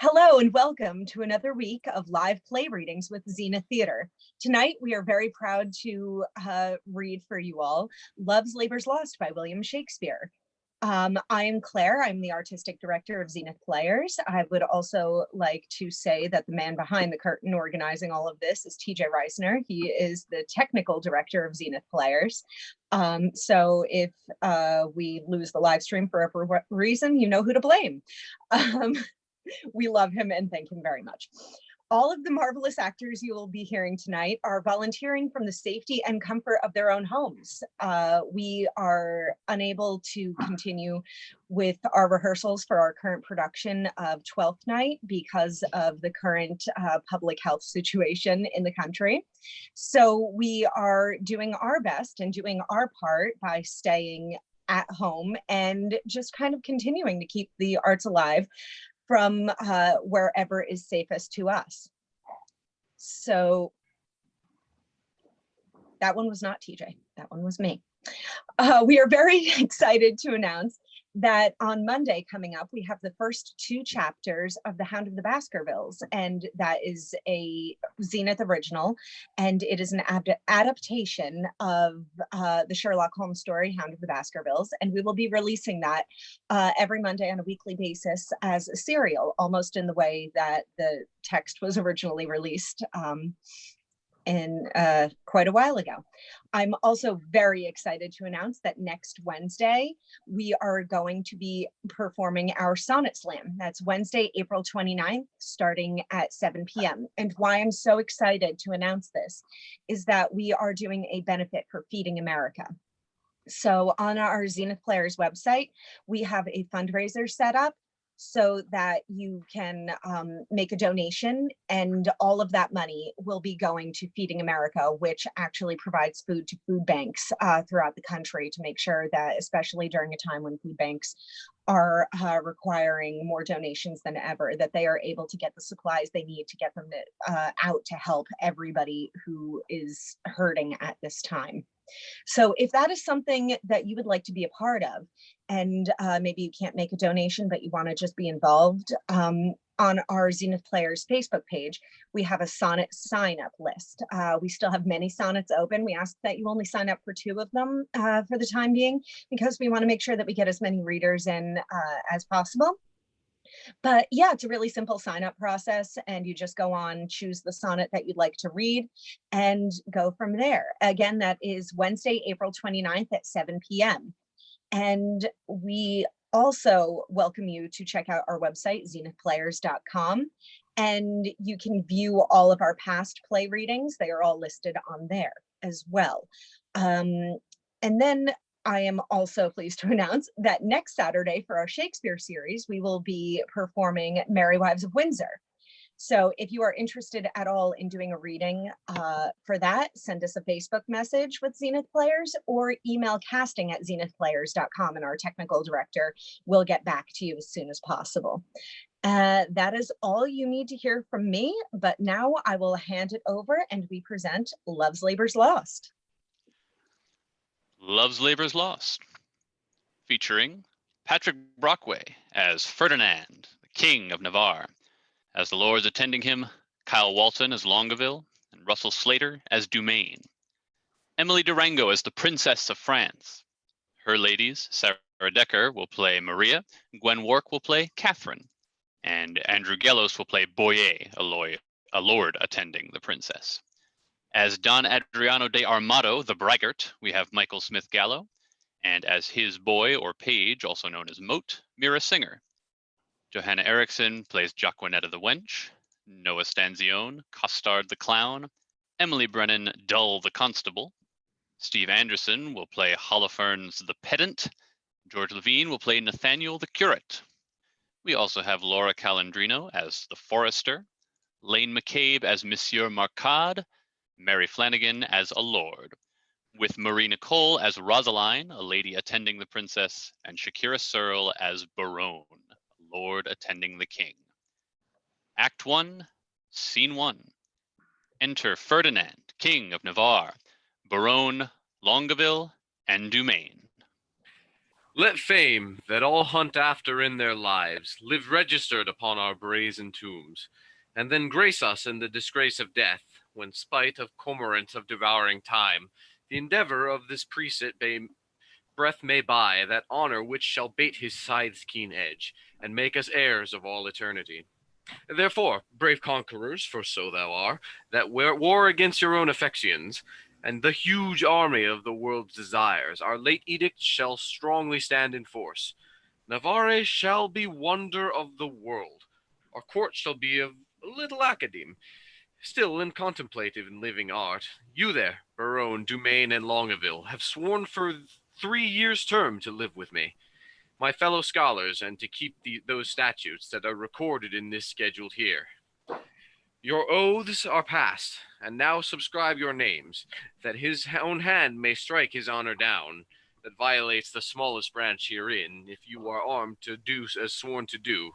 Hello and welcome to another week of live play readings with Zenith Theater. Tonight we are very proud to read for you all Love's Labour's Lost by William Shakespeare. I am Claire. I'm the artistic director of Zenith Players. I would also like to say that the man behind the curtain organizing all of this is TJ Reisner. He is the technical director of Zenith Players. So if we lose the live stream for whatever reason, you know who to blame. We love him and thank him very much. All of the marvelous actors you will be hearing tonight are volunteering from the safety and comfort of their own homes. We are unable to continue with our rehearsals for our current production of Twelfth Night because of the current public health situation in the country. So we are doing our best and doing our part by staying at home and just kind of continuing to keep the arts alive from wherever is safest to us. So that one was not TJ, that one was me. We are very excited to announce that on Monday coming up, we have the first 2 chapters of The Hound of the Baskervilles, and that is a Zenith original, and it is an adaptation of the Sherlock Holmes story, Hound of the Baskervilles, and we will be releasing that every Monday on a weekly basis as a serial, almost in the way that the text was originally released quite a while ago. I'm also very excited to announce that next Wednesday, we are going to be performing our Sonnet Slam. That's Wednesday, April 29th, starting at 7 p.m. And why I'm so excited to announce this is that we are doing a benefit for Feeding America. So on our Zenith Players website, we have a fundraiser set up so that you can make a donation, and all of that money will be going to Feeding America, which actually provides food to food banks throughout the country to make sure that, especially during a time when food banks are requiring more donations than ever, that they are able to get the supplies they need to get them out to help everybody who is hurting at this time. So if that is something that you would like to be a part of, and maybe you can't make a donation, but you want to just be involved, on our Zenith Players Facebook page, we have a sonnet sign-up list. We still have many sonnets open. We ask that you only sign up for 2 of them for the time being, because we want to make sure that we get as many readers in as possible. But yeah, it's a really simple sign-up process, and you just go on, choose the sonnet that you'd like to read, and go from there. Again, that is Wednesday, April 29th at 7 p.m. And we also welcome you to check out our website, zenithplayers.com, and you can view all of our past play readings. They are all listed on there as well. And then I am also pleased to announce that next Saturday for our Shakespeare series, we will be performing Merry Wives of Windsor. So if you are interested at all in doing a reading for that, send us a Facebook message with Zenith Players or email casting@zenithplayers.com, and our technical director will get back to you as soon as possible. That is all you need to hear from me, but now I will hand it over and we present Love's Labour's Lost. Love's Labour's Lost, featuring Patrick Brockway as Ferdinand, the King of Navarre, as the lords attending him, Kyle Walton as Longaville, and Russell Slater as Dumain. Emily Durango as the Princess of France. Her ladies, Sarah Decker will play Maria, Gwen Wark will play Catherine, and Andrew Gellos will play Boyer, a lord attending the princess. As Don Adriano de Armado, the braggart, we have Michael Smith Gallo, and as his boy or page, also known as Moat, Mira Singer. Johanna Eriksson plays Jacquinetta the Wench, Noah Stanzione, Costard the Clown, Emily Brennan, Dull the Constable, Steve Anderson will play Holofernes the Pedant, George Levine will play Nathaniel the Curate. We also have Laura Calandrino as the Forester, Lane McCabe as Monsieur Marcade, Mary Flanagan as a lord, with Marie Nicole as Rosaline, a lady attending the princess, and Shakira Searle as Barone, a lord attending the king. Act 1, Scene 1. Enter Ferdinand, King of Navarre, Barone, Longaville, and Dumain. Let fame, that all hunt after in their lives, live registered upon our brazen tombs, and then grace us in the disgrace of death, when spite of cormorant of devouring time, the endeavor of this precept breath may buy that honor which shall bait his scythe's keen edge, and make us heirs of all eternity. Therefore, brave conquerors, for so thou art, that war against your own affections, and the huge army of the world's desires, our late edict shall strongly stand in force. Navarre shall be wonder of the world. Our court shall be of a little academe, still in contemplative and living art. You there, Baron, Dumain, and Longaville, have sworn for 3 years' term to live with me, my fellow scholars, and to keep those statutes that are recorded in this scheduled here. Your oaths are passed, and now subscribe your names, that his own hand may strike his honor down, that violates the smallest branch herein, if you are armed to do as sworn to do.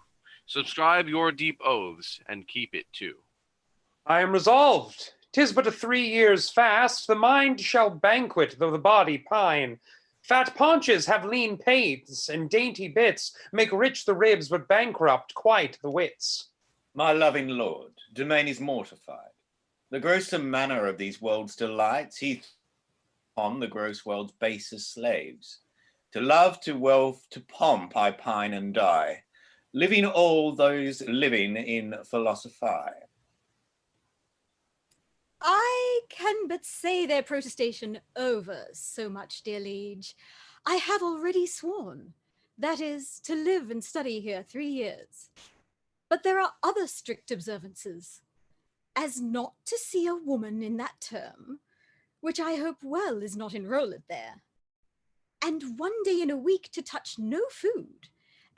Subscribe your deep oaths, and keep it too. I am resolved. 'Tis but a 3 years' fast. The mind shall banquet, though the body pine. Fat paunches have lean pates, and dainty bits make rich the ribs, but bankrupt quite the wits. My loving lord, Dumain is mortified. The gruesome manner of these world's delights he on the gross world's basest slaves. To love, to wealth, to pomp I pine and die, living all those living in philosophy. I can but say their protestation over so much, dear liege. I have already sworn, that is, to live and study here 3 years. But there are other strict observances, as not to see a woman in that term, which I hope well is not enrolled there, and 1 day in a week to touch no food,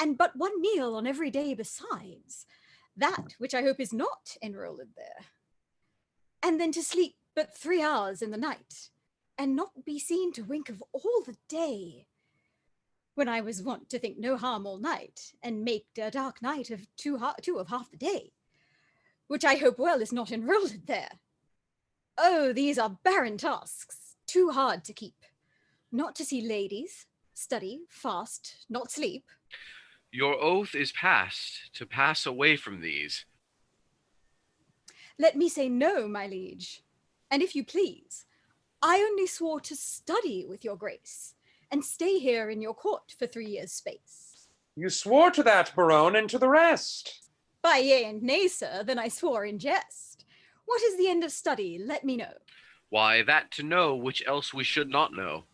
and but 1 meal on every day besides, that which I hope is not enrolled there, and then to sleep but 3 hours in the night, and not be seen to wink of all the day, when I was wont to think no harm all night, and make a dark night of two of half the day, which I hope well is not enrolled there. Oh, these are barren tasks, too hard to keep. Not to see ladies, study, fast, not sleep. Your oath is passed to pass away from these. Let me say no, my liege, and if you please, I only swore to study with your grace, and stay here in your court for 3 years' space. You swore to that, Baron, and to the rest. By yea and nay, sir, then I swore in jest. What is the end of study? Let me know. Why, that to know which else we should not know.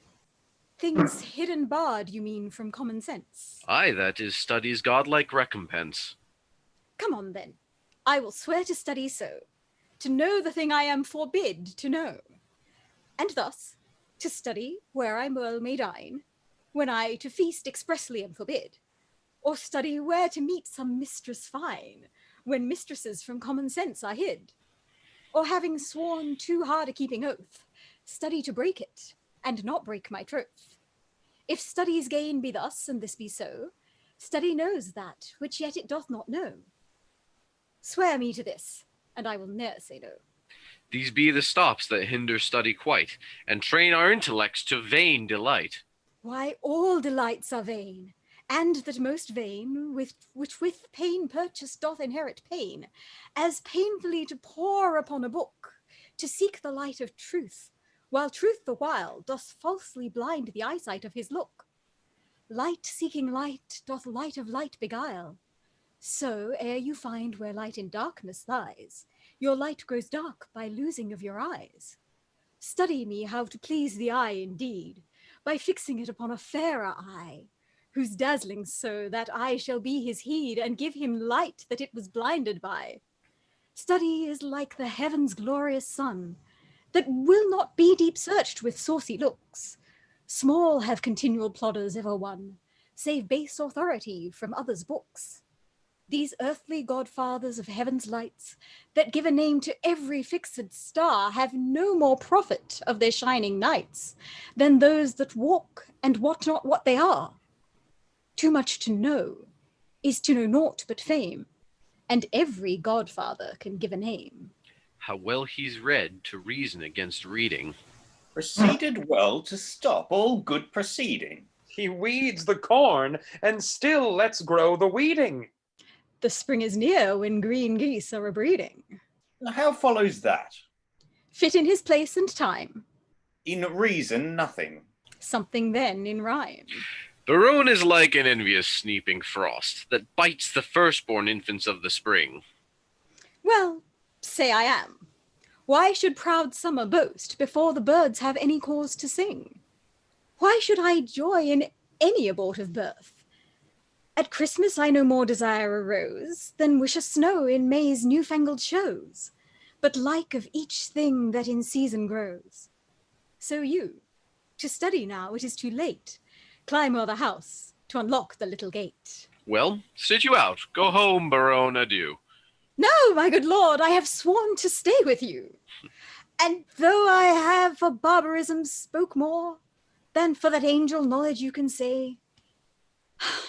Things hidden barred, you mean, from common sense? Aye, that is study's godlike recompense. Come on, then. I will swear to study so, to know the thing I am forbid to know. And thus, to study where I well may dine, when I to feast expressly am forbid, or study where to meet some mistress fine, when mistresses from common sense are hid, or having sworn too hard a keeping oath, study to break it, and not break my troth. If study's gain be thus, and this be so, study knows that which yet it doth not know. Swear me to this, and I will ne'er say no. These be the stops that hinder study quite, and train our intellects to vain delight. Why, all delights are vain, and that most vain, which with pain purchased doth inherit pain, as painfully to pore upon a book, to seek the light of truth, while truth the while doth falsely blind the eyesight of his look. Light seeking light doth light of light beguile. So, ere you find where light in darkness lies, your light grows dark by losing of your eyes. Study me how to please the eye indeed, by fixing it upon a fairer eye, whose dazzling so that eye shall be his heed, and give him light that it was blinded by. Study is like the heaven's glorious sun, that will not be deep searched with saucy looks. Small have continual plodders ever won, save base authority from others' books. These earthly godfathers of heaven's lights, that give a name to every fixed star, have no more profit of their shining nights than those that walk and wot not what they are. Too much to know is to know naught but fame, and every godfather can give a name. How well he's read to reason against reading. Proceeded well to stop all good proceeding. He weeds the corn and still lets grow the weeding. The spring is near when green geese are a-breeding. How follows that? Fit in his place and time. In reason, nothing. Something then in rhyme. Barone is like an envious sneaping frost that bites the firstborn infants of the spring. Well, say I am. Why should proud summer boast before the birds have any cause to sing? Why should I joy in any abortive birth? At Christmas I no more desire a rose than wish a snow in May's newfangled shows, but like of each thing that in season grows. So you, to study now it is too late, climb o'er the house to unlock the little gate. Well, sit you out. Go home, Barone, adieu. No, my good lord, I have sworn to stay with you. And though I have for barbarism spoke more than for that angel knowledge you can say,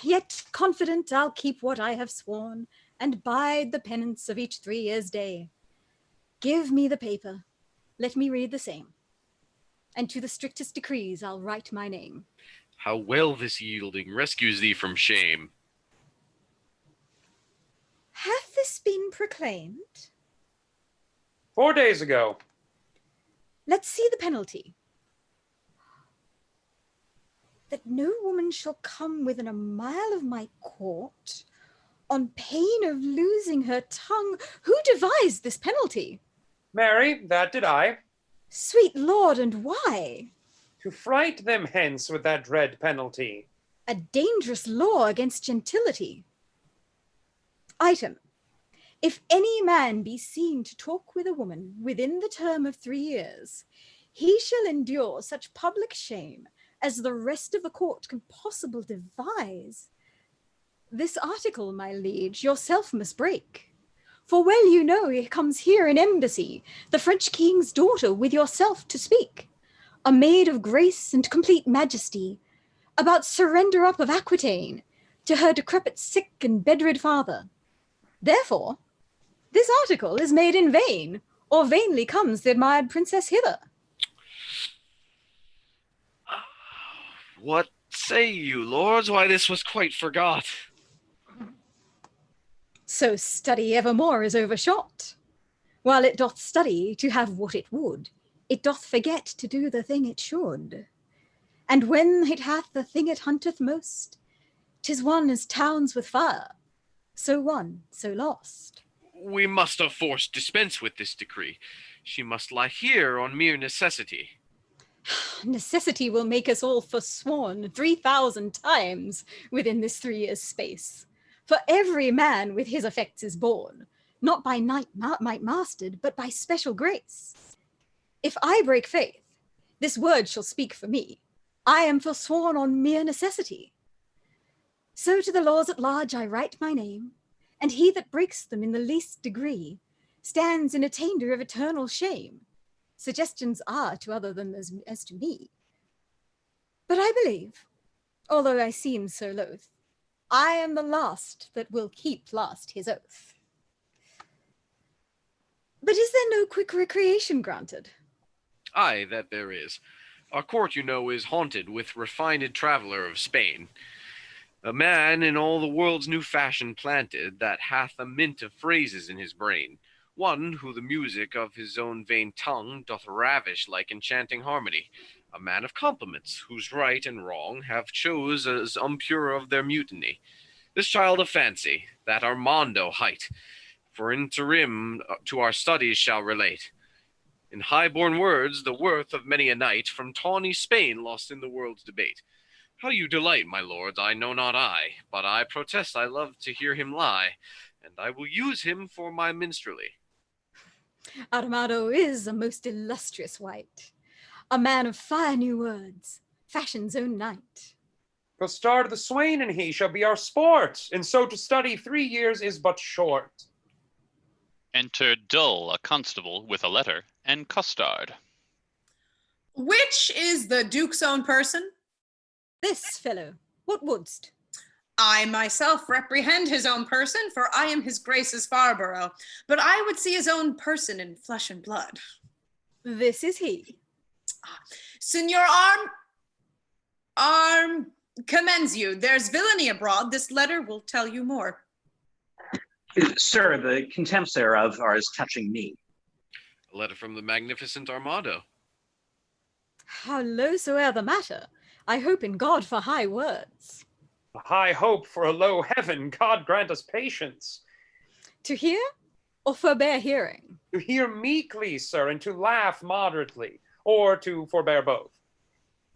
yet confident I'll keep what I have sworn and bide the penance of each 3 years' day. Give me the paper, let me read the same, and to the strictest decrees I'll write my name. How well this yielding rescues thee from shame. Hath this been proclaimed? 4 days ago. Let's see the penalty. That no woman shall come within a mile of my court on pain of losing her tongue. Who devised this penalty? Marry, that did I. Sweet lord, and why? To fright them hence with that dread penalty. A dangerous law against gentility. Item, if any man be seen to talk with a woman within the term of 3 years, he shall endure such public shame as the rest of the court can possible devise. This article, my liege, yourself must break. For well you know he comes here in embassy, the French king's daughter with yourself to speak, a maid of grace and complete majesty, about surrender up of Aquitaine to her decrepit sick and bedrid father. Therefore, this article is made in vain, or vainly comes the admired princess hither. What say you, lords? Why, this was quite forgot. So study evermore is overshot. While it doth study to have what it would, it doth forget to do the thing it should. And when it hath the thing it hunteth most, 'tis one as towns with fire, so won, so lost. We must of force dispense with this decree. She must lie here on mere necessity. Necessity will make us all forsworn 3,000 times within this 3 years' space. For every man with his effects is born, not by might mastered, but by special grace. If I break faith, this word shall speak for me. I am forsworn on mere necessity. So to the laws at large I write my name, and he that breaks them in the least degree stands in attainder of eternal shame. Suggestions are to other than as to me. But I believe, although I seem so loath, I am the last that will keep last his oath. But is there no quick recreation granted? Aye, that there is. Our court, you know, is haunted with refined traveller of Spain. A man in all the world's new fashion planted, that hath a mint of phrases in his brain. One who the music of his own vain tongue doth ravish like enchanting harmony. A man of compliments, whose right and wrong have chose as impure of their mutiny. This child of fancy, that Armado hight, for interim to our studies shall relate. In high-born words, the worth of many a knight from tawny Spain lost in the world's debate. How you delight, my lords, I know not I, but I protest I love to hear him lie, and I will use him for my minstrelsy. Armado is a most illustrious wight, a man of fire new words, fashion's own knight. Costard the swain and he shall be our sport, and so to study 3 years is but short. Enter Dull, a constable, with a letter, and Costard. Which is the Duke's own person? This fellow, what wouldst? I myself reprehend his own person, for I am his grace's Farborough, but I would see his own person in flesh and blood. This is he. Signor commends you. There's villainy abroad. This letter will tell you more. Sir, the contempts thereof are as touching me. A letter from the magnificent Armado. How low soe'er the matter, I hope in God for high words. A high hope for a low heaven, God grant us patience. To hear or forbear hearing? To hear meekly, sir, and to laugh moderately, or to forbear both.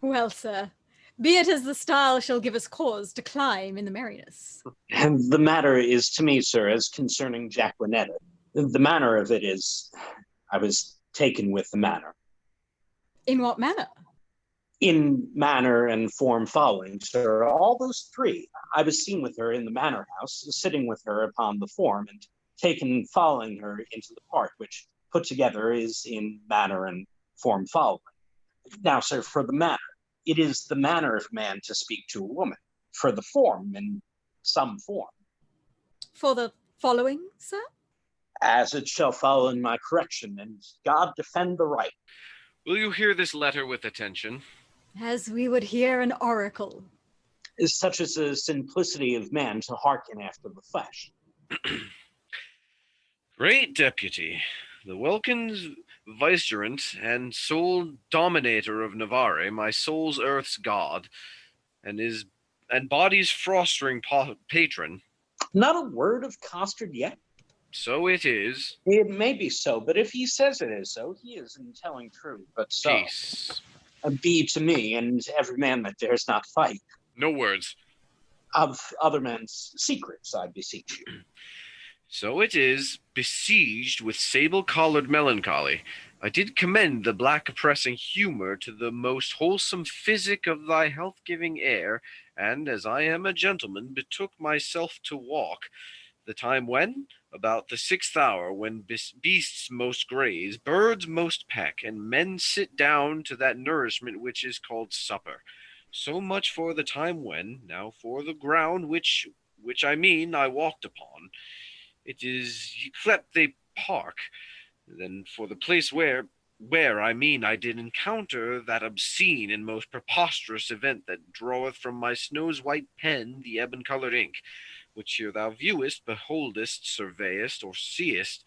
Well, sir, be it as the style shall give us cause to climb in the merriness. And the matter is to me, sir, as concerning Jacquinetta. The manner of it is, I was taken with the manner. In what manner? In manner and form following, sir, all those three. I was seen with her in the manor house, sitting with her upon the form, and taken following her into the park, which put together is in manner and form following. Now, sir, for the manner, it is the manner of man to speak to a woman, for the form in some form. For the following, sir? As it shall follow in my correction, and God defend the right. Will you hear this letter with attention? As we would hear an oracle. Is such as the simplicity of man to hearken after the flesh. Great deputy, the Welkin's vicegerent and sole dominator of Navarre, my soul's earth's god, and body's fostering patron. Not a word of costard yet? So it is. It may be so, but if he says it is so, he is in telling true, but so. Peace. Be to me, and every man that dares not fight. No words. Of other men's secrets, I beseech you. So it is, besieged with sable-collared melancholy. I did commend the black oppressing humor to the most wholesome physic of thy health-giving air, and, as I am a gentleman, betook myself to walk. The time when, about the 6th hour, when beasts most graze, birds most peck, and men sit down to that nourishment which is called supper. So much for the time when, now for the ground which I mean I walked upon. It is yclept the park. Then for the place where I mean I did encounter that obscene and most preposterous event that draweth from my snow's white pen the ebon-coloured ink, which here thou viewest, beholdest, surveyest, or seest,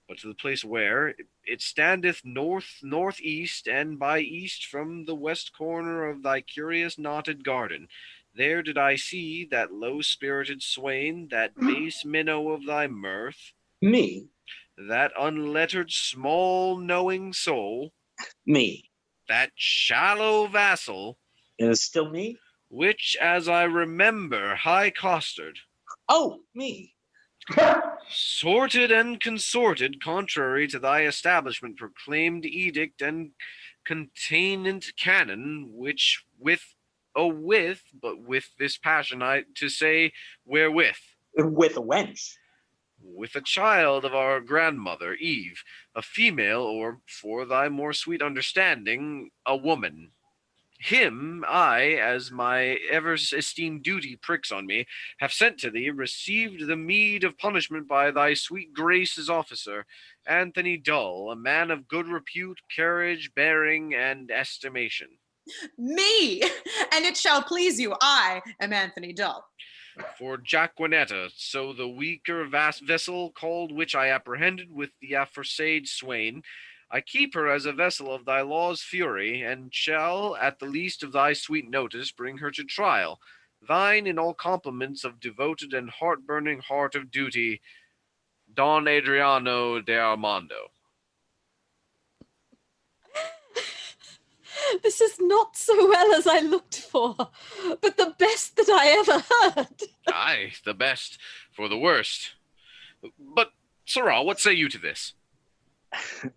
but to the place where it standeth northeast, and by east from the west corner of thy curious knotted garden. There did I see that low-spirited swain, that base minnow of thy mirth. Me? That unlettered small knowing soul. Me? That shallow vassal. It is still me? Which, as I remember, high-costed. Oh, me. Sorted and consorted, contrary to thy establishment proclaimed edict and containant canon, which but with this passion I to say wherewith. With a wench. With a child of our grandmother, Eve, a female, or, for thy more sweet understanding, a woman. Him I, as my ever-esteemed duty pricks on me, have sent to thee, received the meed of punishment by thy sweet grace's officer, Anthony Dull, a man of good repute, carriage, bearing, and estimation. Me! And it shall please you, I am Anthony Dull. For Jacquinetta, so the weaker vessel called which I apprehended with the aforesaid swain, I keep her as a vessel of thy law's fury, and shall, at the least of thy sweet notice, bring her to trial. Thine in all compliments of devoted and heart-burning heart of duty, Don Adriano de Armando. This is not so well as I looked for, but the best that I ever heard. Aye, the best for the worst. But, sirrah, what say you to this?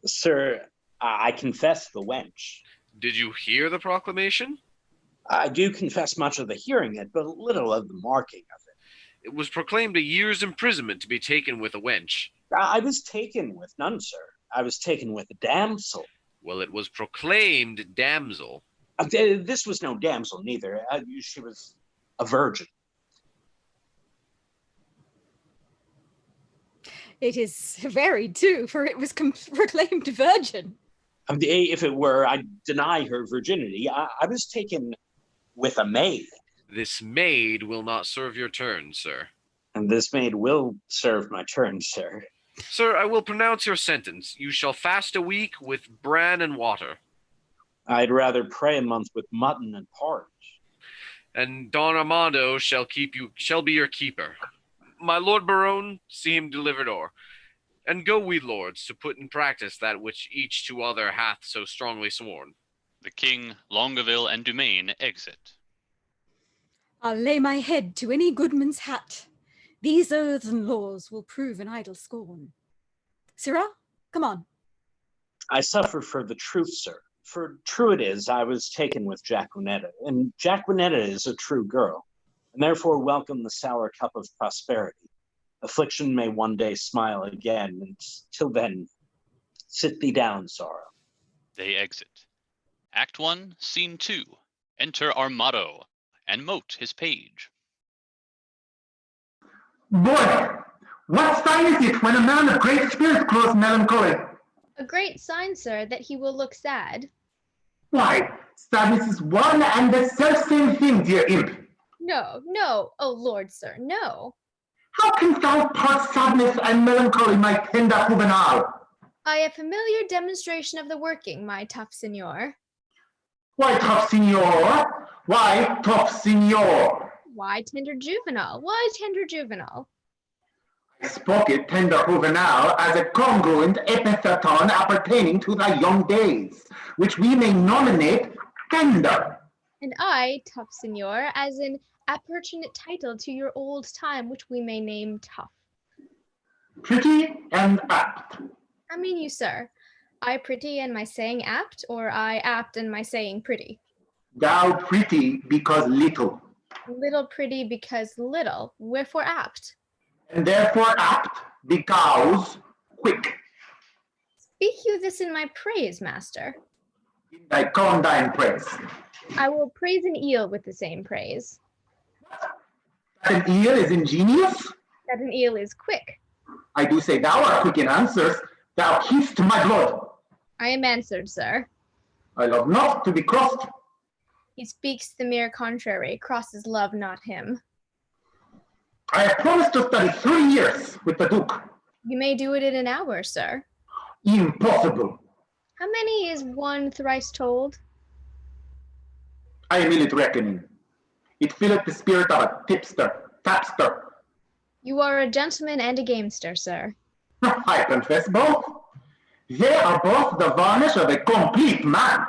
Sir, I confess the wench. Did you hear the proclamation? I do confess much of the hearing it, but little of the marking of it. It was proclaimed a year's imprisonment to be taken with a wench. I was taken with none, sir. I was taken with a damsel. Well, it was proclaimed damsel. This was no damsel, neither. She was a virgin. It is very too, for it was proclaimed virgin. If it were, I'd deny her virginity. I was taken with a maid. This maid will not serve your turn, sir. And this maid will serve my turn, sir. Sir, I will pronounce your sentence. You shall fast a week with bran and water. I'd rather pray a month with mutton and porridge. And Don Armado shall be your keeper. My Lord Barone, see him delivered o'er. And go we, lords, to put in practice that which each to other hath so strongly sworn. The king, Longaville, and Dumain exit. I'll lay my head to any goodman's hat. These oaths and laws will prove an idle scorn. Sirrah, come on. I suffer for the truth, sir. For true it is, I was taken with Jacquinetta, and Jacquinetta is a true girl, and therefore welcome the sour cup of prosperity. Affliction may one day smile again, and till then, sit thee down, sorrow. They exit. Act 1, Scene 2. Enter Armado, and Moat his page. Boy, what sign is it when a man of great spirit grows melancholy? A great sign, sir, that he will look sad. Why, sadness is one and the selfsame thing, dear imp. No, no, oh lord, sir, no. How canst thou part sadness and melancholy, my tender juvenile? I a familiar demonstration of the working, my tough signor. Why tough signor? Why tough signor? Why tender juvenile? Why tender juvenile? I spoke it, tender juvenile, as a congruent epitheton appertaining to thy young days, which we may nominate tender. And I, tough signor, as an appurtenant title to your old time, which we may name tough. Pretty and apt. I mean you, sir. I pretty and my saying apt, or I apt and my saying pretty? Thou pretty because little. Little pretty because little, wherefore apt? And therefore apt because quick. Speak you this in my praise, master. In thy condign praise. I will praise an eel with the same praise. That an eel is ingenious? That an eel is quick. I do say thou art quick in answers. Thou keep'st my blood. I am answered, sir. I love not to be crossed. He speaks the mere contrary, crosses love not him. I have promised to study 3 years with the Duke. You may do it in an hour, sir. Impossible. How many is one thrice told? I am ill at reckoning. It filleth the spirit of a tapster. You are a gentleman and a gamester, sir. I confess both. They are both the varnish of a complete man.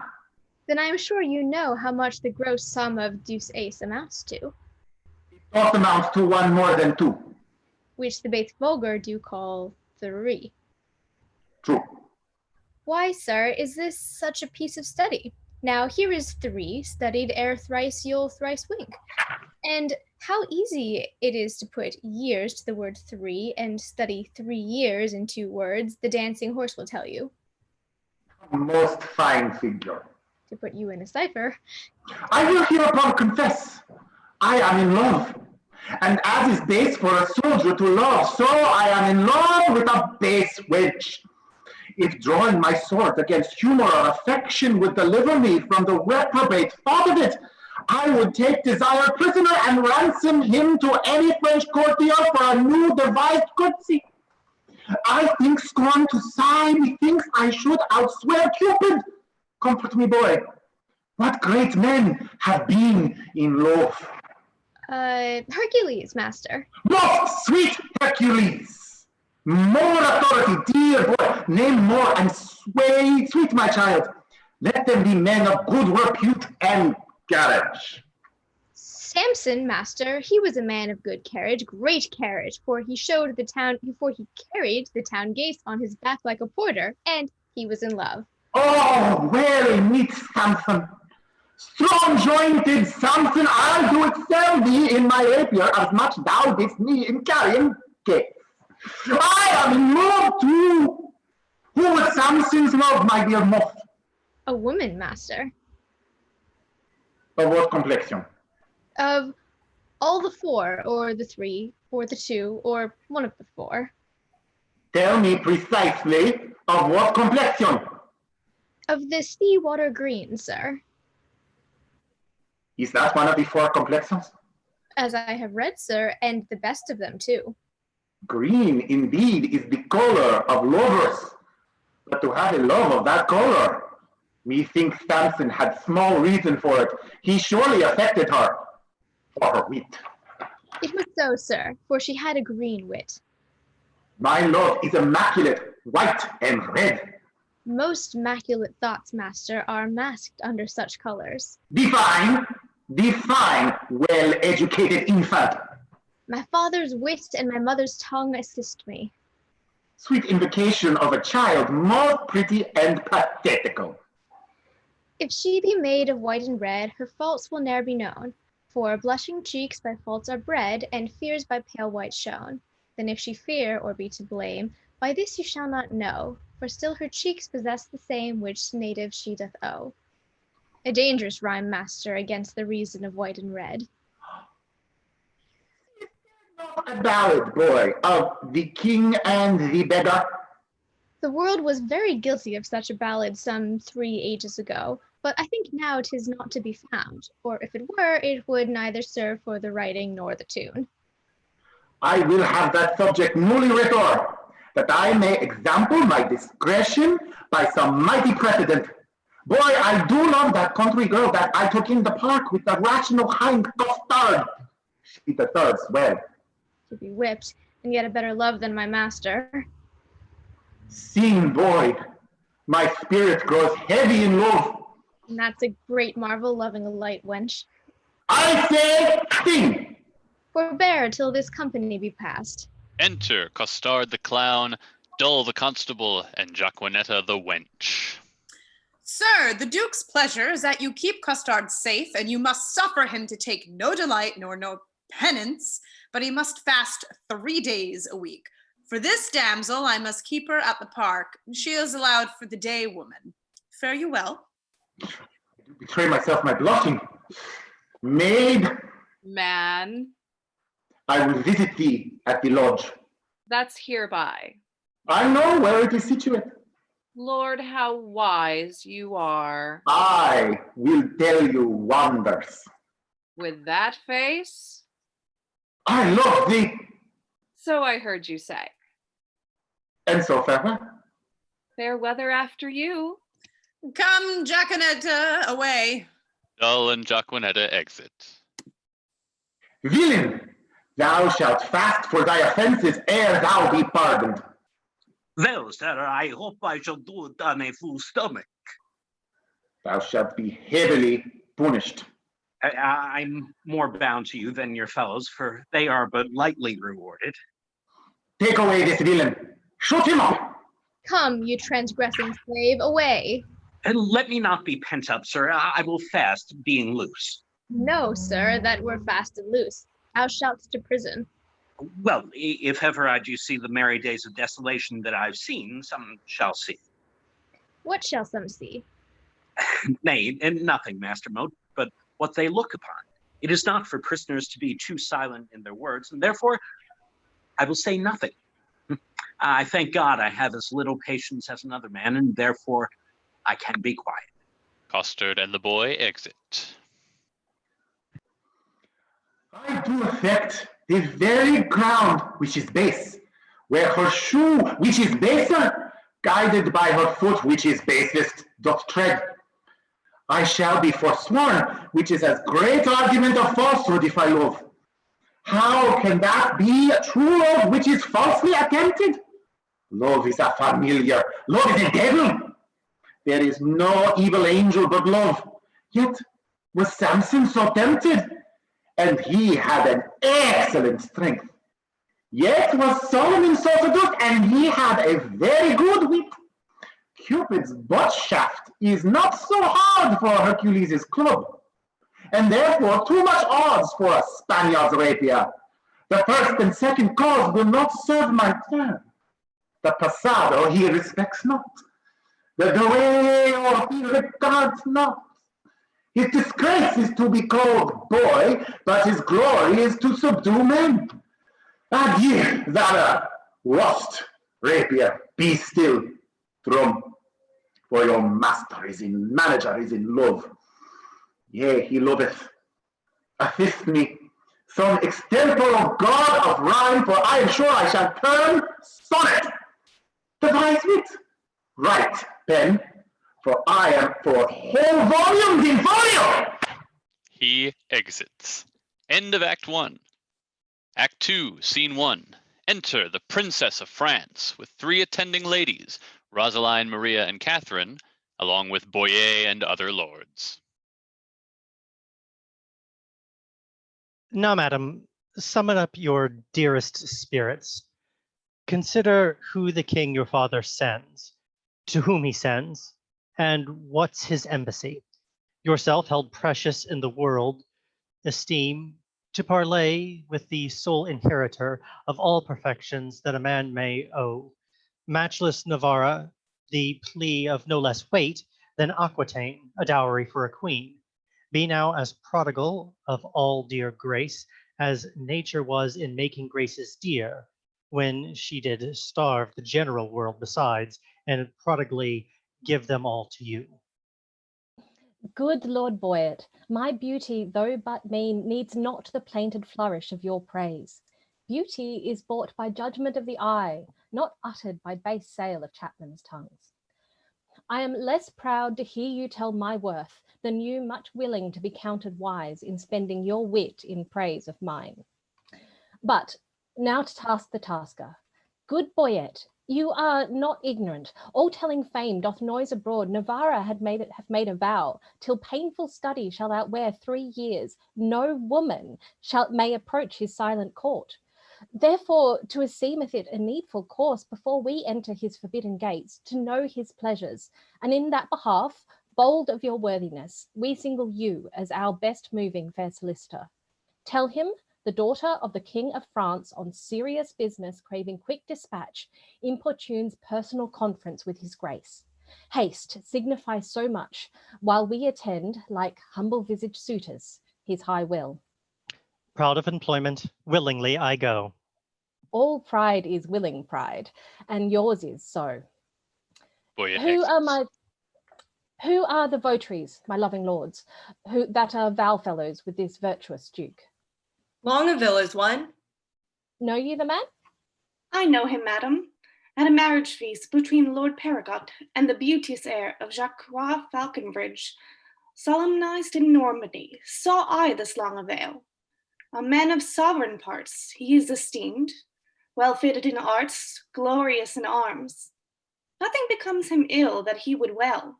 Then I am sure you know how much the gross sum of deuce ace amounts to. Both amounts to one more than two. Which the base vulgar do call 3. True. Why, sir, is this such a piece of study? Now here is 3, studied ere thrice you'll thrice wink. And how easy it is to put years to the word 3 and study 3 years in 2 words, the dancing horse will tell you. A most fine figure. To put you in a cipher. I will hereupon confess, I am in love. And as is base for a soldier to love, so I am in love with a base wench. If drawing my sword against humor or affection would deliver me from the reprobate thought of it, I would take desire prisoner and ransom him to any French courtier for a new devised courtesy. I think scorn to sigh, methinks I should outswear Cupid. Comfort me, boy. What great men have been in Loathe? Hercules, master. Most sweet Hercules. More authority, dear boy. Name more and sway, sweet my child. Let them be men of good repute and carriage. Samson, master, he was a man of good carriage, great carriage, for he carried the town gates on his back like a porter, and he was in love. Oh, well meet Samson. Strong jointed Samson, I'll do excel thee in my rapier as much thou didst me in carrying gates. I am in love too. Who was Samson's love, my dear moth? A woman, master. Of what complexion? Of all the 4, or the 3, or the 2, or one of the 4. Tell me precisely of what complexion? Of the sea water green, sir. Is that one of the 4 complexions? As I have read, sir, and the best of them too. Green, indeed, is the color of lovers. But to have a love of that color, methinks Samson had small reason for it. He surely affected her for her wit. It was so, sir, for she had a green wit. My love is immaculate, white and red. Most immaculate thoughts, master, are masked under such colors. Define, well-educated infant. My father's wit and my mother's tongue assist me. Sweet invocation of a child, most pretty and pathetical. If she be made of white and red, her faults will ne'er be known. For blushing cheeks by faults are bred, and fears by pale white shown. Then if she fear or be to blame, by this you shall not know, for still her cheeks possess the same which native she doth owe. A dangerous rhyme, master, against the reason of white and red. A ballad, boy, of the king and the beggar. The world was very guilty of such a ballad some 3 ages ago, but I think now 'tis not to be found, or if it were, it would neither serve for the writing nor the tune. I will have that subject newly written, that I may example my discretion by some mighty precedent. Boy, I do love that country girl that I took in the park with the rational hind custard. She deserves well. To be whipped, and yet a better love than my master. Sing, boy, my spirit grows heavy in love. And that's a great marvel, loving a light wench. I say, sing! Forbear till this company be past. Enter Costard the clown, Dull the constable, and Jaquinetta the wench. Sir, the Duke's pleasure is that you keep Costard safe, and you must suffer him to take no delight nor no penance, but he must fast 3 days a week. For this damsel, I must keep her at the park. She is allowed for the day woman. Fare you well. I do betray myself, my blushing. Maid, Man, I will visit thee at the lodge. that's hereby. I know where it is situated. Lord, how wise you are. I will tell you wonders. With that face? I love thee, So I heard you say. and so farewell. Fair weather after you. Come, Jacanetta, away. Dull and Jaquinetta exit. Villain, thou shalt fast for thy offences ere thou be pardoned. Well, sir, I hope I shall do it on a full stomach. Thou shalt be heavily punished. I'm more bound to you than your fellows, for they are but lightly rewarded. Take away this villain. Shoot him up. Come, you transgressing slave, away. And let me not be pent up, sir. I will fast, being loose. No, sir, that were fast and loose. Thou shalt to prison. Well, if ever I do see the merry days of desolation that I've seen, some shall see. What shall some see? Nay, and nothing, Master Moat, but what they look upon. It is not for prisoners to be too silent in their words, and therefore I will say nothing. I thank God I have as little patience as another man, and therefore I can be quiet. Costard and the boy exit. I do affect the very ground which is base, where her shoe which is baser, guided by her foot which is basest, doth tread. I shall be forsworn, which is as great argument of falsehood if I love. How can that be a true love which is falsely attempted? Love is a familiar, love is a devil. There is no evil angel but love. Yet was Samson so tempted? And he had an excellent strength. Yet was Solomon so seduced, and he had a very good wit. Cupid's butt shaft is not so hard for Hercules' club, and therefore too much odds for a Spaniard's rapier. The first and second cause will not serve my turn. The passado he respects not. The duello he regards not. His disgrace is to be called boy, but his glory is to subdue men. Adieu, thou lost rapier, be still, drum, for your master is in, manager is in love. Yea, he loveth, assist me. Some extempore god of rhyme, for I am sure I shall turn sonnet. Devise wit. Write, pen, for I am for whole volumes in folio. He exits. End of Act 1. Act 2, Scene 1. Enter the Princess of France with 3 attending ladies, Rosaline, Maria, and Catherine, along with Boyer and other lords. Now, madam, summon up your dearest spirits. Consider who the king your father sends, to whom he sends, and what's his embassy. Yourself held precious in the world, esteem, to parley with the sole inheritor of all perfections that a man may owe. Matchless Navarre, the plea of no less weight than Aquitaine, a dowry for a queen. Be now as prodigal of all dear grace as nature was in making graces dear, when she did starve the general world besides, and prodigally give them all to you. Good Lord Boyet, my beauty, though but mean, needs not the plainted flourish of your praise. Beauty is bought by judgment of the eye, not uttered by base sale of chapmen's tongues. I am less proud to hear you tell my worth than you much willing to be counted wise in spending your wit in praise of mine. But now to task the tasker. Good Boyet, you are not ignorant. All telling fame doth noise abroad. Navarre have made a vow, till painful study shall outwear 3 years. No woman may approach his silent court. Therefore, to seemeth it a needful course before we enter his forbidden gates, to know his pleasures. And in that behalf, bold of your worthiness, we single you as our best moving fair solicitor. Tell him, the daughter of the King of France, on serious business craving quick dispatch, importunes personal conference with his grace. Haste signifies so much, while we attend, like humble-visaged suitors, his high will. Proud of employment, willingly I go. All pride is willing pride, and yours is so. Boy, Who are the votaries, my loving lords, that are vow fellows with this virtuous duke? Longaville is one. Know you the man? I know him, madam. At a marriage feast between Lord Perigot and the beauteous heir of Jacques Falconbridge, solemnized in Normandy, saw I this Longaville. A man of sovereign parts, he is esteemed, well fitted in arts, glorious in arms. Nothing becomes him ill that he would well.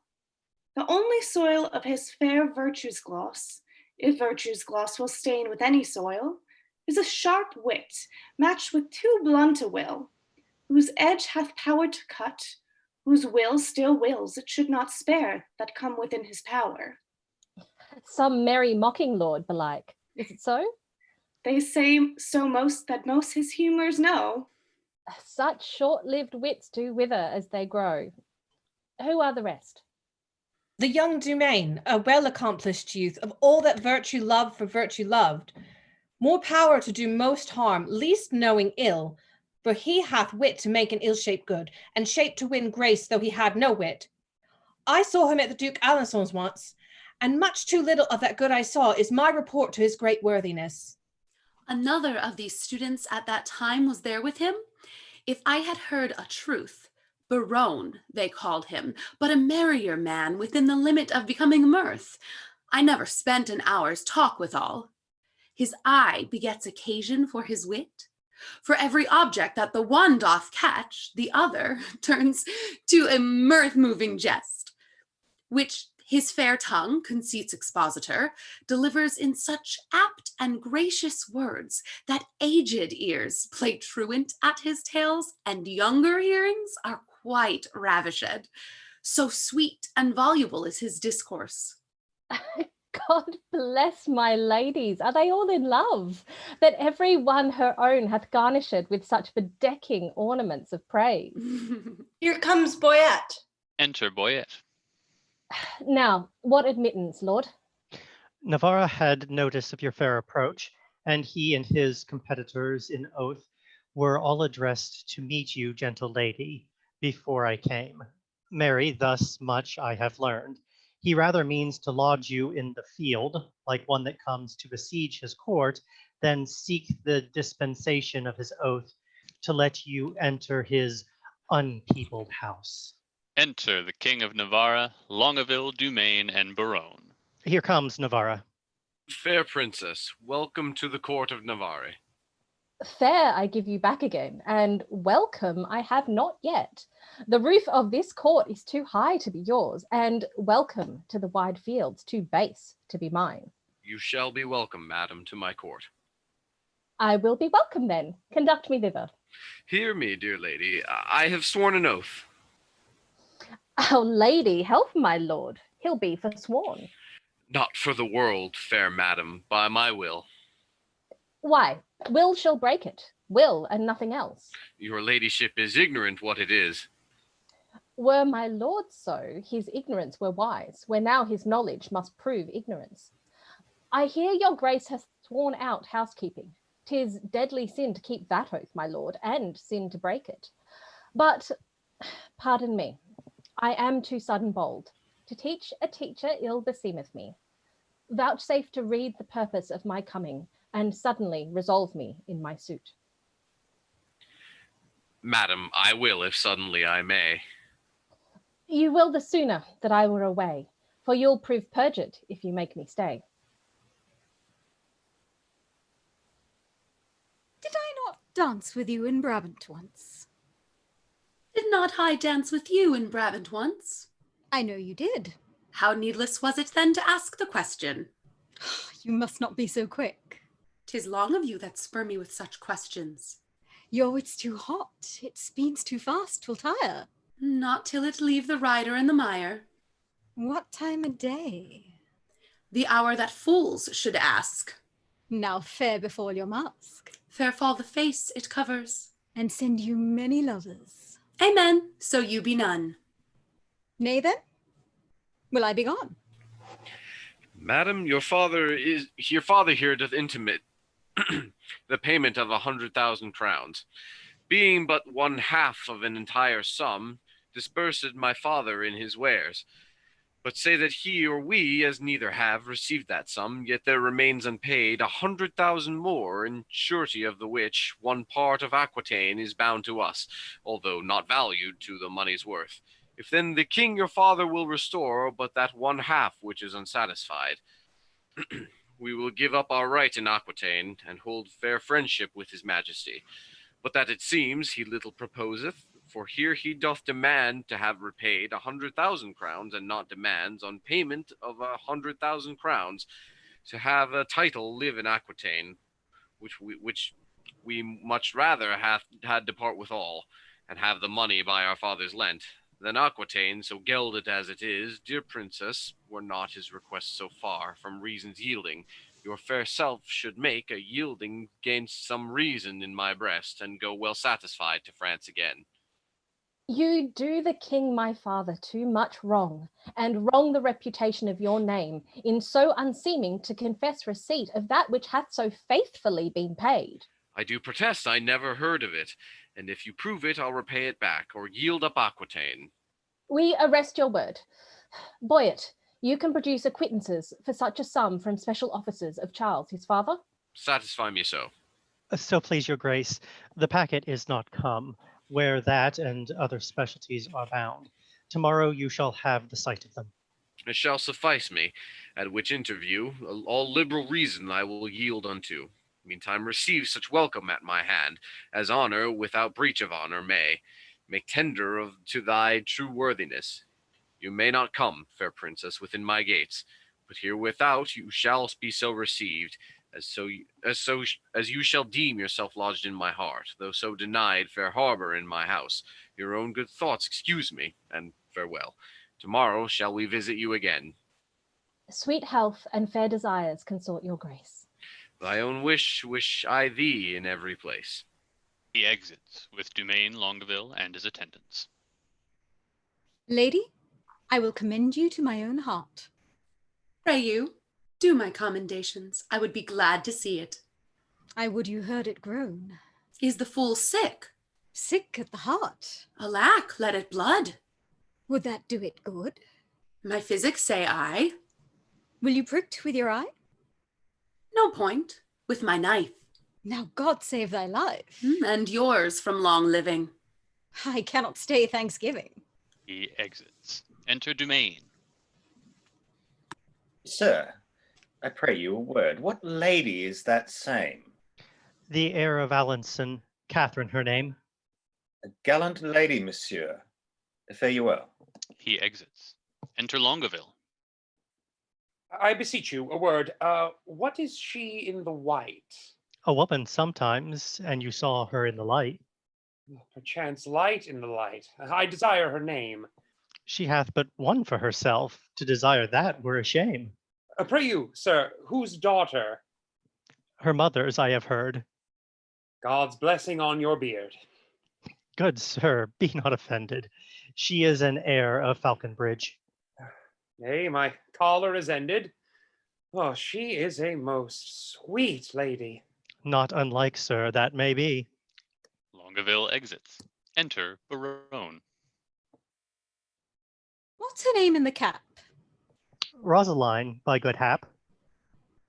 The only soil of his fair virtue's gloss, if virtue's gloss will stain with any soil, is a sharp wit, matched with too blunt a will, whose edge hath power to cut, whose will still wills it should not spare that come within his power. Some merry mocking lord, belike. Is it so? They say so most his humours know. Such short-lived wits do wither as they grow. Who are the rest? The young Dumain, a well-accomplished youth, of all that virtue loved for virtue loved, more power to do most harm, least knowing ill, for he hath wit to make an ill shape good, and shape to win grace though he had no wit. I saw him at the Duke Alençon's once, and much too little of that good I saw is my report to his great worthiness. Another of these students at that time was there with him. If I had heard a truth, Baron, they called him, but a merrier man within the limit of becoming mirth. I never spent an hour's talk withal. His eye begets occasion for his wit. For every object that the one doth catch, the other turns to a mirth-moving jest, which his fair tongue, conceits expositor, delivers in such apt and gracious words that aged ears play truant at his tales, and younger hearings are quite ravished. So sweet and voluble is his discourse. God bless my ladies, are they all in love, that every one her own hath garnished with such bedecking ornaments of praise? Here comes Boyet. Enter Boyet. Now, what admittance, lord? Navarre had notice of your fair approach, and he and his competitors in oath were all addressed to meet you, gentle lady, before I came. Marry, thus much I have learned. He rather means to lodge you in the field, like one that comes to besiege his court, than seek the dispensation of his oath to let you enter his unpeopled house. Enter the King of Navarre, Longaville, Dumain, and Baronne. Here comes Navarre. Fair princess, welcome to the court of Navarre. Fair I give you back again, and welcome I have not yet. The roof of this court is too high to be yours, and welcome to the wide fields too base to be mine. You shall be welcome, madam, to my court. I will be welcome then. Conduct me thither. Hear me, dear lady. I have sworn an oath. Our lady, help my lord. He'll be forsworn. Not for the world, fair madam, by my will. Why, will shall break it. Will and nothing else. Your ladyship is ignorant what it is. Were my lord so, his ignorance were wise, where now his knowledge must prove ignorance. I hear your grace hath sworn out housekeeping. 'Tis deadly sin to keep that oath, my lord, and sin to break it. But, pardon me, I am too sudden bold. To teach a teacher ill beseemeth me. Vouchsafe to read the purpose of my coming, and suddenly resolve me in my suit. Madam, I will if suddenly I may. You will the sooner that I were away, for you'll prove perjured if you make me stay. Did I not dance with you in Brabant once? Did not I dance with you in Brabant once? I know you did. How needless was it then to ask the question? You must not be so quick. 'Tis long of you that spur me with such questions. Your wit's too hot. It speeds too fast, 'twill tire. Not till it leave the rider in the mire. What time of day? The hour that fools should ask. Now fair befall your mask. Fair fall the face it covers. And send you many lovers. Amen, so you be none. Nay then, will I be gone? Madam, your father here doth intimate the payment of 100,000 crowns. Being but one half of an entire sum, disbursed my father in his wares. But say that he or we, as neither have, received that sum, yet there remains unpaid 100,000 more, in surety of the which one part of Aquitaine is bound to us, although not valued to the money's worth. If then the king your father will restore but that one half which is unsatisfied, we will give up our right in Aquitaine, and hold fair friendship with his majesty. But that it seems he little proposeth, for here he doth demand to have repaid 100,000 crowns, and not demands, on payment of 100,000 crowns, to have a title live in Aquitaine, which we much rather had depart withal, and have the money by our father's lent, than Aquitaine, so gelded as it is. Dear princess, were not his request so far from reason's yielding, your fair self should make a yielding gainst some reason in my breast, and go well satisfied to France again. You do the king my father too much wrong, and wrong the reputation of your name, in so unseeming to confess receipt of that which hath so faithfully been paid. I do protest I never heard of it, and if you prove it, I'll repay it back, or yield up Aquitaine. We arrest your word. Boyet, you can produce acquittances for such a sum from special officers of Charles, his father? Satisfy me so. So please your grace, the packet is not come, where that and other specialties are bound. Tomorrow you shall have the sight of them. It shall suffice me, at which interview all liberal reason I will yield unto. Meantime receive such welcome at my hand, as honor without breach of honor may make tender of to thy true worthiness. You may not come, fair princess, within my gates, but here without you shall be so received, as you shall deem yourself lodged in my heart, though so denied fair harbor in my house. Your own good thoughts excuse me, and farewell. Tomorrow shall we visit you again. Sweet health and fair desires consort your grace. Thy own wish I thee in every place. He exits with Dumain, Longaville, and his attendants. Lady, I will commend you to my own heart. Pray you, do my commendations. I would be glad to see it. I would you heard it groan. Is the fool sick? Sick at the heart. Alack, let it blood. Would that do it good? My physics say aye. Will you pricked with your eye? No point. With my knife. Now God save thy life. And yours from long living. I cannot stay Thanksgiving. He exits. Enter Dumain. Sir, I pray you a word. What lady is that same? The heir of Alanson, Catherine her name. A gallant lady, monsieur. Fare you well. He exits. Enter Longaville. I beseech you, a word. What is she in the white? A woman sometimes, and you saw her in the light. Perchance light in the light. I desire her name. She hath but one for herself. To desire that were a shame. Pray you, sir, whose daughter? Her mother's, I have heard. God's blessing on your beard. Good sir, be not offended. She is an heir of Falconbridge. Nay, my collar is ended. Oh, she is a most sweet lady. Not unlike, sir, that may be. Longaville exits. Enter Barone. What's her name in the cap? Rosaline, by good hap.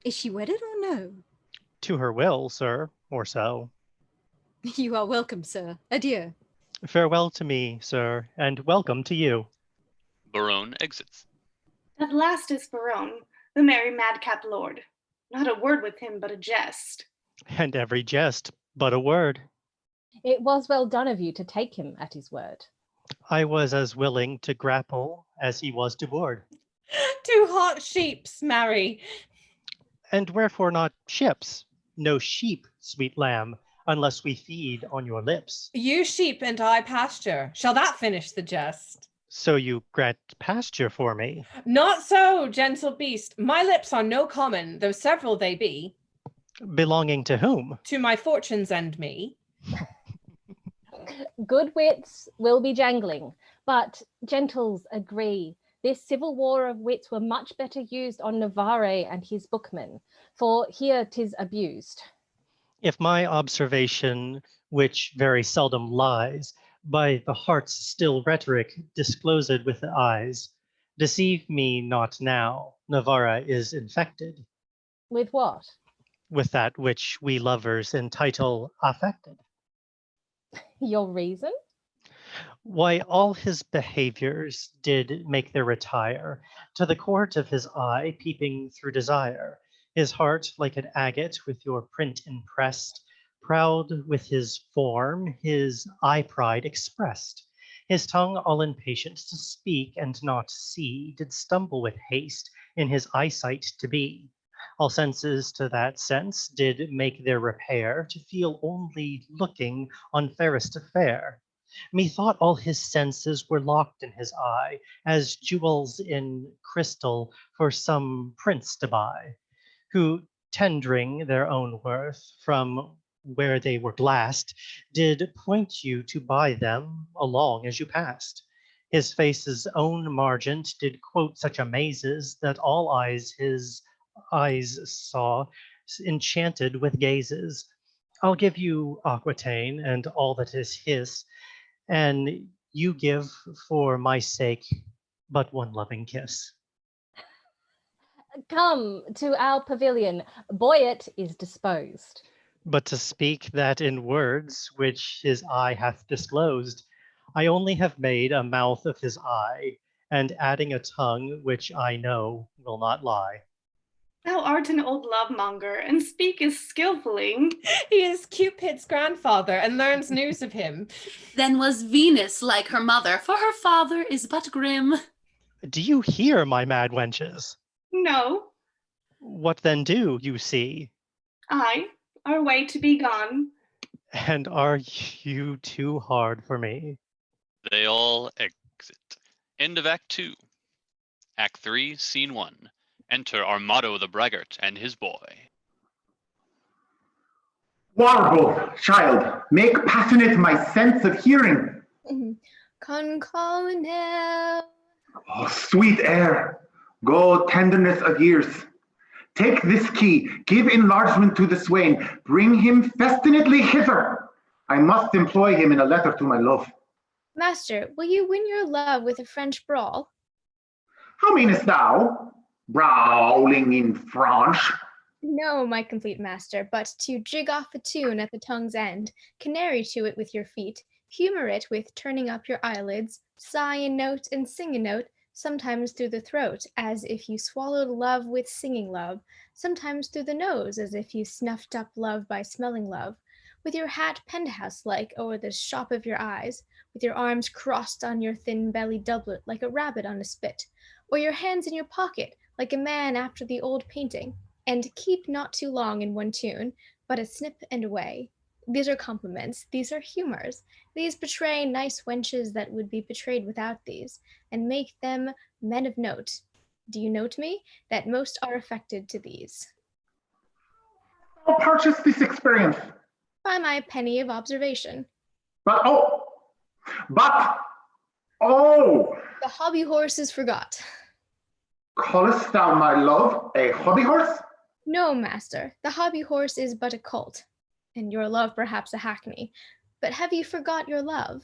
Is she wedded or no? To her will, sir, or so. You are welcome, sir. Adieu. Farewell to me, sir, and welcome to you. Barone exits. At last is Barone, the merry madcap lord. Not a word with him but a jest. And every jest but a word. It was well done of you to take him at his word. I was as willing to grapple as he was to board. Two hot sheeps marry. And wherefore not ships? No sheep, sweet lamb, unless we feed on your lips. You sheep and I pasture. Shall that finish the jest? So you grant pasture for me? Not so, gentle beast. My lips are no common, though several they be. Belonging to whom? To my fortunes and me. Good wits will be jangling, but gentles agree. This civil war of wits were much better used on Navarre and his bookmen, for here 'tis abused. If my observation, which very seldom lies, by the heart's still rhetoric disclosed with the eyes, deceive me not now, Navarre is infected. With what? With that which we lovers entitle affected. Your reason? Why, all his behaviors did make their retire to the court of his eye, peeping through desire. His heart like an agate with your print impressed, proud with his form, his eye pride expressed. His tongue all impatient to speak and not see, did stumble with haste in his eyesight to be. All senses to that sense did make their repair, to feel only looking on fairest fair. Methought all his senses were locked in his eye, as jewels in crystal for some prince to buy, who, tendering their own worth from where they were glassed, did point you to buy them along as you passed. His face's own margent did quote such amazes that all eyes his eyes saw, enchanted with gazes. I'll give you Aquitaine and all that is his, and you give for my sake but one loving kiss. Come to our pavilion. Boyet is disposed. But to speak that in words which his eye hath disclosed, I only have made a mouth of his eye, and adding a tongue which I know will not lie. Thou art an old love-monger, and speakest skillfully. He is Cupid's grandfather, and learns news of him. Then was Venus like her mother, for her father is but grim. Do you hear, my mad wenches? No, What then do you see? I, our way to be gone. And are you too hard for me? They all exit. End of Act 2. Act 3, Scene 1. Enter Armado the Braggart and his boy. Warble, child, make passionate my sense of hearing. Concolonel. Oh, sweet air, go tenderness of years. Take this key, give enlargement to the swain, bring him festinately hither. I must employ him in a letter to my love. Master, will you win your love with a French brawl? How meanest thou, brawling in French? No, my complete master, but to jig off a tune at the tongue's end, canary to it with your feet, humor it with turning up your eyelids, sigh a note and sing a note, sometimes through the throat, as if you swallowed love with singing love, sometimes through the nose, as if you snuffed up love by smelling love, with your hat penthouse-like o'er the shop of your eyes, with your arms crossed on your thin belly doublet like a rabbit on a spit, or your hands in your pocket like a man after the old painting, and keep not too long in one tune, but a snip and away. These are compliments, these are humours, these betray nice wenches that would be betrayed without these, and make them men of note. Do you note me? That most are affected to these. Thou purchased this experience. By my penny of observation. But oh! The hobby horse is forgot. Callest thou my love a hobby horse? No, master, the hobby horse is but a colt, and your love perhaps a hackney. But have you forgot your love?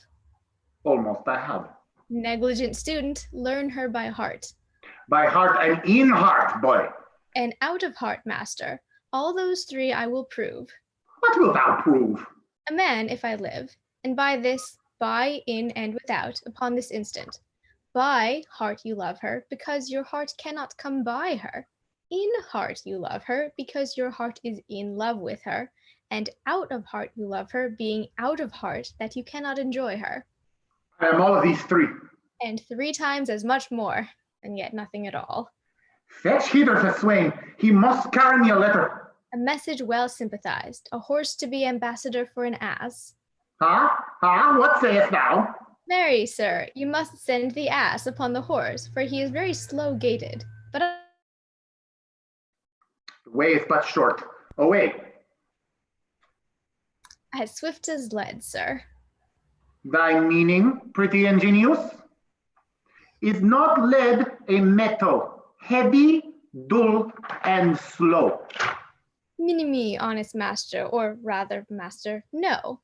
Almost I have. Negligent student, learn her by heart. By heart and in heart, boy. And out of heart, master. All those three I will prove. What wilt thou prove? A man, if I live, and by this, by, in, and without, upon this instant. By heart you love her, because your heart cannot come by her. In heart you love her, because your heart is in love with her. And out of heart you love her, being out of heart, that you cannot enjoy her. I am all of these three. And 3 times as much more, and yet nothing at all. Fetch hither the swain, he must carry me a letter. A message well sympathized, a horse to be ambassador for an ass. What sayest thou? Marry, sir, you must send the ass upon the horse, for he is very slow-gaited. But the way is but short. Away. as swift as lead, sir. Thy meaning, pretty ingenious? Is not lead a metal, heavy, dull, and slow? Minimi, honest master, or rather, master, no.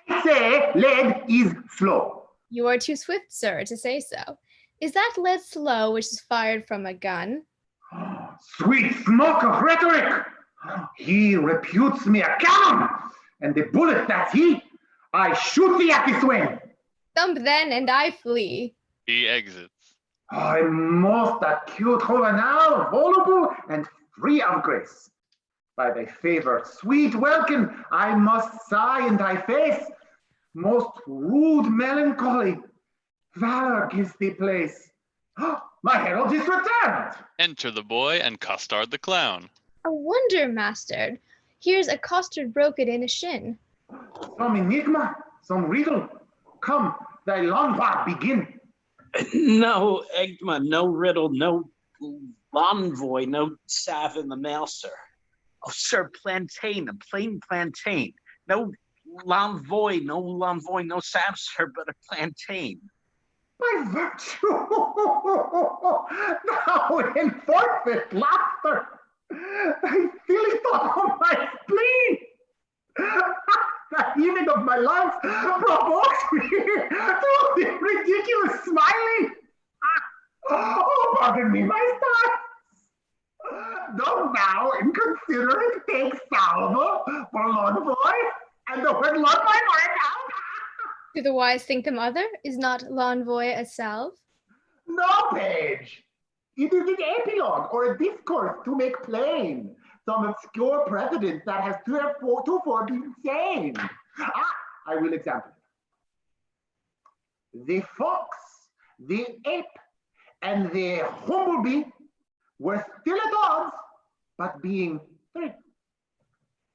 I say lead is slow. You are too swift, sir, to say so. Is that lead slow which is fired from a gun? Sweet smoke of rhetoric! He reputes me a cannon, and the bullet that's he, I shoot thee at this way. Thump then, and I flee. He exits. I'm most acute juvenile, voluble, and free of grace. By thy favor, sweet welcome, I must sigh in thy face. Most rude melancholy, valor gives thee place. My herald is returned. Enter the boy and Costard the clown. A wonder, master. Here's a costard broken in a shin. Some enigma, some riddle. Come, thy Lombard begin. No enigma, no riddle, no envoy, no salve in the mail, sir. Oh, sir, plantain, a plain plantain. No l'envoy, no salve, sir, but a plantain. By virtue, thou in forfeit laughter, thy silly thought on my spleen, the heaving of my lungs provokes me to the ridiculous smiling. Oh, pardon me, my stars. Don't thou inconsiderate take salvo for Lord Boy, and the word Lord my heart out. Do the wise think them other? Is not l'envoy a salve? No, page. It is an epilogue or a discourse to make plain some obscure precedent that has heretofore been sane. I will example it. The fox, the ape, and the humblebee were still at odds, but being three.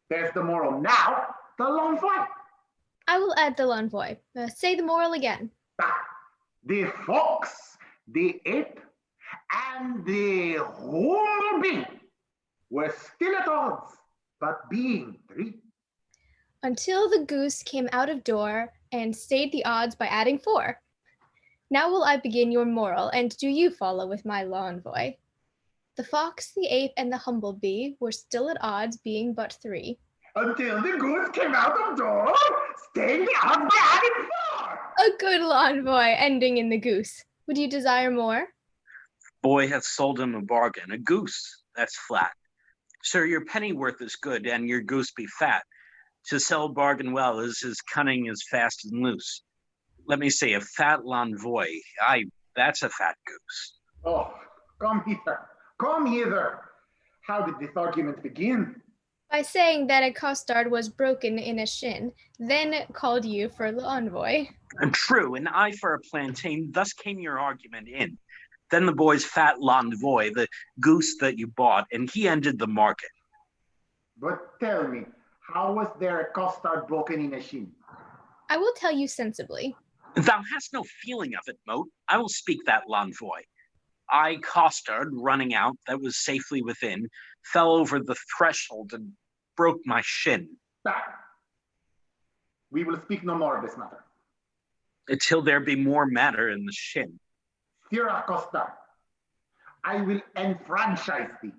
There's the moral now, the l'envoy. I will add the l'envoy. Say the moral again. The fox, the ape, and the humblebee were still at odds, but being three. Until the goose came out of door and stayed the odds by adding 4. Now will I begin your moral, and do you follow with my l'envoy. The fox, the ape, and the humblebee were still at odds, being but 3. Until the goose came out of door, staying the odds by adding 4. A good l'envoy, ending in the goose. Would you desire more? Boy hath sold him a bargain, a goose, that's flat. Sir, your pennyworth is good, and your goose be fat. To sell bargain well is his cunning is fast and loose. Let me say, a fat l'envoy, aye, that's a fat goose. Oh, come hither, come hither. How did this argument begin? By saying that a costard was broken in a shin, then called you for l'envoy. And true, an eye for a plantain, thus came your argument in. Then the boy's fat l'envoy, the goose that you bought, and he ended the market. But tell me, how was there a costard broken in a shin? I will tell you sensibly. Thou hast no feeling of it, Moat. I will speak that l'envoy. I costard, running out, that was safely within, fell over the threshold and broke my shin. Back. We will speak no more of this matter. Until there be more matter in the shin. Sirrah Costard, I will enfranchise thee.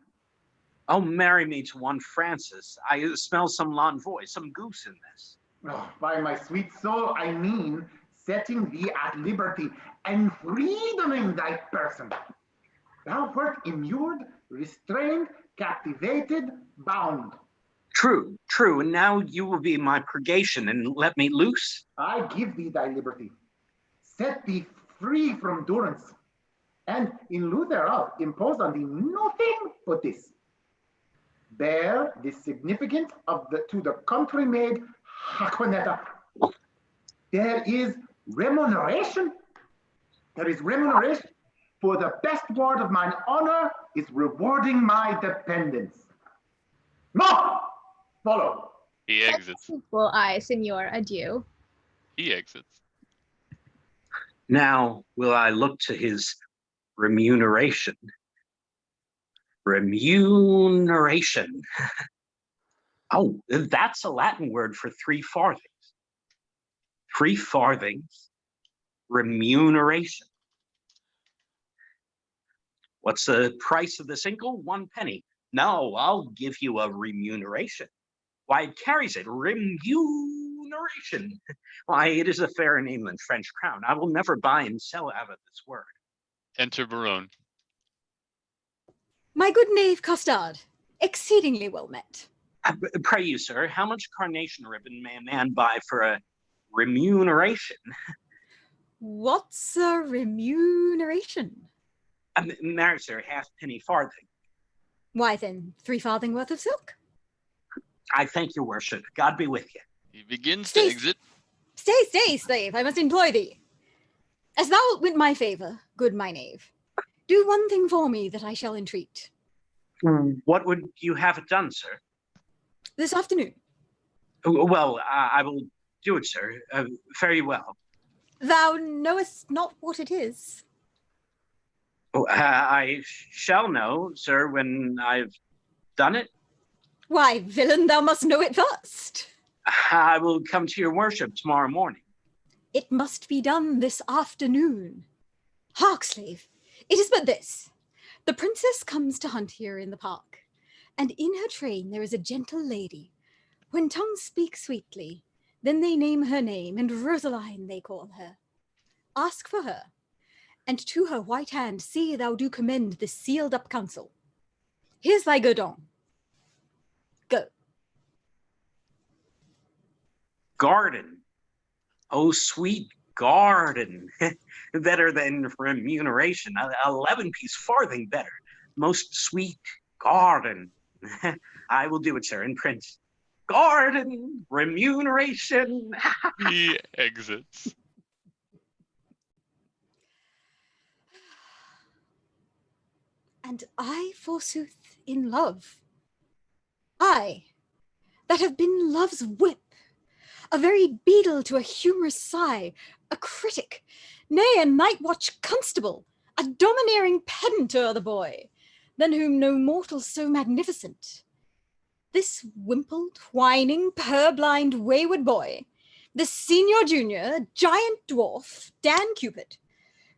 Oh, marry me to one Francis. I smell some l'envoy, some goose in this. Oh, by my sweet soul, I mean setting thee at liberty and freedoming thy person. Thou wert immured, restrained, captivated, bound. True, true, and now you will be my purgation and let me loose? I give thee thy liberty, set thee free from durance, and in lieu thereof impose on thee nothing but this. Bear the significance of to the country-made Hakonetta. There is remuneration. There is remuneration, for the best word of mine honor is rewarding my dependence. No! Follow. He exits. Well, I, Signore, adieu. He exits. Now will I look to his remuneration. Remuneration. Oh, that's a Latin word for 3 farthings. 3 farthings. Remuneration. What's the price of this inkle? 1 penny. No, I'll give you a remuneration. Why, it carries it. Remuneration. Why, it is a fair in England French crown. I will never buy and sell out of this word. Enter Barone. My good knave Costard, exceedingly well met. Pray you, sir, how much carnation ribbon may a man buy for a remuneration? What's a remuneration? Marry, sir, 1/2 penny farthing. Why then, 3 farthing worth of silk? I thank your worship. God be with you. He begins to exit. Stay, slave, I must employ thee. As thou wilt win my favour, good my knave, do one thing for me that I shall entreat. What would you have it done, sir? This afternoon. Well, I will do it, sir. Very well. Thou knowest not what it is. Oh, I shall know, sir, when I've done it. Why, villain, thou must know it first. I will come to your worship tomorrow morning. It must be done this afternoon. Hark, slave, it is but this. The princess comes to hunt here in the park, and in her train there is a gentle lady. When tongues speak sweetly, then they name her name, and Rosaline they call her. Ask for her, and to her white hand see thou do commend this sealed up counsel. Here's thy guerdon. Go. Garden. Oh, sweet garden. Better than remuneration. 11-piece farthing better. Most sweet garden. I will do it, sir, in print. Garden, remuneration. He exits. And I, forsooth, in love. I, that have been love's whip, a very beadle to a humorous sigh, a critic, nay, a night-watch constable, a domineering pedant o'er the boy, than whom no mortal so magnificent. This wimpled, whining, purblind, wayward boy, this senior junior, giant dwarf, Dan Cupid,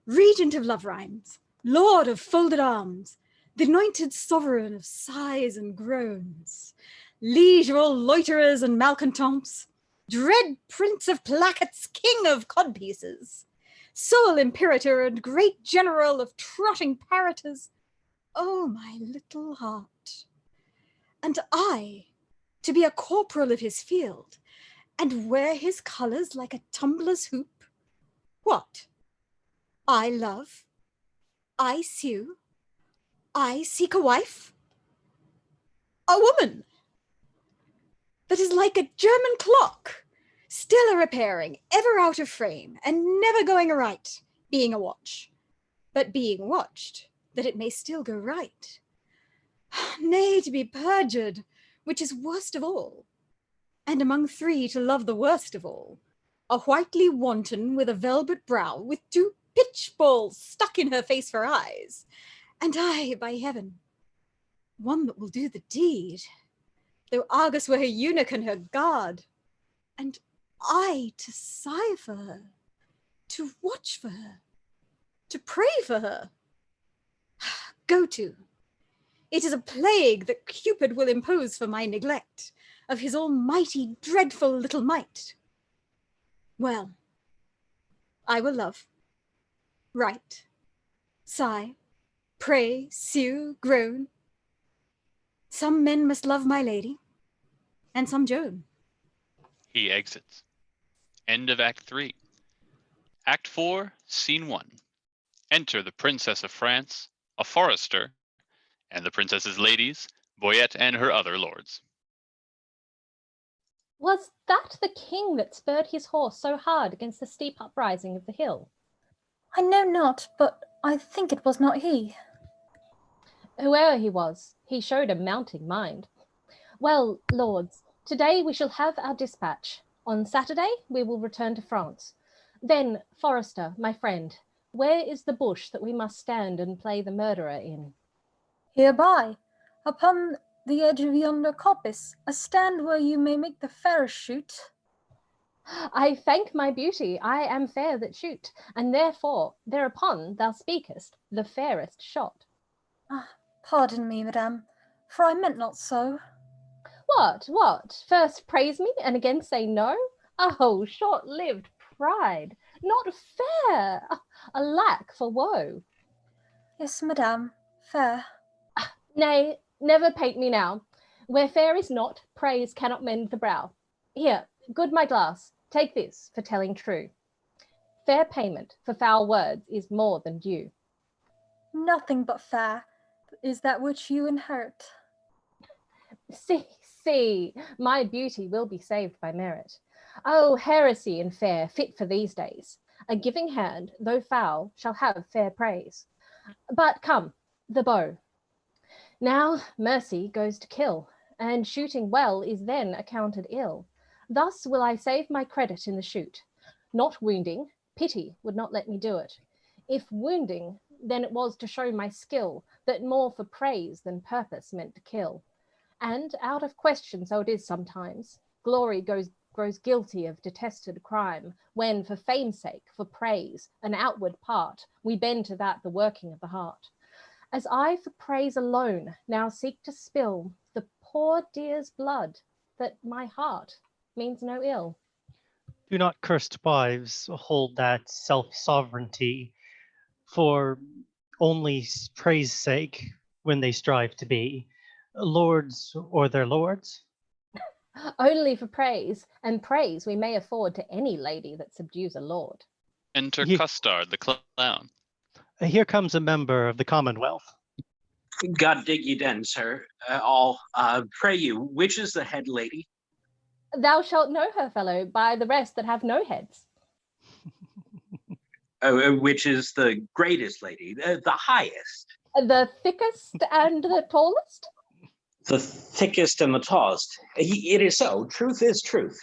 regent of love rhymes, lord of folded arms, the anointed sovereign of sighs and groans, liege of all loiterers and malcontents, dread prince of plackets, king of codpieces, sole imperator and great general of trotting parroters. Oh, my little heart. And I, to be a corporal of his field, and wear his colours like a tumbler's hoop? What? I love, I sue, I seek a wife? A woman that is like a German clock, still a-repairing, ever out of frame, and never going aright, being a watch, but being watched, that it may still go right. Nay, to be perjured, which is worst of all, and among three to love the worst of all, a whitely wanton with a velvet brow, with two pitchballs stuck in her face for eyes, and I, by heaven, one that will do the deed, though Argus were her eunuch and her guard, and I to sigh for her, to watch for her, to pray for her. Go to. It is a plague that Cupid will impose for my neglect of his almighty dreadful little might. Well, I will love, write, sigh, pray, sue, groan. Some men must love my lady, and some Joan. He exits. End of Act 3. Act 4, Scene 1. Enter the Princess of France, a forester, and the princess's ladies, Boyette and her other lords. Was that the king that spurred his horse so hard against the steep uprising of the hill? I know not, but I think it was not he. Whoever he was, he showed a mounting mind. Well, lords, today we shall have our dispatch. On Saturday we will return to France. Then, Forester, my friend, where is the bush that we must stand and play the murderer in? Hereby, upon the edge of yonder coppice, a stand where you may make the fairest shoot. I thank my beauty, I am fair that shoot, and therefore, thereupon thou speakest, the fairest shot. Ah, pardon me, madame, for I meant not so. What? First praise me, and again say no? Oh, short-lived pride, not fair, alack for woe. Yes, madame, fair. Nay, never paint me now. Where fair is not, praise cannot mend the brow. Here, good my glass, take this for telling true. Fair payment for foul words is more than due. Nothing but fair is that which you inherit. See, my beauty will be saved by merit. Oh, heresy and fair, fit for these days. A giving hand, though foul, shall have fair praise. But come, the bow. Now mercy goes to kill, and shooting well is then accounted ill. Thus will I save my credit in the shoot. Not wounding, pity would not let me do it. If wounding, then it was to show my skill, that more for praise than purpose meant to kill. And out of question so it is sometimes, glory grows guilty of detested crime, when for fame's sake, for praise, an outward part, we bend to that the working of the heart. As I for praise alone now seek to spill the poor dear's blood, that my heart means no ill. Do not cursed wives hold that self-sovereignty for only praise sake when they strive to be lords or their lords? Only for praise, and praise we may afford to any lady that subdues a lord. Enter Custard the clown. Here comes a member of the Commonwealth. God dig ye den, sir. Pray you, which is the head lady? Thou shalt know her, fellow, by the rest that have no heads. Which is the greatest lady, the highest? The thickest and the tallest? The thickest and the tallest. It is so. Truth is truth.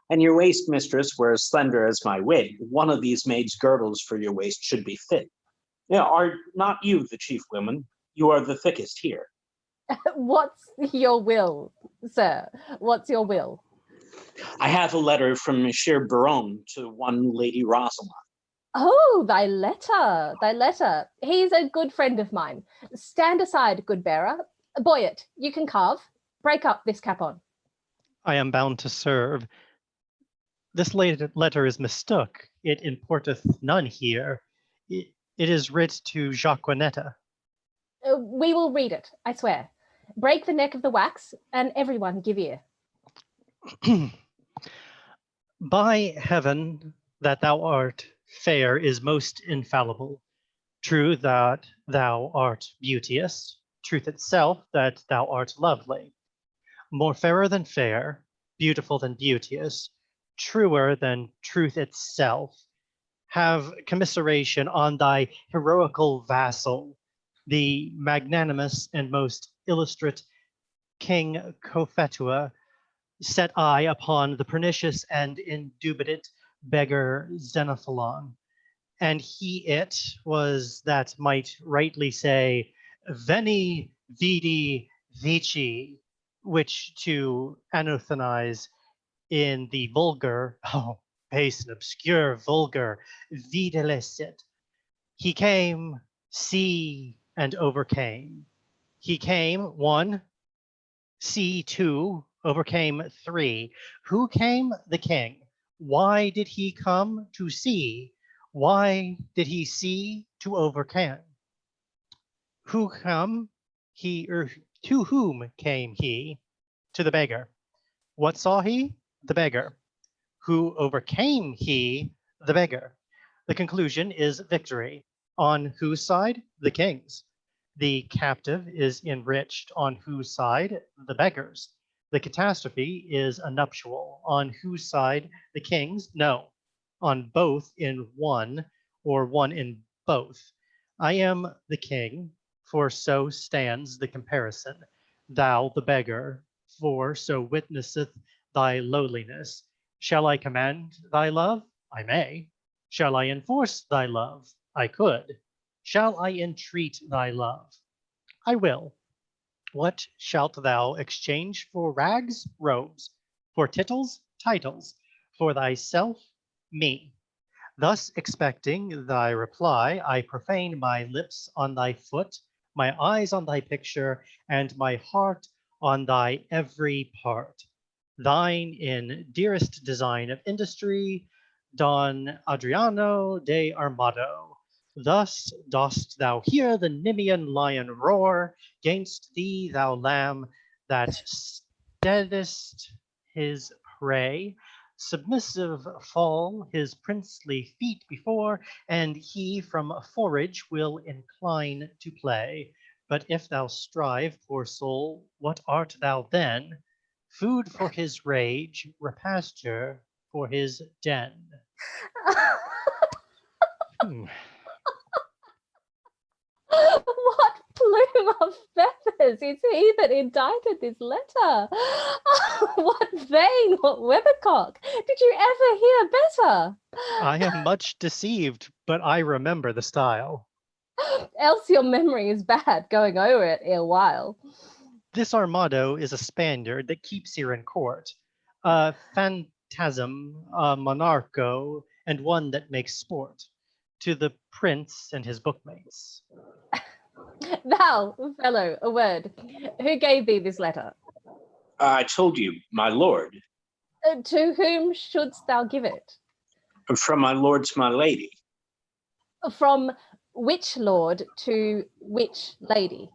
And your waist, mistress, were as slender as my wig. One of these maids' girdles for your waist should be fit. Now, are not you the chief woman? You are the thickest here. What's your will, sir? What's your will? I have a letter from Monsieur Baron to one Lady Rosalind. Oh, thy letter. He's a good friend of mine. Stand aside, good bearer. Boyette, you can carve. Break up this capon. I am bound to serve. This letter is mistook. It importeth none here. It is writ to Jacquinetta. We will read it, I swear. Break the neck of the wax, and everyone give ear. By heaven, that thou art fair is most infallible. True that thou art beauteous, truth itself that thou art lovely. More fairer than fair, beautiful than beauteous, truer than truth itself. Have commiseration on thy heroical vassal, the magnanimous and most illustrate King Cophetua. Set eye upon the pernicious and indubitate beggar Xenophilon, and he it was that might rightly say, Veni, vidi, vici, which to anathemize in the vulgar, base and obscure vulgar, videlicet. He came, see, and overcame. He came, 1, see, 2, overcame, 3. Who came? The king. Why did he come? To see. Why did he see? To overcome. Who come? To whom came he? To the beggar. What saw he? The beggar. Who overcame he? The beggar. The conclusion is victory. On whose side? The king's. The captive is enriched. On whose side? The beggar's. The catastrophe is a nuptial. On whose side? The king's? No. On both in one, or one in both. I am the king, for so stands the comparison. Thou the beggar, for so witnesseth thy lowliness. Shall I command thy love? I may. Shall I enforce thy love? I could. Shall I entreat thy love? I will. What shalt thou exchange for rags? Robes. For tittles? Titles. For thyself? Me. Thus expecting thy reply, I profane my lips on thy foot, my eyes on thy picture, and my heart on thy every part. Thine in dearest design of industry, Don Adriano de Armado. Thus dost thou hear the Nemean lion roar, 'gainst thee, thou lamb, that steadest his prey, submissive fall his princely feet before, and he from forage will incline to play. But if thou strive, poor soul, what art thou then? Food for his rage, repasture for his den. What plume of feathers is he that indited this letter? What vein, what weathercock? Did you ever hear better? I am much deceived, but I remember the style. Else your memory is bad, going over it ere while. This Armado is a Spaniard that keeps here in court, a phantasm, a monarcho, and one that makes sport to the prince and his bookmates. Thou, fellow, a word. Who gave thee this letter? I told you, my lord. To whom shouldst thou give it? From my lord to my lady. From which lord to which lady?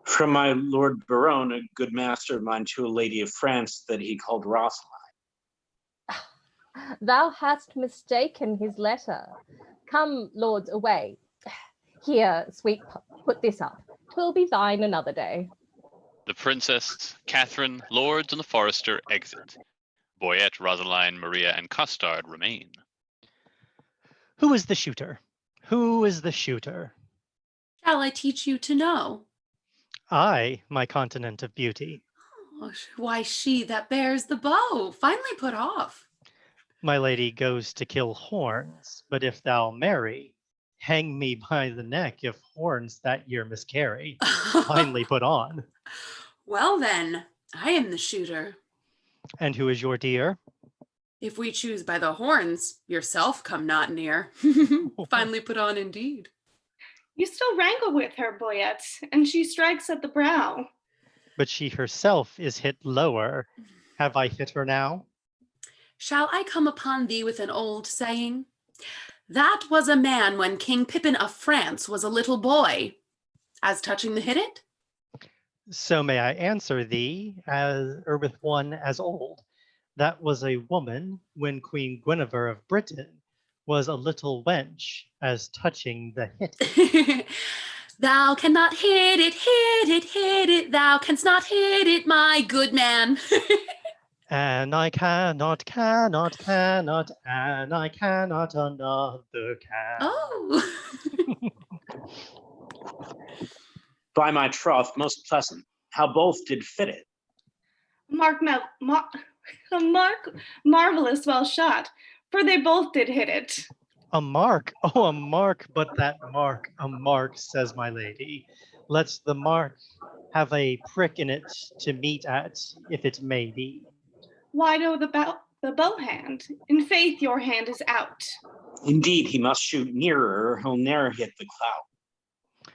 From my lord Baron, a good master of mine, to a lady of France that he called Rosaline. Thou hast mistaken his letter. Come, lords, away. Here, sweet, put this up. 'Twill be thine another day. The princess, Catherine, lords, and the forester exit. Boyette, Rosaline, Maria, and Costard remain. Who is the shooter? Who is the shooter? Shall I teach you to know? I, my continent of beauty. Oh, why, she that bears the bow, finely put off. My lady goes to kill horns, but if thou marry, hang me by the neck if horns that year miscarry. Finely put on. Well then, I am the shooter. And who is your dear? If we choose by the horns, yourself come not near. Finely put on indeed. You still wrangle with her, Boyette, and she strikes at the brow. But she herself is hit lower. Have I hit her now? Shall I come upon thee with an old saying? That was a man when King Pippin of France was a little boy. As touching the hit it? So may I answer thee, or with one as old. That was a woman when Queen Guinevere of Britain was a little wench, as touching the hit. Thou cannot hit it, hit it, hit it. Thou canst not hit it, my good man. And I cannot, and I cannot another can. Oh. By my troth, most pleasant, how both did fit it. Marvelous well shot, for they both did hit it. A mark, oh, a mark, but that mark, a mark, says my lady. Let's the mark have a prick in it to meet at, if it may be. Why no the bow hand? In faith, your hand is out. Indeed, he must shoot nearer, he'll ne'er hit the clout.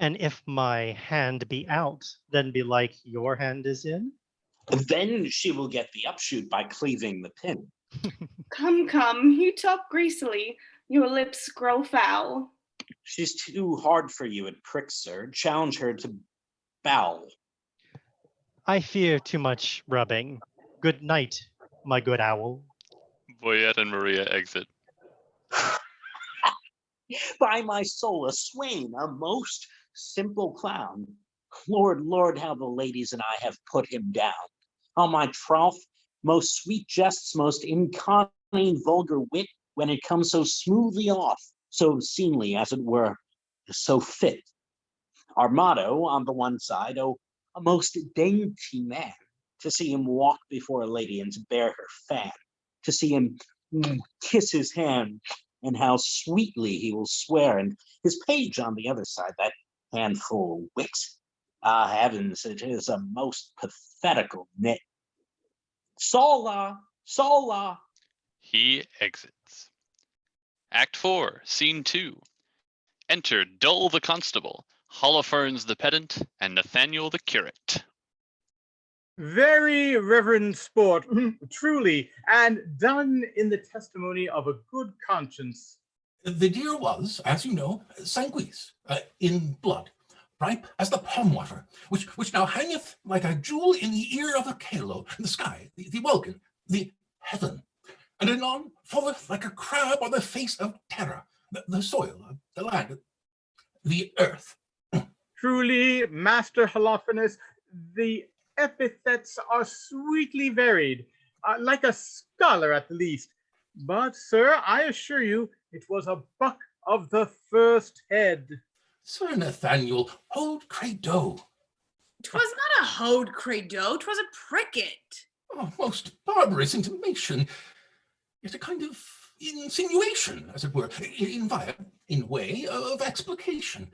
And if my hand be out, then belike your hand is in? Then she will get the upshoot by cleaving the pin. Come, you talk greasily, your lips grow foul. She's too hard for you at pricks, sir. Challenge her to bow. I fear too much rubbing. Good night, my good owl. Boyette and Maria exit. By my soul, a swain, a most simple clown. Lord, how the ladies and I have put him down. On my troth, most sweet jests, most inconning vulgar wit, when it comes so smoothly off, so seemly as it were, so fit. Armado on the one side, oh, a most dainty man, to see him walk before a lady and to bear her fan, to see him kiss his hand, and how sweetly he will swear, and his page on the other side, that handful of wit. Ah, heavens, it is a most pathetical knit. Sola! He exits. Act 4, Scene 2. Enter Dull the Constable, Holofernes the Pedant, and Nathaniel the Curate. Very reverend sport, truly, and done in the testimony of a good conscience. The deer was, as you know, sanguis, in blood, ripe as the palm water, which now hangeth like a jewel in the ear of the Calo, the sky, the welkin, the heaven, and anon falleth like a crab on the face of terra, the soil, the land, the earth. Truly, Master Holofernes, the epithets are sweetly varied, like a scholar at the least. But, sir, I assure you, it was a buck of the first head. Sir Nathaniel, hold credo. 'Twas not a hode credo, 'twas a pricket. Oh, most barbarous intimation, yet a kind of insinuation, as it were, in way of explication,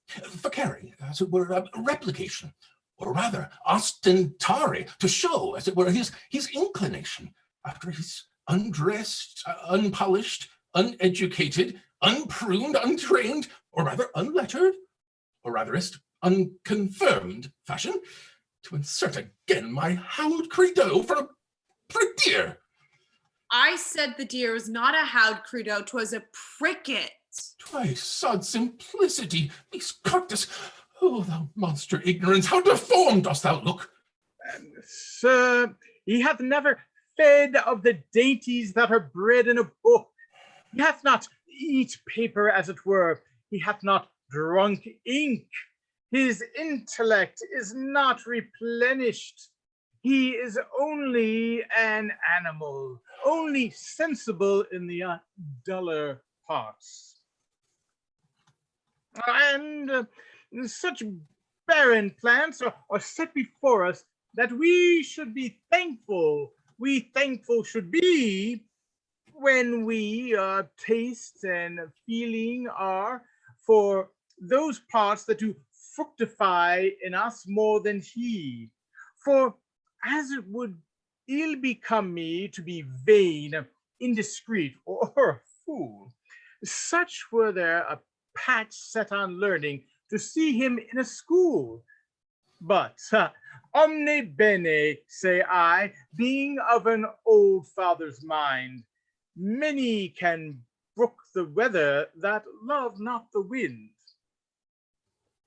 facere, as it were, replication, or rather ostentare, to show, as it were, his inclination after he's undressed, unpolished, uneducated, unpruned, untrained, or rather unlettered, or ratherest unconfirmed fashion, to insert again my hallowed credo for a deer. I said the deer was not a howd credo, 'twas a pricket. Twice sod simplicity, miscartus. Oh, thou monster ignorance, how deformed dost thou look! Sir, he hath never fed of the dainties that are bred in a book. He hath not eat paper, as it were. He hath not drunk ink. His intellect is not replenished. He is only an animal, only sensible in the duller parts. And such barren plants are set before us that we should be thankful. We thankful should be when we taste and feeling are for those parts that do fructify in us more than he. For as it would ill become me to be vain, indiscreet, or a fool, such were there a patch set on learning to see him in a school. But Omne bene, say I, being of an old father's mind. Many can brook the weather that love not the wind.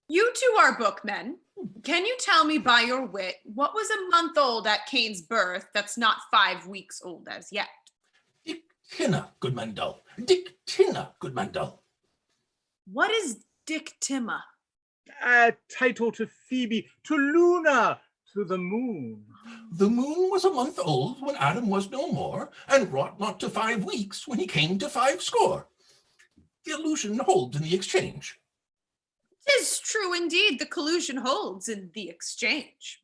You two are bookmen. Can you tell me by your wit what was a month old at Cain's birth that's not 5 weeks old as yet? Tina, good man dull. Dick Tina, good man dull. What is dictima? A title to Phoebe, to Luna, to the moon. The moon was a month old when Adam was no more, and wrought not to 5 weeks when he came to 5 score. The illusion holds in the exchange. 'Tis true indeed, the collusion holds in the exchange.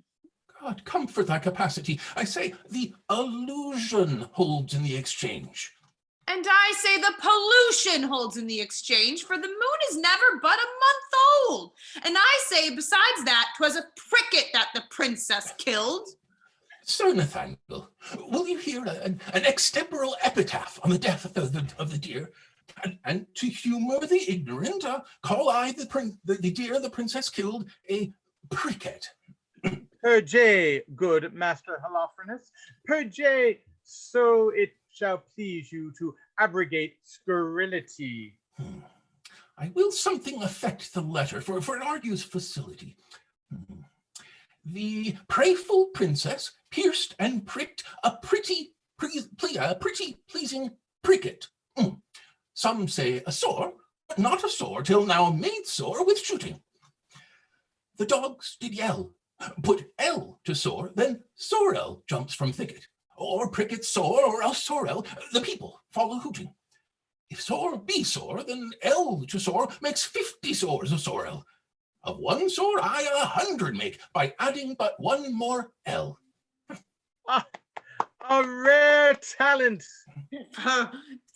God comfort thy capacity. I say the illusion holds in the exchange. And I say the pollution holds in the exchange, for the moon is never but a month old. And I say, besides that, 'twas a pricket that the princess killed. Sir Nathaniel, will you hear an extemporal epitaph on the death of the deer? And to humor the ignorant, call I the deer the princess killed a pricket. Per J, good Master Holofernes, per J, so it shall please you to abrogate scurrility. I will something affect the letter, for it argues facility. The prayful princess pierced and pricked a pretty pleasing pricket. Some say a sore, but not a sore till now made sore with shooting. The dogs did yell, put L to sore, then sorrel jumps from thicket, or pricket sore, or else sorrel, the people follow hooting. If sore be sore, then L to sore makes 50 sores of sorrel. Of one sore I 100 make, by adding but one more L. A rare talent.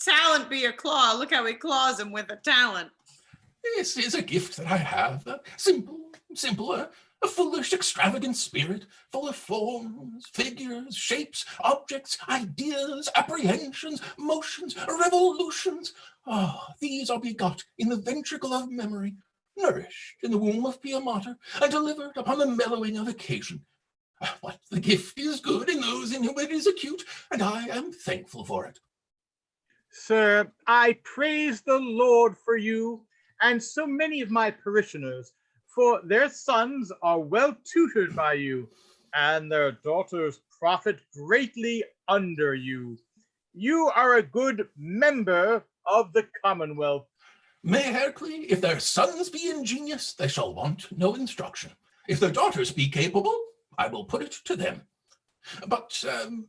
Talent be a claw. Look how he claws him with a talent. This is a gift that I have, simple, a foolish, extravagant spirit, full of forms, figures, shapes, objects, ideas, apprehensions, motions, revolutions. These are begot in the ventricle of memory, nourished in the womb of Pia Mater, and delivered upon the mellowing of occasion. But the gift is good in those in whom it is acute, and I am thankful for it. Sir, I praise the Lord for you and so many of my parishioners, for their sons are well tutored by you, and their daughters profit greatly under you. You are a good member of the Commonwealth. May Hercule, if their sons be ingenious, they shall want no instruction. If their daughters be capable, I will put it to them. But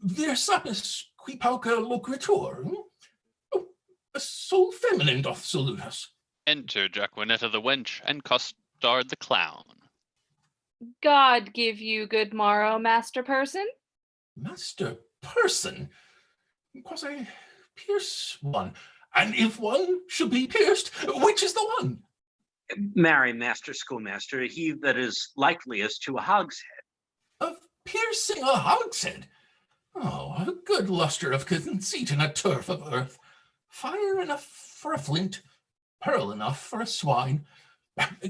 vir sapis qui pauca loquitur, a soul feminine doth salute us. Enter Jaquinetta the wench and Costard the clown. God give you good morrow, Master Person. Master Person? Cause I pierce one, and if one should be pierced, which is the one? Marry, Master Schoolmaster, he that is likeliest to a hogshead. Of piercing a hogshead? Oh, a good lustre of conceit in a turf of earth. Fire enough for a flint, pearl enough for a swine.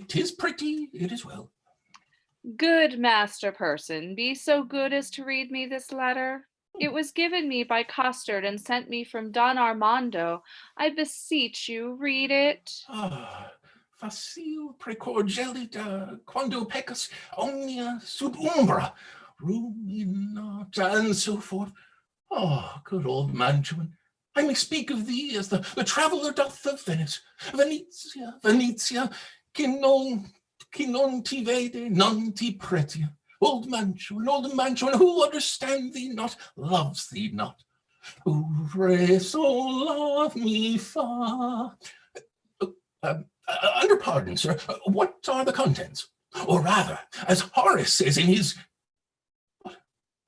'Tis pretty, it is well. Good Master Person, be so good as to read me this letter. It was given me by Costard and sent me from Don Armando. I beseech you, read it. Facile precorgelita quando peccas omnia sub umbra, ruinata, and so forth. Good old Mantuan, I may speak of thee as the traveller doth of Venice. Venetia, che non ti vede, non ti pretia. Old Mantuan, who understand thee not, loves thee not. Who so love me far. Under pardon, sir, what are the contents? Or rather, as Horace says in his,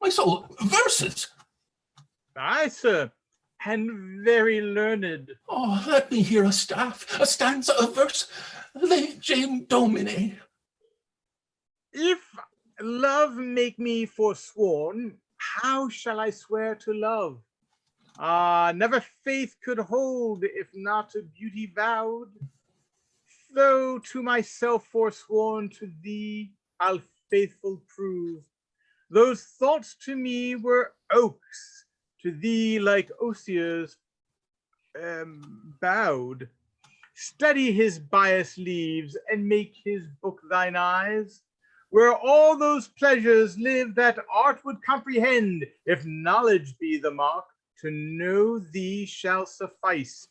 my soul, verses. Aye, sir, and very learned. Let me hear a stanza, a verse. Legem Domine. If love make me forsworn, how shall I swear to love? Never faith could hold if not to beauty vowed. Though to myself forsworn, to thee I'll faithful prove. Those thoughts to me were oaks, to thee like osiers bowed. Study his bias leaves, and make his book thine eyes, where all those pleasures live that art would comprehend. If knowledge be the mark, to know thee shall suffice.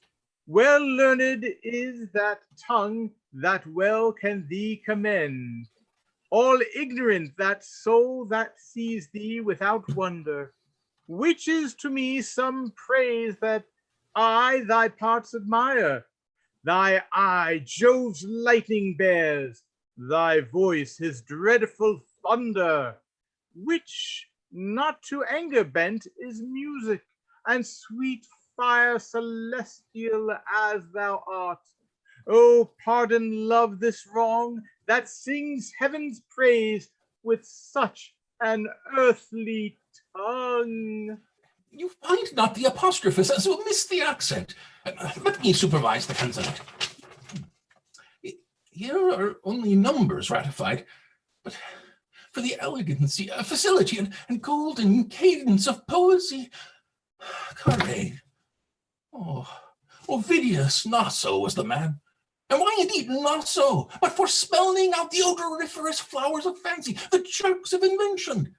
Well learned is that tongue that well can thee commend. All ignorant that soul that sees thee without wonder, which is to me some praise that I thy parts admire. Thy eye Jove's lightning bears, thy voice his dreadful thunder, which not to anger bent is music, and sweet fire celestial as thou art. Oh, pardon love this wrong that sings heaven's praise with such an earthly tongue. You find not the apostrophe, so miss the accent. Let me supervise the consonant. Here are only numbers ratified, but for the elegancy, facility, and golden cadence of poesy, Carre. Oh, Ovidius Naso was the man. And why indeed Naso, but for spelling out the odoriferous flowers of fancy, the jerks of invention?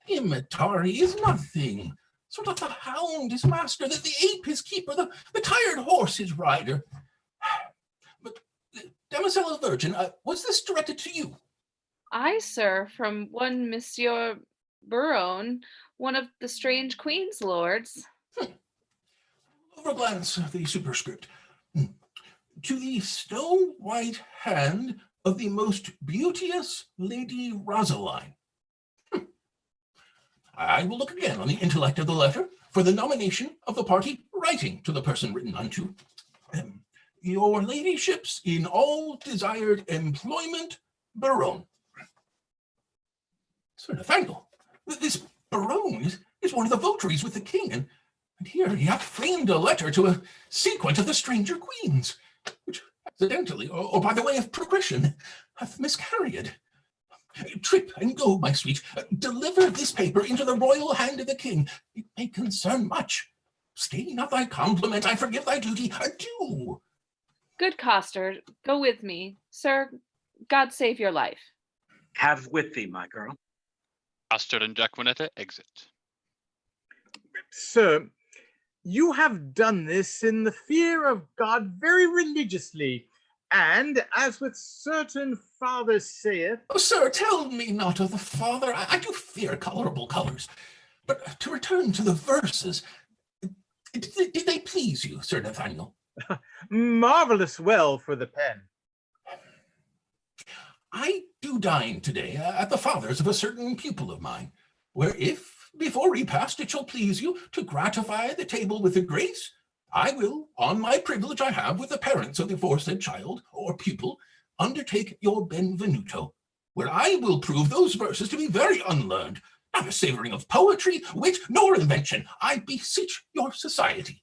Imitari is nothing. Sort of the hound his master, the ape his keeper, the tired horse his rider. But, Demoiselle Virgin, was this directed to you? I, sir, from one Monsieur Buron, one of the strange Queen's lords. Overglance the superscript. To the snow-white hand of the most beauteous Lady Rosaline. I will look again on the intellect of the letter for the nomination of the party writing to the person written unto. Your ladyship's in all desired employment, Baron. Sir Nathaniel, this Baron is one of the votaries with the king, and here he hath framed a letter to a sequent of the stranger queens, which accidentally, or by the way of progression, hath miscarried. Trip and go, my sweet. Deliver this paper into the royal hand of the king. It may concern much. Stay not thy compliment, I forgive thy duty. Adieu. Good Costard, go with me. Sir, God save your life. Have with thee, my girl. Costard and Jaquinetta exit. Sir, you have done this in the fear of God very religiously, and as with certain fathers saith... Oh, sir, tell me not of the father. I do fear colorable colors. But to return to the verses, did they please you, Sir Nathaniel? Marvelous well for the pen. I do dine today at the father's of a certain pupil of mine, where if, before repast, it shall please you to gratify the table with a grace, I will, on my privilege I have with the parents of the aforesaid child, or pupil, undertake your benvenuto, where I will prove those verses to be very unlearned, not a savouring of poetry, wit, nor invention. I beseech your society.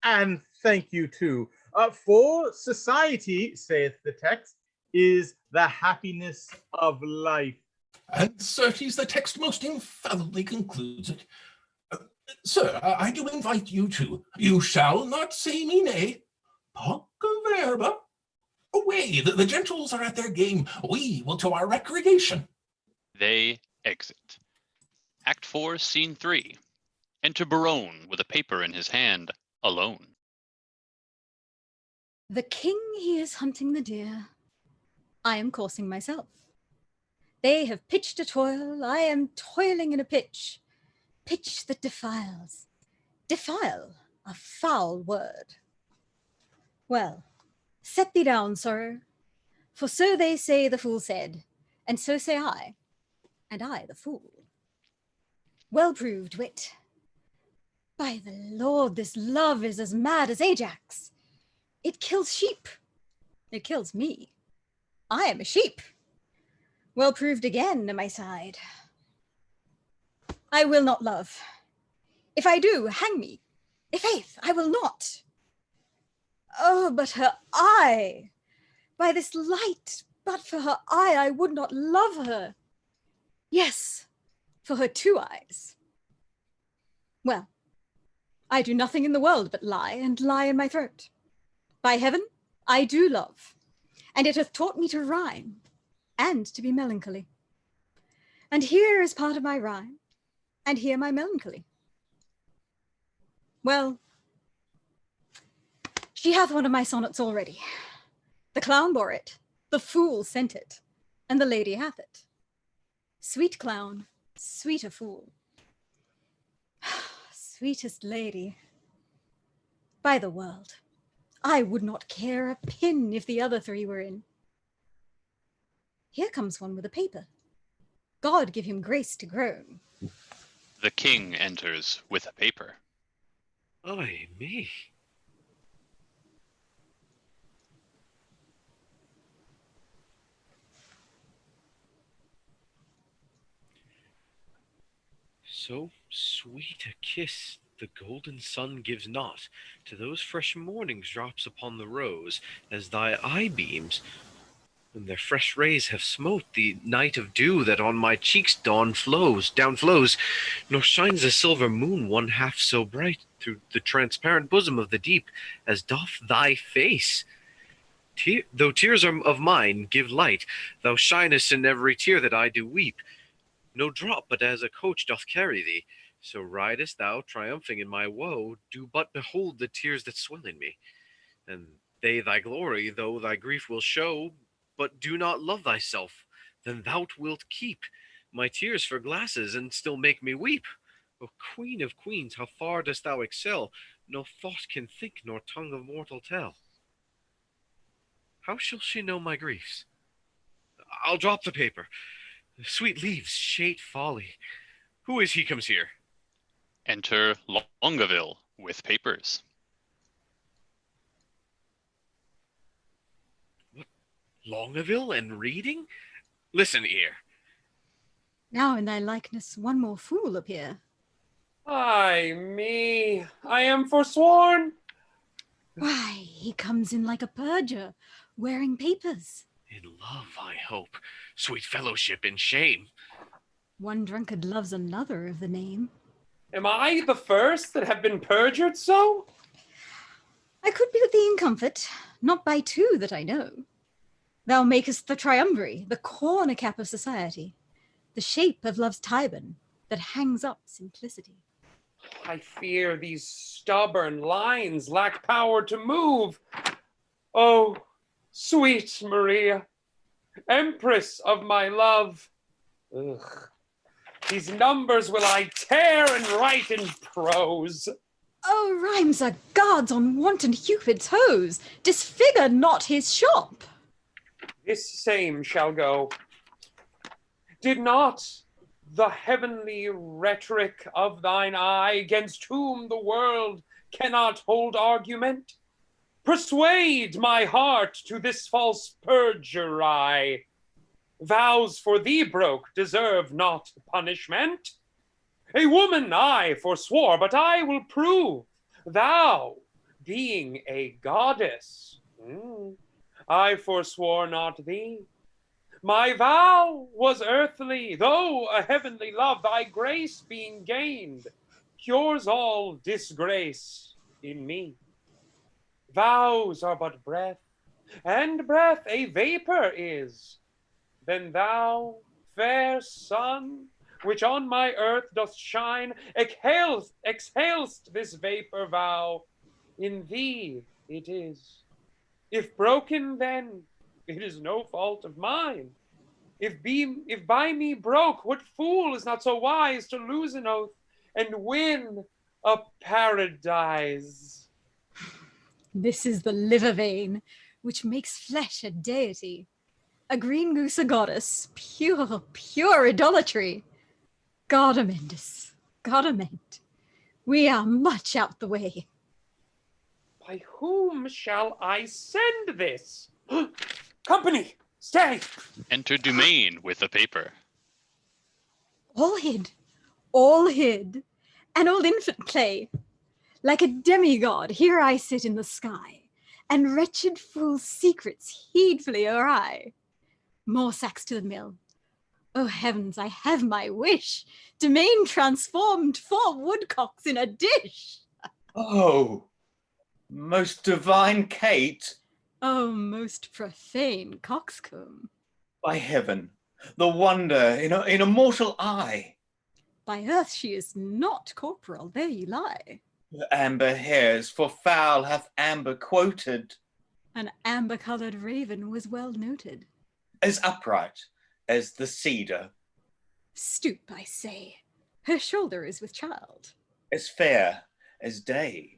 And thank you too. For society, saith the text, is the happiness of life. And certes the text most infallibly concludes it. Sir, I do invite you to. You shall not say me nay. Poca verba. Away, the gentles are at their game. We will to our recreation. They exit. Act 4, Scene 3. Enter Baron with a paper in his hand, alone. The king he is hunting the deer. I am coursing myself. They have pitched a toil, I am toiling in a pitch. Pitch that defiles. Defile, a foul word. Well, set thee down, sir. For so they say the fool said, and so say I, and I the fool. Well proved wit. By the Lord, this love is as mad as Ajax. It kills sheep. It kills me. I am a sheep. Well proved again to my side. I will not love. If I do, hang me. I'faith, I will not. Oh, but her eye! By this light, but for her eye, I would not love her. Yes, for her 2 eyes. Well, I do nothing in the world but lie, and lie in my throat. By heaven, I do love, and it hath taught me to rhyme, and to be melancholy. And here is part of my rhyme, and here my melancholy. Well, she hath one of my sonnets already. The clown bore it, the fool sent it, and the lady hath it. Sweet clown, sweeter fool. Sweetest lady. By the world, I would not care a pin if the other 3 were in. Here comes one with a paper. God give him grace to groan. The king enters with a paper. Ay me. So sweet a kiss the golden sun gives not to those fresh morning's drops upon the rose, as thy eye beams, when their fresh rays have smote the night of dew that on my cheeks down flows, nor shines the silver moon one half so bright through the transparent bosom of the deep as doth thy face. Though tears are of mine give light, thou shinest in every tear that I do weep. No drop but as a coach doth carry thee, so ridest thou triumphing in my woe. Do but behold the tears that swell in me, and they thy glory, though thy grief will show. But do not love thyself, then thou wilt keep my tears for glasses, and still make me weep. O queen of queens, how far dost thou excel? No thought can think, nor tongue of mortal tell. How shall she know my griefs? I'll drop the paper. Sweet leaves, shade folly. Who is he comes here? Enter Longaville with papers. What, Longaville and reading? Listen here. Now in thy likeness one more fool appear. Ay me, I am forsworn. Why, he comes in like a purger, wearing papers. In love, I hope, sweet fellowship in shame. One drunkard loves another of the name. Am I the first that have been perjured so? I could put thee in comfort, not by 2 that I know. Thou makest the triumvirate, the corner cap of society, the shape of love's Tyburn that hangs up simplicity. I fear these stubborn lines lack power to move. Oh, sweet Maria, empress of my love. Ugh. These numbers will I tear and write in prose. Oh, rhymes are guards on wanton Cupid's hose. Disfigure not his shop. This same shall go. Did not the heavenly rhetoric of thine eye, against whom the world cannot hold argument, persuade my heart to this false perjury? Vows for thee broke deserve not punishment. A woman I forswore, but I will prove, thou being a goddess, I forswore not thee. My vow was earthly, though a heavenly love, thy grace being gained, cures all disgrace in me. Vows are but breath, and breath a vapor is. Then thou, fair sun, which on my earth dost shine, exhalest this vapor vow, in thee it is. If broken then, it is no fault of mine. If by me broke, what fool is not so wise to lose an oath and win a paradise? This is the liver vein, which makes flesh a deity. A green goose a goddess, pure idolatry. God amend us, God amend. We are much out the way. By whom shall I send this? Company, stay! Enter Dumain with a paper. All hid, an old infant play. Like a demigod, here I sit in the sky, and wretched fool's secrets heedfully awry. More sacks to the mill, Oh heavens, I have my wish. Dumain transformed 4 woodcocks in a dish. Oh, most divine Kate. Oh, most profane coxcomb. By heaven, the wonder in a mortal eye. By earth she is not corporal, there you lie. The amber hairs for foul hath amber quoted. An amber-coloured raven was well noted. As upright as the cedar. Stoop, I say, her shoulder is with child. As fair as day.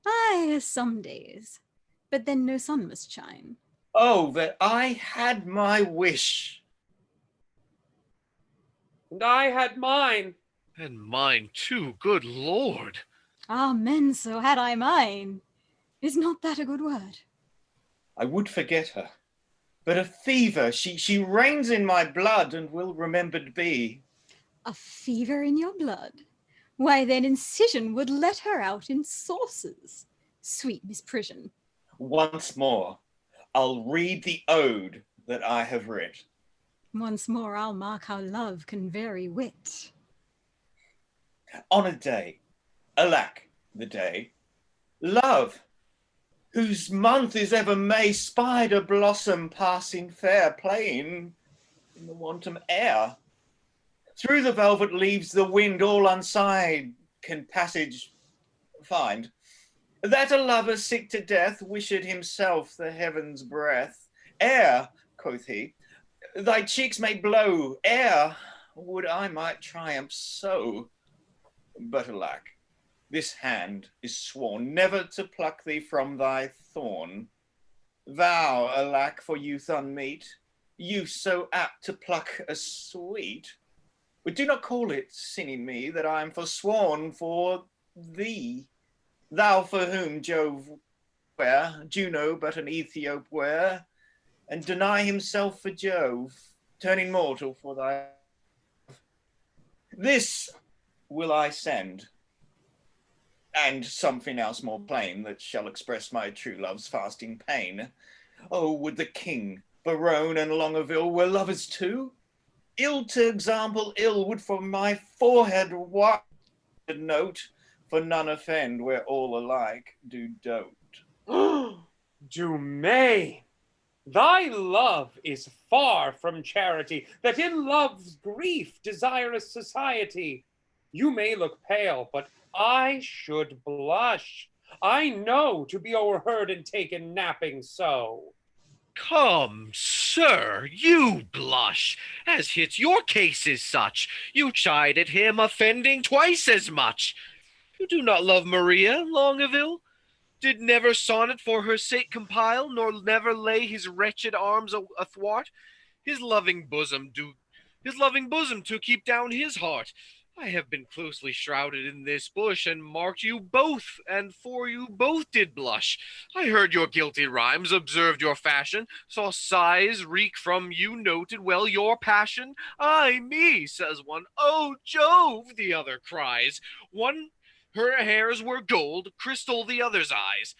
Aye, as some days, but then no sun must shine. Oh, that I had my wish. And I had mine. And mine too, good Lord. Amen, so had I mine. Is not that a good word? I would forget her, but a fever, she reigns in my blood and will remembered be. A fever in your blood? Why then incision would let her out in sauces, sweet misprision. Once more, I'll read the ode that I have writ. Once more I'll mark how love can vary wit. On a day, alack the day, love, whose month is ever May, spied a blossom passing fair, playing in the wanton air. Through the velvet leaves the wind all unsighed can passage find. That a lover sick to death wished himself the heaven's breath. Air, quoth he, thy cheeks may blow, air, would I might triumph so. But alack, this hand is sworn never to pluck thee from thy thorn. Thou, alack, for youth unmeet, youth so apt to pluck a sweet. But do not call it sin in me that I am forsworn for thee. Thou for whom Jove were, Juno but an Ethiop were, and deny himself for Jove, turning mortal for thy. This will I send, and something else more plain that shall express my true love's fasting pain. Oh, would the king, Barone, and Longaville were lovers too? Ill to example, ill would from my forehead what note, for none offend where all alike do dote. Dumain, thy love is far from charity, that in love's grief desirous society. You may look pale, but I should blush. I know to be o'erheard and taken napping so. Come, sir, you blush, as hits your case is such. You chide at him, offending twice as much. You do not love Maria, Longaville? Did never sonnet for her sake compile, nor never lay his wretched arms athwart? His loving bosom to keep down his heart. I have been closely shrouded in this bush, and marked you both, and for you both did blush. I heard your guilty rhymes, observed your fashion, saw sighs reek from you, noted well your passion. Ay me, says one, oh Jove, the other cries. One, her hairs were gold, crystal the other's eyes.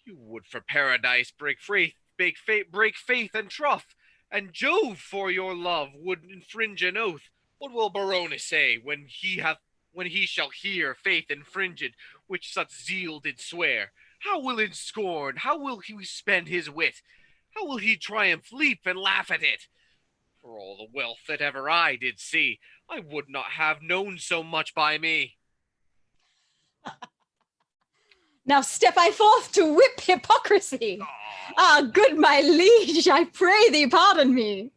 You would for paradise break faith and troth, and Jove for your love would infringe an oath. What will Barone say when he shall hear faith infringed, which such zeal did swear? How will it scorn? How will he spend his wit? How will he triumph, leap, and laugh at it? For all the wealth that ever I did see, I would not have known so much by me. Now step I forth to whip hypocrisy. Ah, good my liege, I pray thee pardon me.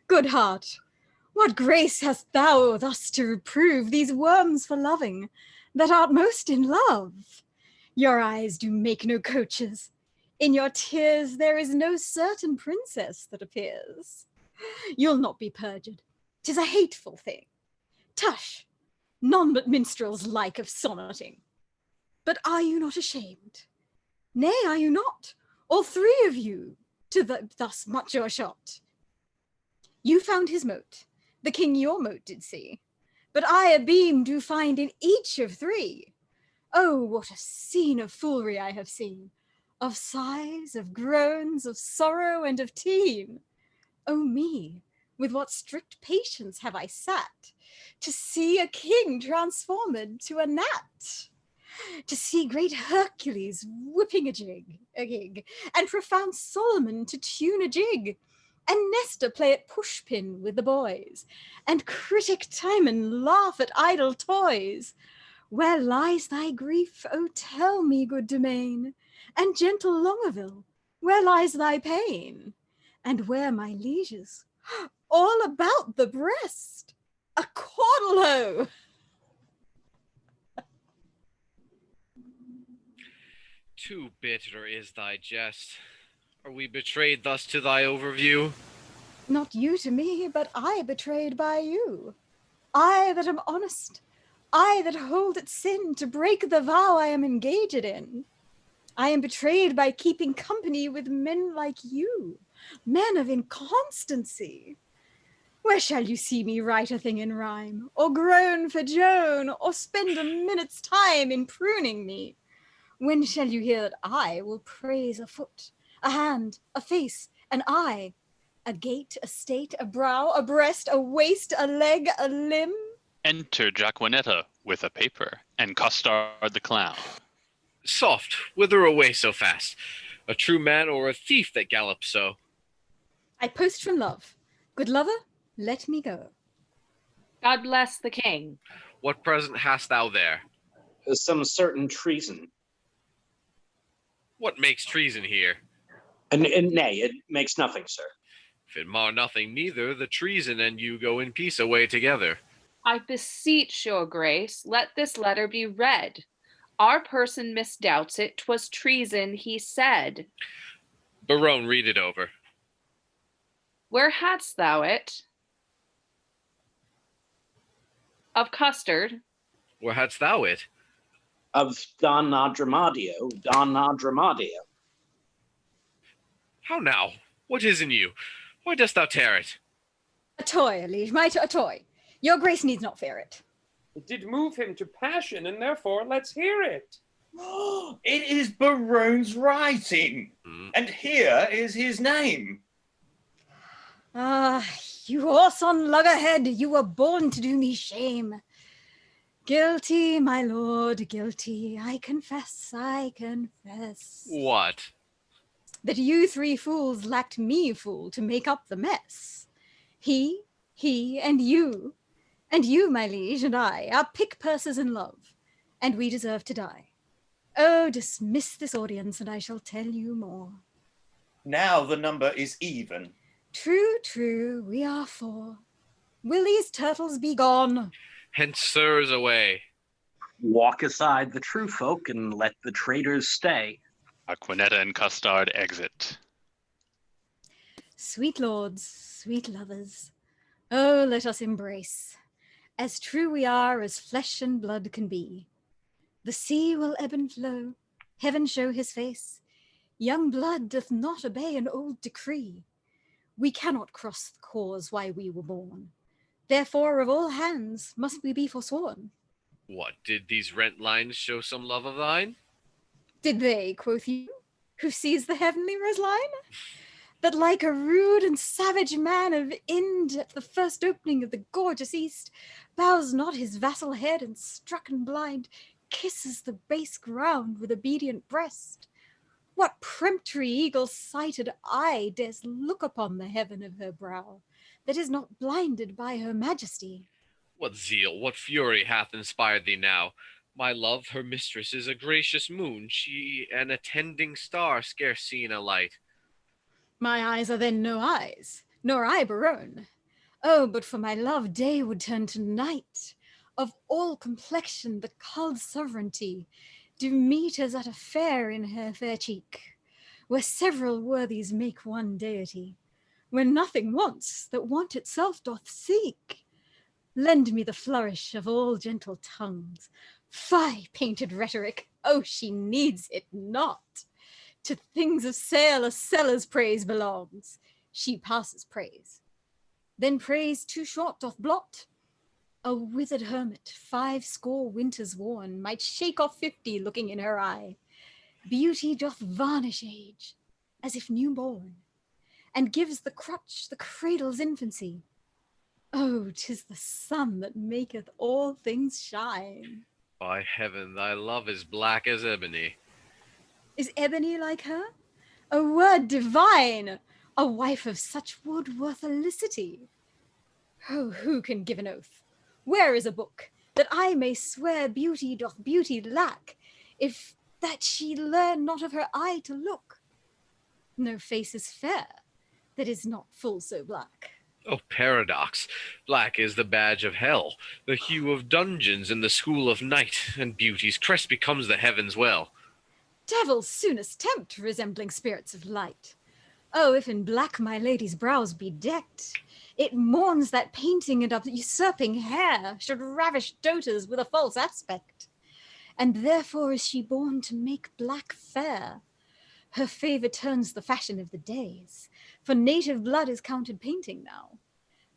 Good heart, what grace hast thou thus to reprove these worms for loving, that art most in love? Your eyes do make no coaches. In your tears there is no certain princess that appears. You'll not be perjured. 'Tis a hateful thing. Tush, none but minstrels like of sonneting. But are you not ashamed? Nay, are you not? All three of you, to thus much your shot. You found his moat, the king your moat did see, but I a beam do find in each of three. Oh, what a scene of foolery I have seen, of sighs, of groans, of sorrow, and of teen. Oh me, with what strict patience have I sat, to see a king transformed to a gnat, to see great Hercules whipping a gig, and profound Solomon to tune a jig, and Nestor play at pushpin with the boys, and critic Timon laugh at idle toys. Where lies thy grief, O tell me, good Dumain, and gentle Longaville, where lies thy pain? And where my lieges? All about the breast, a caudle-o! Too bitter is thy jest. Are we betrayed thus to thy overview? Not you to me, but I betrayed by you. I that am honest, I that hold it sin to break the vow I am engaged in. I am betrayed by keeping company with men like you, men of inconstancy. Where shall you see me write a thing in rhyme, or groan for Joan, or spend a minute's time in pruning me? When shall you hear that I will praise a foot, a hand, a face, an eye, a gait, a state, a brow, a breast, a waist, a leg, a limb? Enter Jaquanetta with a paper, and Costard the clown. Soft, whither away so fast? A true man or a thief that gallops so? I post from love. Good lover, let me go. God bless the king. What present hast thou there? Some certain treason. What makes treason here? And nay, it makes nothing, sir. If it mar nothing neither, the treason and you go in peace away together. I beseech your grace, let this letter be read. Our person misdoubts it, 'twas treason he said. Barone, read it over. Where hadst thou it? Of Custard. Where hadst thou it? Of Don Adramadio. How now? What is in you? Why dost thou tear it? A toy, liege, a toy. Your grace needs not fear it. It did move him to passion, and therefore let's hear it. It is Barone's writing, and here is his name. Ah, you horse on loggerhead, you were born to do me shame. Guilty, my lord, guilty, I confess. What? That you three fools lacked me, fool, to make up the mess. He, and you, my liege, and I, are pick-pursers in love, and we deserve to die. Oh, dismiss this audience, and I shall tell you more. Now the number is even. True, we are four. Will these turtles be gone? Hence, sirs, away. Walk aside the true folk, and let the traitors stay. Aquanetta and Custard exit. Sweet lords, sweet lovers, oh, let us embrace. As true we are as flesh and blood can be. The sea will ebb and flow, heaven show his face. Young blood doth not obey an old decree. We cannot cross the cause why we were born. Therefore of all hands must we be forsworn. What, did these rent lines show some love of thine? Did they, quoth you, who sees the heavenly roseline? That like a rude and savage man of Ind at the first opening of the gorgeous east, bows not his vassal head and struck and blind, kisses the base ground with obedient breast. What peremptory eagle-sighted eye dares look upon the heaven of her brow, that is not blinded by her majesty? What zeal, what fury hath inspired thee now? My love, her mistress, is a gracious moon, she an attending star scarce seen a light. My eyes are then no eyes, nor I Barone. Oh, but for my love, day would turn to night. Of all complexion, the culled sovereignty, do meet as at a fair in her fair cheek, where several worthies make one deity, where nothing wants that want itself doth seek. Lend me the flourish of all gentle tongues. Fie, painted rhetoric, oh, she needs it not. To things of sale a seller's praise belongs. She passes praise. Then praise too short doth blot. A withered hermit, 50 winters worn, might shake off 50 looking in her eye. Beauty doth varnish age, as if new born. and gives the crutch that cradles infancy. Oh, 'tis the sun that maketh all things shine. By heaven, thy love is black as ebony. Is ebony like her? A word divine! A wife of such wood worth felicity. Oh, who can give an oath? Where is a book, that I may swear beauty doth beauty lack, if that she learn not of her eye to look? No face is fair that is not full so black. Oh, paradox! Black is the badge of hell, the hue of dungeons in the school of night, and beauty's crest becomes the heavens well. Devils soonest tempt resembling spirits of light. Oh, if in black my lady's brows be decked, it mourns that painting and usurping hair should ravish doters with a false aspect. And therefore is she born to make black fair. Her favour turns the fashion of the days, for native blood is counted painting now,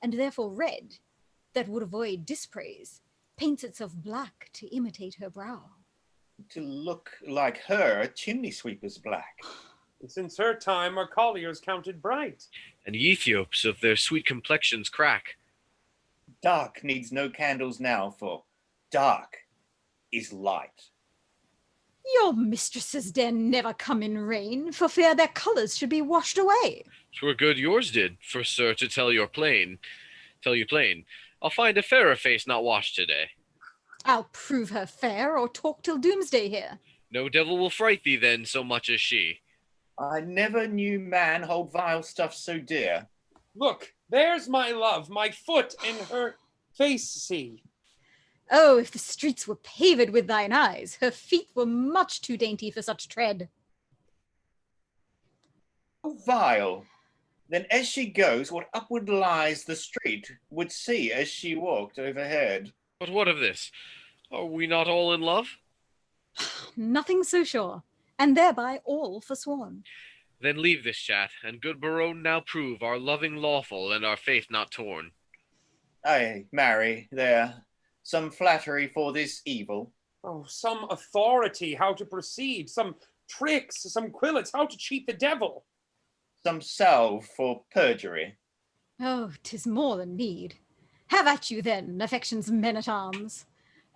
and therefore red, that would avoid dispraise, paints itself black to imitate her brow. To look like her, a chimney sweeper's black. And since her time, our colliers counted bright. And Ethiops of their sweet complexions crack. Dark needs no candles now, for dark is light. Your mistresses dare never come in rain, for fear their colours should be washed away. 'Twere good yours did, for sir, to tell you plain. I'll find a fairer face not washed today. I'll prove her fair, or talk till doomsday here. No devil will fright thee then so much as she. I never knew man hold vile stuff so dear. Look, there's my love, my foot in her face see. Oh, if the streets were paved with thine eyes, her feet were much too dainty for such tread. Oh, vile! Then as she goes, what upward lies the street would see as she walked overhead. But what of this? Are we not all in love? Nothing so sure, and thereby all forsworn. Then leave this chat, and good Barone now prove our loving lawful and our faith not torn. Ay, marry, there, some flattery for this evil. Oh, some authority how to proceed, some tricks, some quillets how to cheat the devil. Some salve for perjury. Oh, 'tis more than need. Have at you then, affection's men-at-arms.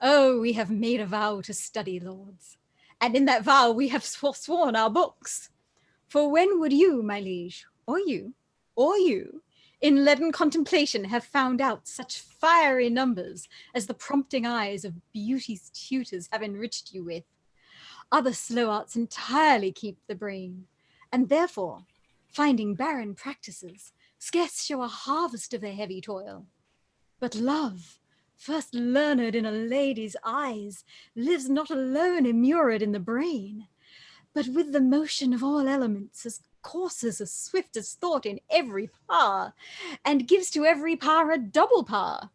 Oh, we have made a vow to study, lords, and in that vow we have forsworn our books. For when would you, my liege, or you, in leaden contemplation have found out such fiery numbers as the prompting eyes of beauty's tutors have enriched you with? Other slow arts entirely keep the brain, and therefore, finding barren practices, scarce show a harvest of their heavy toil. But love, first learned in a lady's eyes, lives not alone immured in the brain, but with the motion of all elements, as courses as swift as thought in every power, and gives to every power a double power.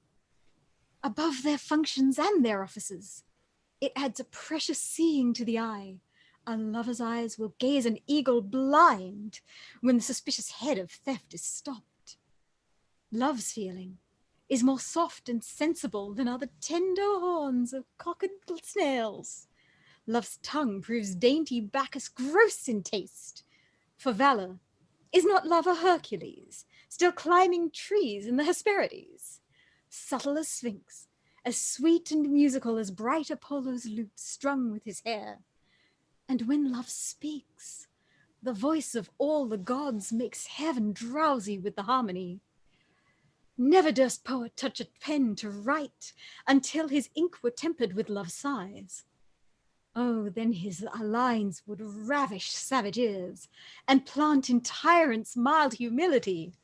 Above their functions and their offices, it adds a precious seeing to the eye. A lover's eyes will gaze an eagle blind when the suspicious head of theft is stopped. Love's feeling is more soft and sensible than are the tender horns of cocked snails. Love's tongue proves dainty Bacchus gross in taste. For valor, is not love a Hercules, still climbing trees in the Hesperides? Subtle as Sphinx, as sweet and musical as bright Apollo's lute strung with his hair. And when love speaks, the voice of all the gods makes heaven drowsy with the harmony. Never durst poet touch a pen to write until his ink were tempered with love's sighs. Oh, then his lines would ravish savage ears and plant in tyrants mild humility.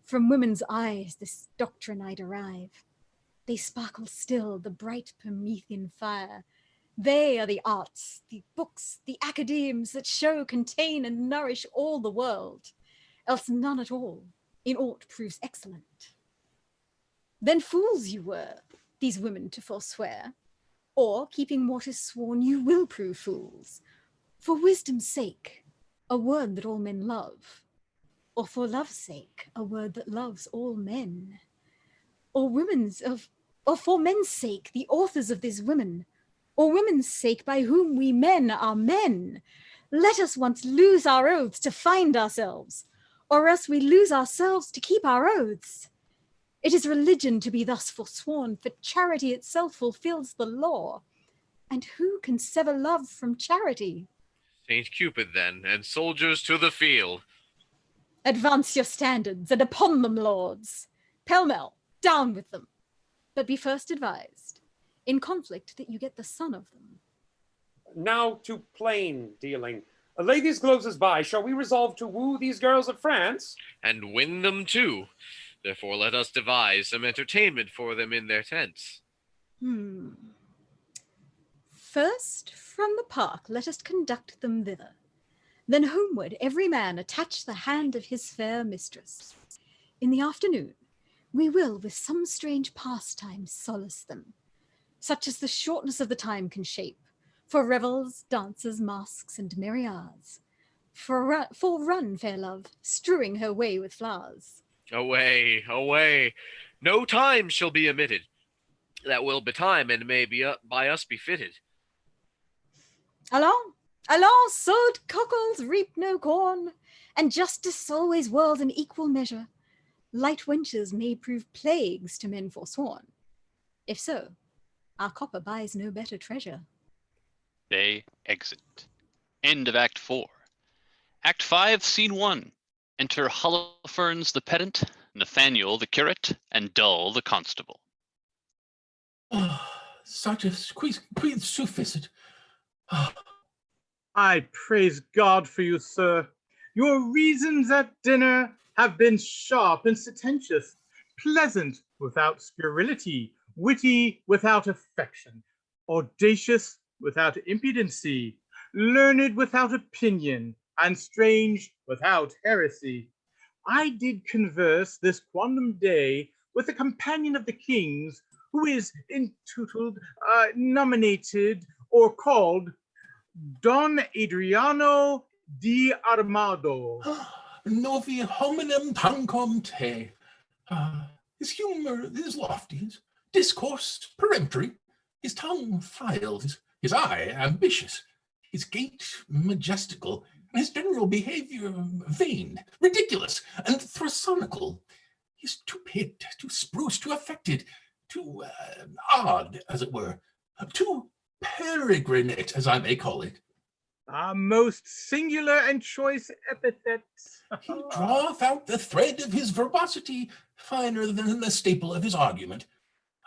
From women's eyes this doctrine I derive. They sparkle still the bright Promethean fire. They are the arts, the books, the academes that show, contain, and nourish all the world. Else none at all in aught proves excellent. Then fools you were, these women to forswear, or keeping what is sworn you will prove fools. For wisdom's sake, a word that all men love, or for love's sake, a word that loves all men. Or for men's sake, the authors of these women, or women's sake by whom we men are men. Let us once lose our oaths to find ourselves, or else we lose ourselves to keep our oaths. It is religion to be thus forsworn, for charity itself fulfills the law. And who can sever love from charity? Saint Cupid, then, and soldiers to the field. Advance your standards, and upon them, lords. Pell-mell, down with them. But be first advised, in conflict, that you get the son of them. Now to plain dealing. Lay these gloses by. Shall we resolve to woo these girls of France? And win them too. Therefore let us devise some entertainment for them in their tents. First, from the park, let us conduct them thither. Then homeward, every man attach the hand of his fair mistress. In the afternoon, we will with some strange pastime solace them, such as the shortness of the time can shape, for revels, dances, masks, and merry hours. Full run, fair love, strewing her way with flowers. Away, away. No time shall be omitted. That will betime and may be by us befitted. Allons, allons, sowed cockles reap no corn, and justice always whirls in equal measure. Light wenches may prove plagues to men forsworn. If so, our copper buys no better treasure. They exit. End of Act 4. Act 5, Scene 1. Enter Holofernes the pedant, Nathaniel the curate, and Dull the constable. Satis, quid sufficit? I praise God for you, sir. Your reasons at dinner have been sharp and sententious, pleasant without scurrility, witty without affection, audacious without impudency, learned without opinion, and strange without heresy. I did converse this quondam day with a companion of the king's, who is intituled, nominated, or called Don Adriano di Armado. Novi hominem tancom te. His humor is lofty, his discourse peremptory, his tongue filed, his eye ambitious, his gait majestical, and his general behavior vain, ridiculous, and thrasonical. He is too pit, too spruce, too affected, too odd, as it were, too peregrinate, as I may call it. A most singular and choice epithet. He draweth out the thread of his verbosity finer than the staple of his argument.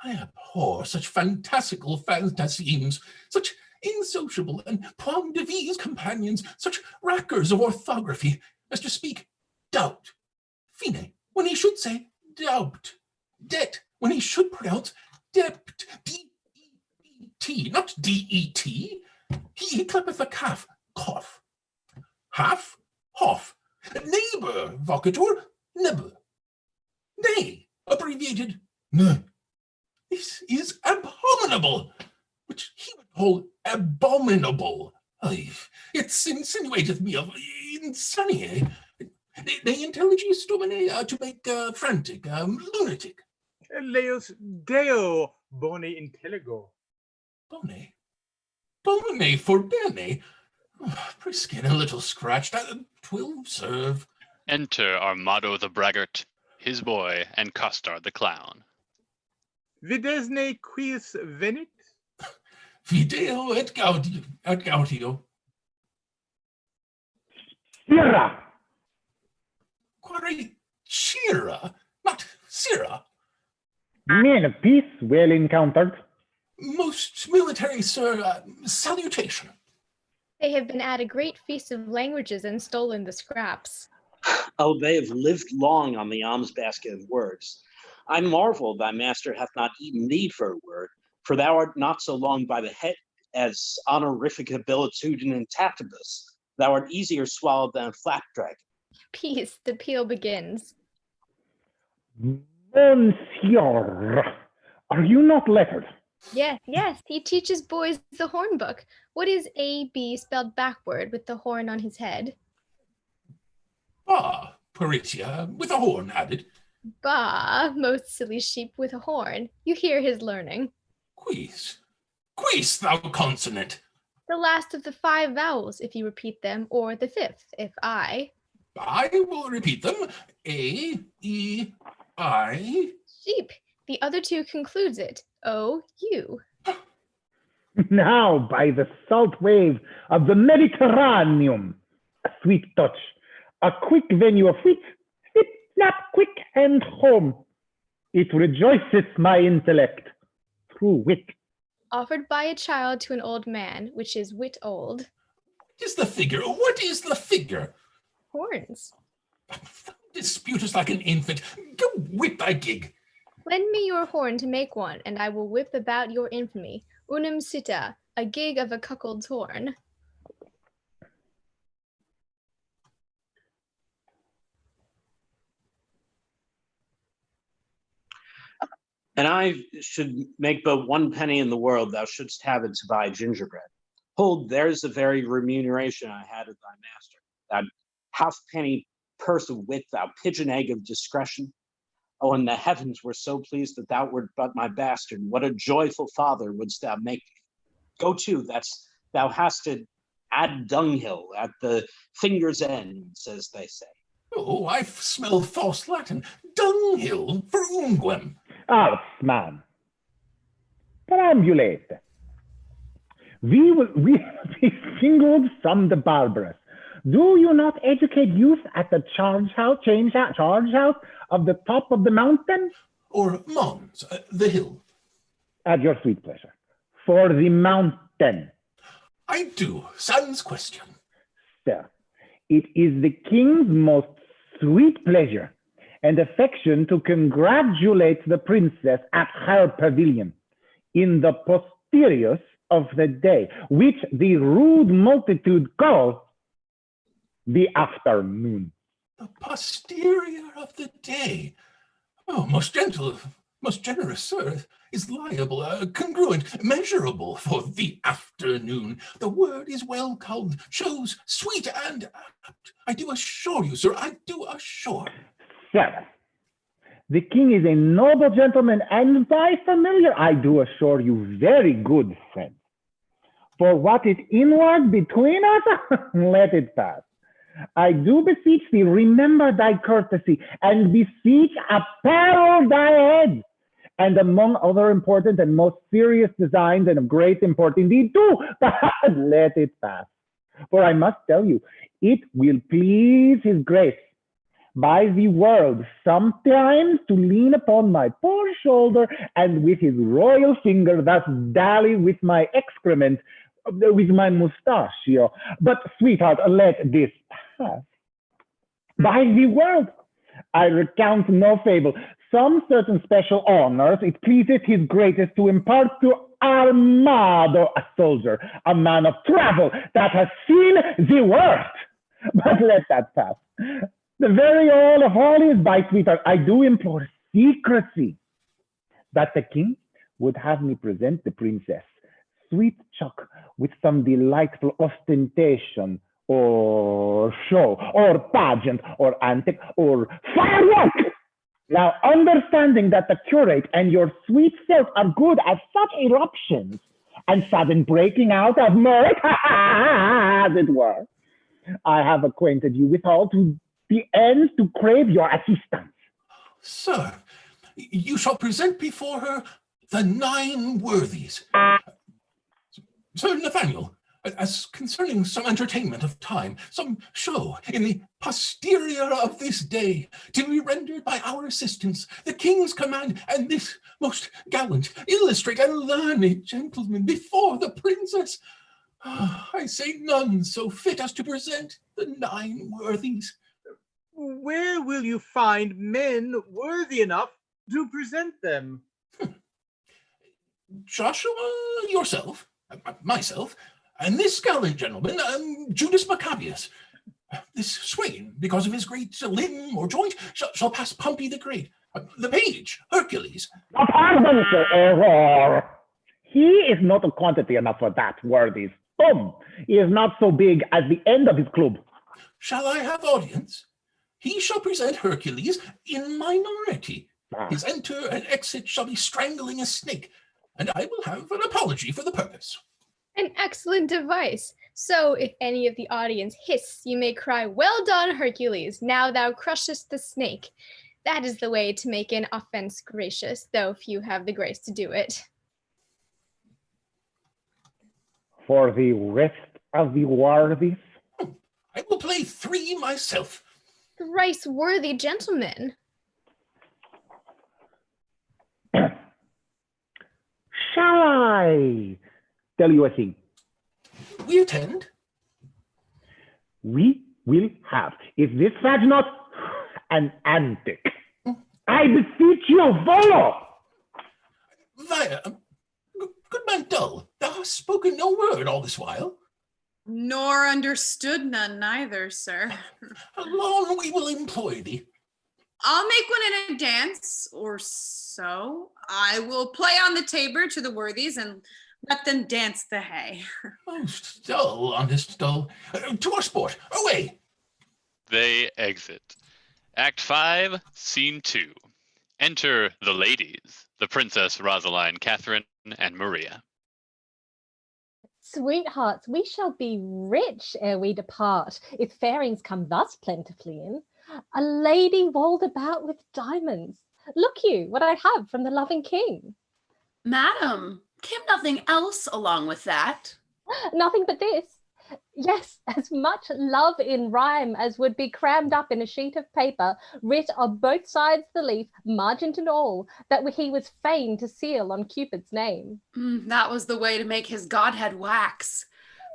I abhor such fantastical fantasemes, such insociable and point de vie's companions, such rackers of orthography, as to speak doubt, fine, when he should say doubt, det, when he should pronounce dept, D-E-E-T, not D-E-T. He clappeth a calf, cough, half, hoff, neighbor, vocator, nebber, nay, abbreviated, ne. This is abominable, which he would call abominable. It insinuateth me of insania. They intelligis domine to make frantic, lunatic. Leos Deo bone intelligo. Bone? Bone forbene? Priskin, a little scratched, 'twill serve. Enter Armado the braggart, his boy, and Costard the clown. Videsne quis venit? Video et gaudio. Sirrah! Quare Shira, not Sirrah. Men of peace, well encountered. Most military, sir, salutation. They have been at a great feast of languages and stolen the scraps. Oh, they have lived long on the alms basket of words. I marvel thy master hath not eaten thee for a word, for thou art not so long by the head as honorific abilitudin intatibus. Thou art easier swallowed than a flapdragon. Peace, the peal begins. Monsieur, are you not lettered? Yes, yes, he teaches boys the horn book. What is A-B spelled backward with the horn on his head? Ah, Peritia, with a horn added. Bah, most silly sheep with a horn. You hear his learning. Quis, thou consonant. The last of the 5 vowels, if you repeat them, or the 5th, if I. I will repeat them. A, E, I. Sheep. The other two concludes it. O, U. Now, by the salt wave of the Mediterranean, a sweet touch, a quick venue of wit, snip, snap, quick, and home. It rejoices my intellect through wit. Offered by a child to an old man, which is wit old. What is the figure? What is the figure? Horns. Disputest like an infant. Go whip thy gig. Lend me your horn to make one, and I will whip about your infamy. Unum sita, a gig of a cuckold's horn. And I should make but 1 penny in the world, thou shouldst have it to buy gingerbread. Hold, there's the very remuneration I had of thy master, that halfpenny purse of wit, thou pigeon egg of discretion. Oh, and the heavens were so pleased that thou wert but my bastard. What a joyful father wouldst thou make me. Go to, thou hast to add dunghill at the finger's ends, as they say. Oh, I smell false Latin. Dunghill for unguem. Ars, man. Perambulate. We be singled from the barbarous. Do you not educate youth at the charge house of the top of the mountain? Or Mons, the hill. At your sweet pleasure. For the mountain. I do. Sans question. Sir, it is the king's most sweet pleasure and affection to congratulate the princess at her pavilion in the posteriors of the day, which the rude multitude calls the afternoon. The posterior of the day. Oh, most gentle, most generous sir, is liable, congruent, measurable for the afternoon. The word is well culled, shows sweet and apt. I do assure you, sir, I do assure. Sir, the king is a noble gentleman, and by familiar, I do assure you, very good friend. For what is inward between us, let it pass. I do beseech thee, remember thy courtesy, and beseech apparel thy head. And among other important and most serious designs and of great import indeed too, but let it pass. For I must tell you, it will please his grace by the world sometimes to lean upon my poor shoulder, and with his royal finger thus dally with my excrement, with my mustachio. But sweetheart, let this pass. By the world, I recount no fable. Some certain special honors it pleaseth his greatest to impart to Armado, a soldier, a man of travel that has seen the worst. But let that pass. The very all of all is, by sweetheart, I do implore secrecy, that the king would have me present the princess, sweet Chuck, with some delightful ostentation, or show, or pageant, or antic, or firework. Now, understanding that the curate and your sweet self are good at such eruptions and sudden breaking out of mirth, as it were, I have acquainted you with all to the end to crave your assistance. Sir, you shall present before her the 9 worthies. Sir Nathaniel, as concerning some entertainment of time, some show in the posterior of this day, to be rendered by our assistance, the king's command, and this most gallant, illustrate, and learned gentleman before the princess. I say none so fit as to present the 9 worthies. Where will you find men worthy enough to present them? Joshua, yourself, myself, and this gallant gentleman, Judas Maccabeus. This swain, because of his great limb or joint, shall pass Pompey the Great. The page, Hercules. Pardon, sir, error. He is not a quantity enough for that, worthies. He is not so big as the end of his club. Shall I have audience? He shall present Hercules in minority. His enter and exit shall be strangling a snake, and I will have an apology for the purpose. An excellent device. So if any of the audience hiss, you may cry, "Well done, Hercules, now thou crushest the snake." That is the way to make an offense gracious, though few have the grace to do it. For the rest of the worthies, I will play 3 myself. Thrice worthy gentlemen. shall I tell you a thing? We attend. We will have, if this fad's not an antic, I beseech you, follow! Via, good man Dull, thou hast spoken no word all this while. Nor understood none neither, sir. How long we will employ thee? I'll make one in a dance, or so. I will play on the tabor to the worthies and let them dance the hay. Most dull, honest Dull. To our sport, away! They exit. Act 5, Scene 2. Enter the ladies, the Princess Rosaline, Catherine, and Maria. Sweethearts, we shall be rich ere we depart, if fairings come thus plentifully in. A lady walled about with diamonds. Look you, what I have from the loving king. Madam, came nothing else along with that? Nothing but this. Yes, as much love in rhyme as would be crammed up in a sheet of paper, writ on both sides the leaf, margent and all, that he was fain to seal on Cupid's name. That was the way to make his godhead wax,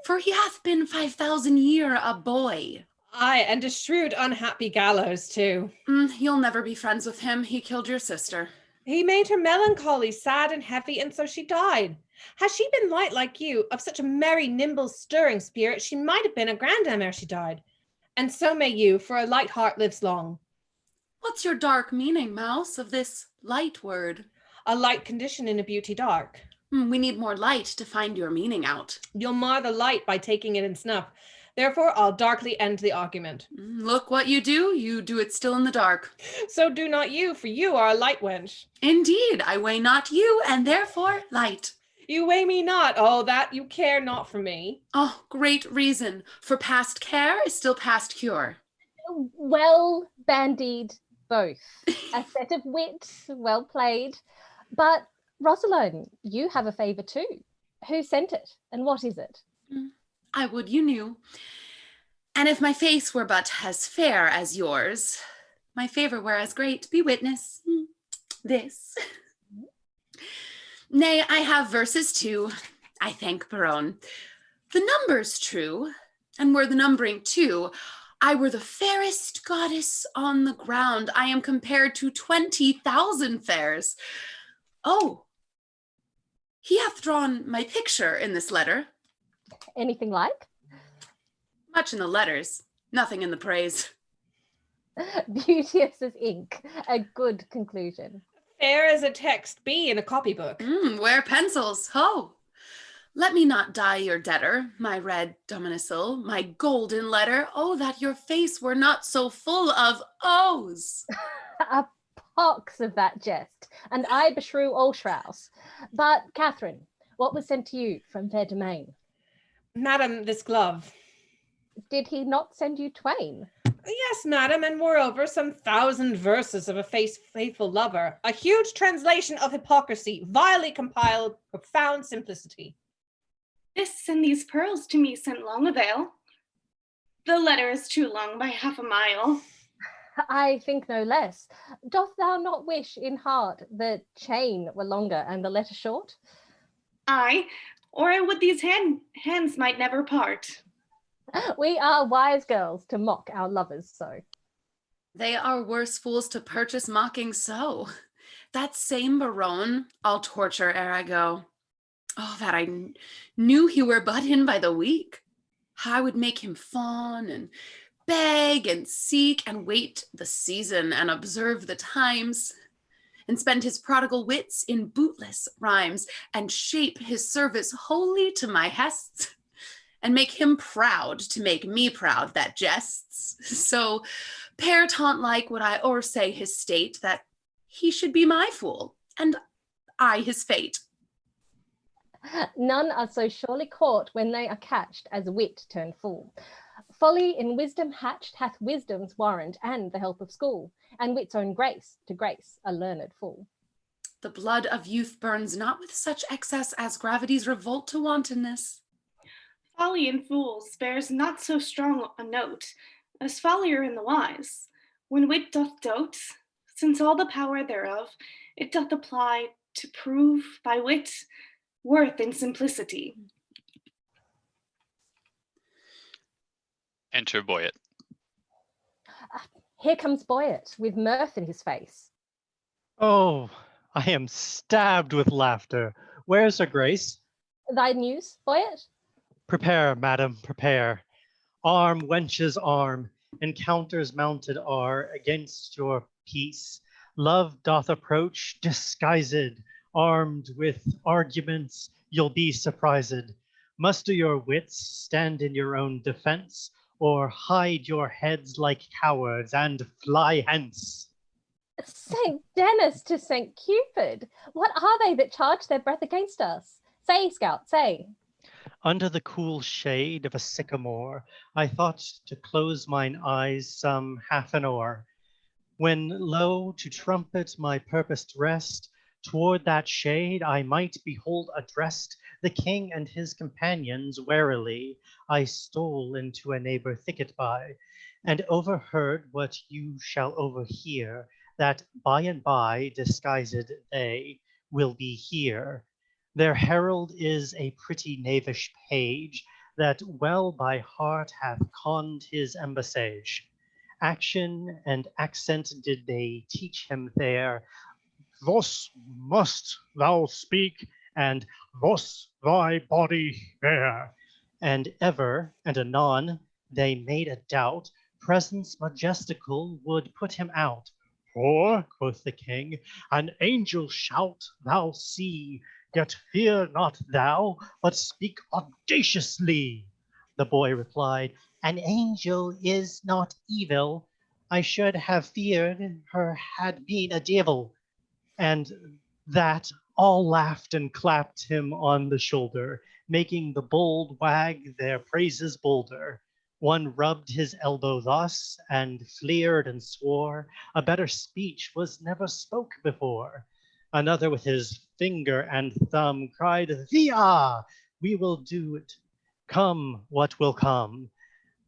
for he hath been 5,000 year a boy. Aye, and a shrewd unhappy gallows too. You'll never be friends with him. He killed your sister. He made her melancholy, sad and heavy, and so she died. Had she been light like you, of such a merry, nimble, stirring spirit, she might have been a grandam ere she died. And so may you, for a light heart lives long. What's your dark meaning, Mouse, of this light word? A light condition in a beauty dark. We need more light to find your meaning out. You'll mar the light by taking it in snuff. Therefore, I'll darkly end the argument. Look what you do it still in the dark. So do not you, for you are a light wench. Indeed, I weigh not you, and therefore light. You weigh me not, oh, that you care not for me. Oh, great reason, for past care is still past cure. Well bandied both. A set of wit, well played. But Rosaline, you have a favour too. Who sent it, and what is it? I would you knew. And if my face were but as fair as yours, my favour were as great, be witness. This. Nay, I have verses too, I thank Baron. The number's true, and were the numbering too, I were the fairest goddess on the ground. I am compared to 20,000 fairs. Oh, he hath drawn my picture in this letter. Anything like? Much in the letters, nothing in the praise. Beauteous as ink, a good conclusion. Fair as a text be in a copybook. Wear pencils, ho! Let me not die your debtor, my red domicile, my golden letter. Oh, that your face were not so full of O's. A pox of that jest, and I beshrew all shrouse. But, Catherine, what was sent to you from fair Dumain? Madam, this glove. Did he not send you twain? Yes, madam, and moreover, some 1,000 verses of a faithful lover, a huge translation of hypocrisy, vilely compiled, profound simplicity. This and these pearls to me sent Longaville. The letter is too long by half a mile. I think no less. Doth thou not wish in heart the chain were longer and the letter short? Aye, or I would these hands might never part. We are wise girls to mock our lovers so. They are worse fools to purchase mocking so. That same Baron I'll torture ere I go. Oh, that I knew he were but in by the week. How I would make him fawn and beg and seek and wait the season and observe the times and spend his prodigal wits in bootless rhymes and shape his service wholly to my hests and make him proud to make me proud that jests. So pair taunt like would I o'ersay his state that he should be my fool and I his fate. None are so surely caught when they are catched as wit turned fool. Folly in wisdom hatched hath wisdom's warrant and the help of school, and wit's own grace to grace a learned fool. The blood of youth burns not with such excess as gravity's revolt to wantonness. Folly in fools bears not so strong a note as folly are in the wise. When wit doth dote, since all the power thereof it doth apply to prove by wit worth in simplicity. Enter Boyet. Here comes Boyet with mirth in his face. Oh, I am stabbed with laughter. Where's her grace? Thy news, Boyet? Prepare, madam, prepare. Arm, wenches, arm. Encounters mounted are against your peace. Love doth approach disguised. Armed with arguments, you'll be surprised. Muster your wits, stand in your own defense, or hide your heads like cowards and fly hence. Saint Dennis to Saint Cupid, what are they that charge their breath against us? Say, Scout, say. Under the cool shade of a sycamore, I thought to close mine eyes some half an hour, when lo, to trumpet my purposed rest, toward that shade I might behold addressed the king and his companions. Warily I stole into a neighbor thicket by, and overheard what you shall overhear, that by and by disguised they will be here. Their herald is a pretty knavish page, that well by heart hath conned his embassage. Action and accent did they teach him there. Thus must thou speak, and thus thy body bear. And ever and anon they made a doubt, presence majestical would put him out. For, quoth the king, an angel shalt thou see, yet fear not thou, but speak audaciously. The boy replied, an angel is not evil. I should have feared her had been a devil. And that all laughed and clapped him on the shoulder, making the bold wag their praises bolder. One rubbed his elbow thus, and fleered and swore, a better speech was never spoke before. Another with his finger and thumb cried, Via! We will do it. Come what will come.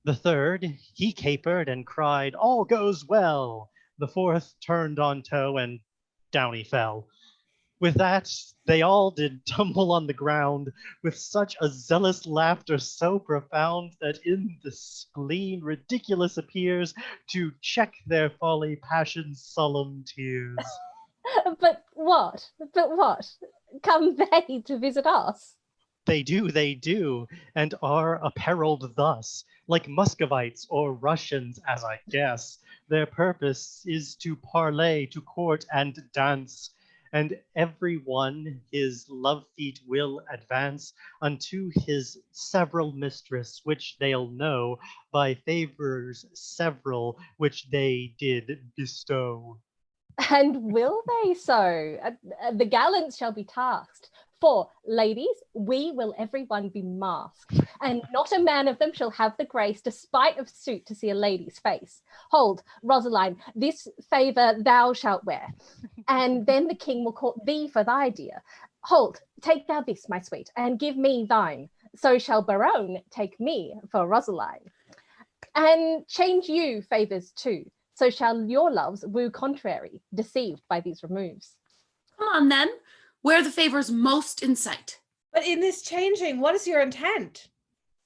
The third, he capered and cried, all goes well. The fourth turned on toe, and down he fell. With that, they all did tumble on the ground, with such a zealous laughter so profound, that in the spleen ridiculous appears, to check their folly passion's solemn tears. But what? Come they to visit us? They do, and are apparelled thus, like Muscovites or Russians, as I guess. Their purpose is to parley, to court and dance, and every one his love feet will advance unto his several mistress, which they'll know by favors several which they did bestow. And will they so? The gallants shall be tasked. For, ladies, we will every one be masked, and not a man of them shall have the grace, despite of suit, to see a lady's face. Hold, Rosaline, this favour thou shalt wear, and then the king will court thee for thy dear. Hold, take thou this, my sweet, and give me thine. So shall Baron take me for Rosaline. And change you favours too. So shall your loves woo contrary, deceived by these removes. Come on then, where the favours most in sight. But in this changing, what is your intent?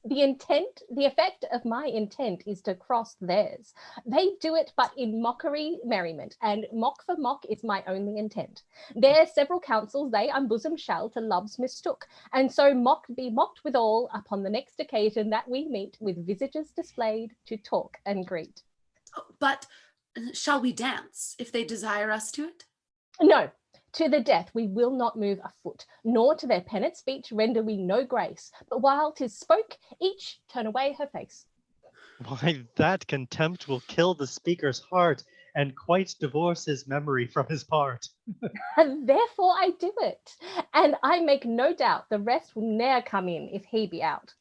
The effect of my intent is to cross theirs. They do it but in mockery merriment, and mock for mock is my only intent. Their several counsels they unbosom shall to loves mistook, and so be mocked withal upon the next occasion that we meet, with visages displayed to talk and greet. But shall we dance, if they desire us to it? No, to the death we will not move a foot, nor to their pennant speech render we no grace, but while 'tis spoke, each turn away her face. Why, that contempt will kill the speaker's heart, and quite divorce his memory from his part. And therefore I do it. And I make no doubt the rest will ne'er come in if he be out.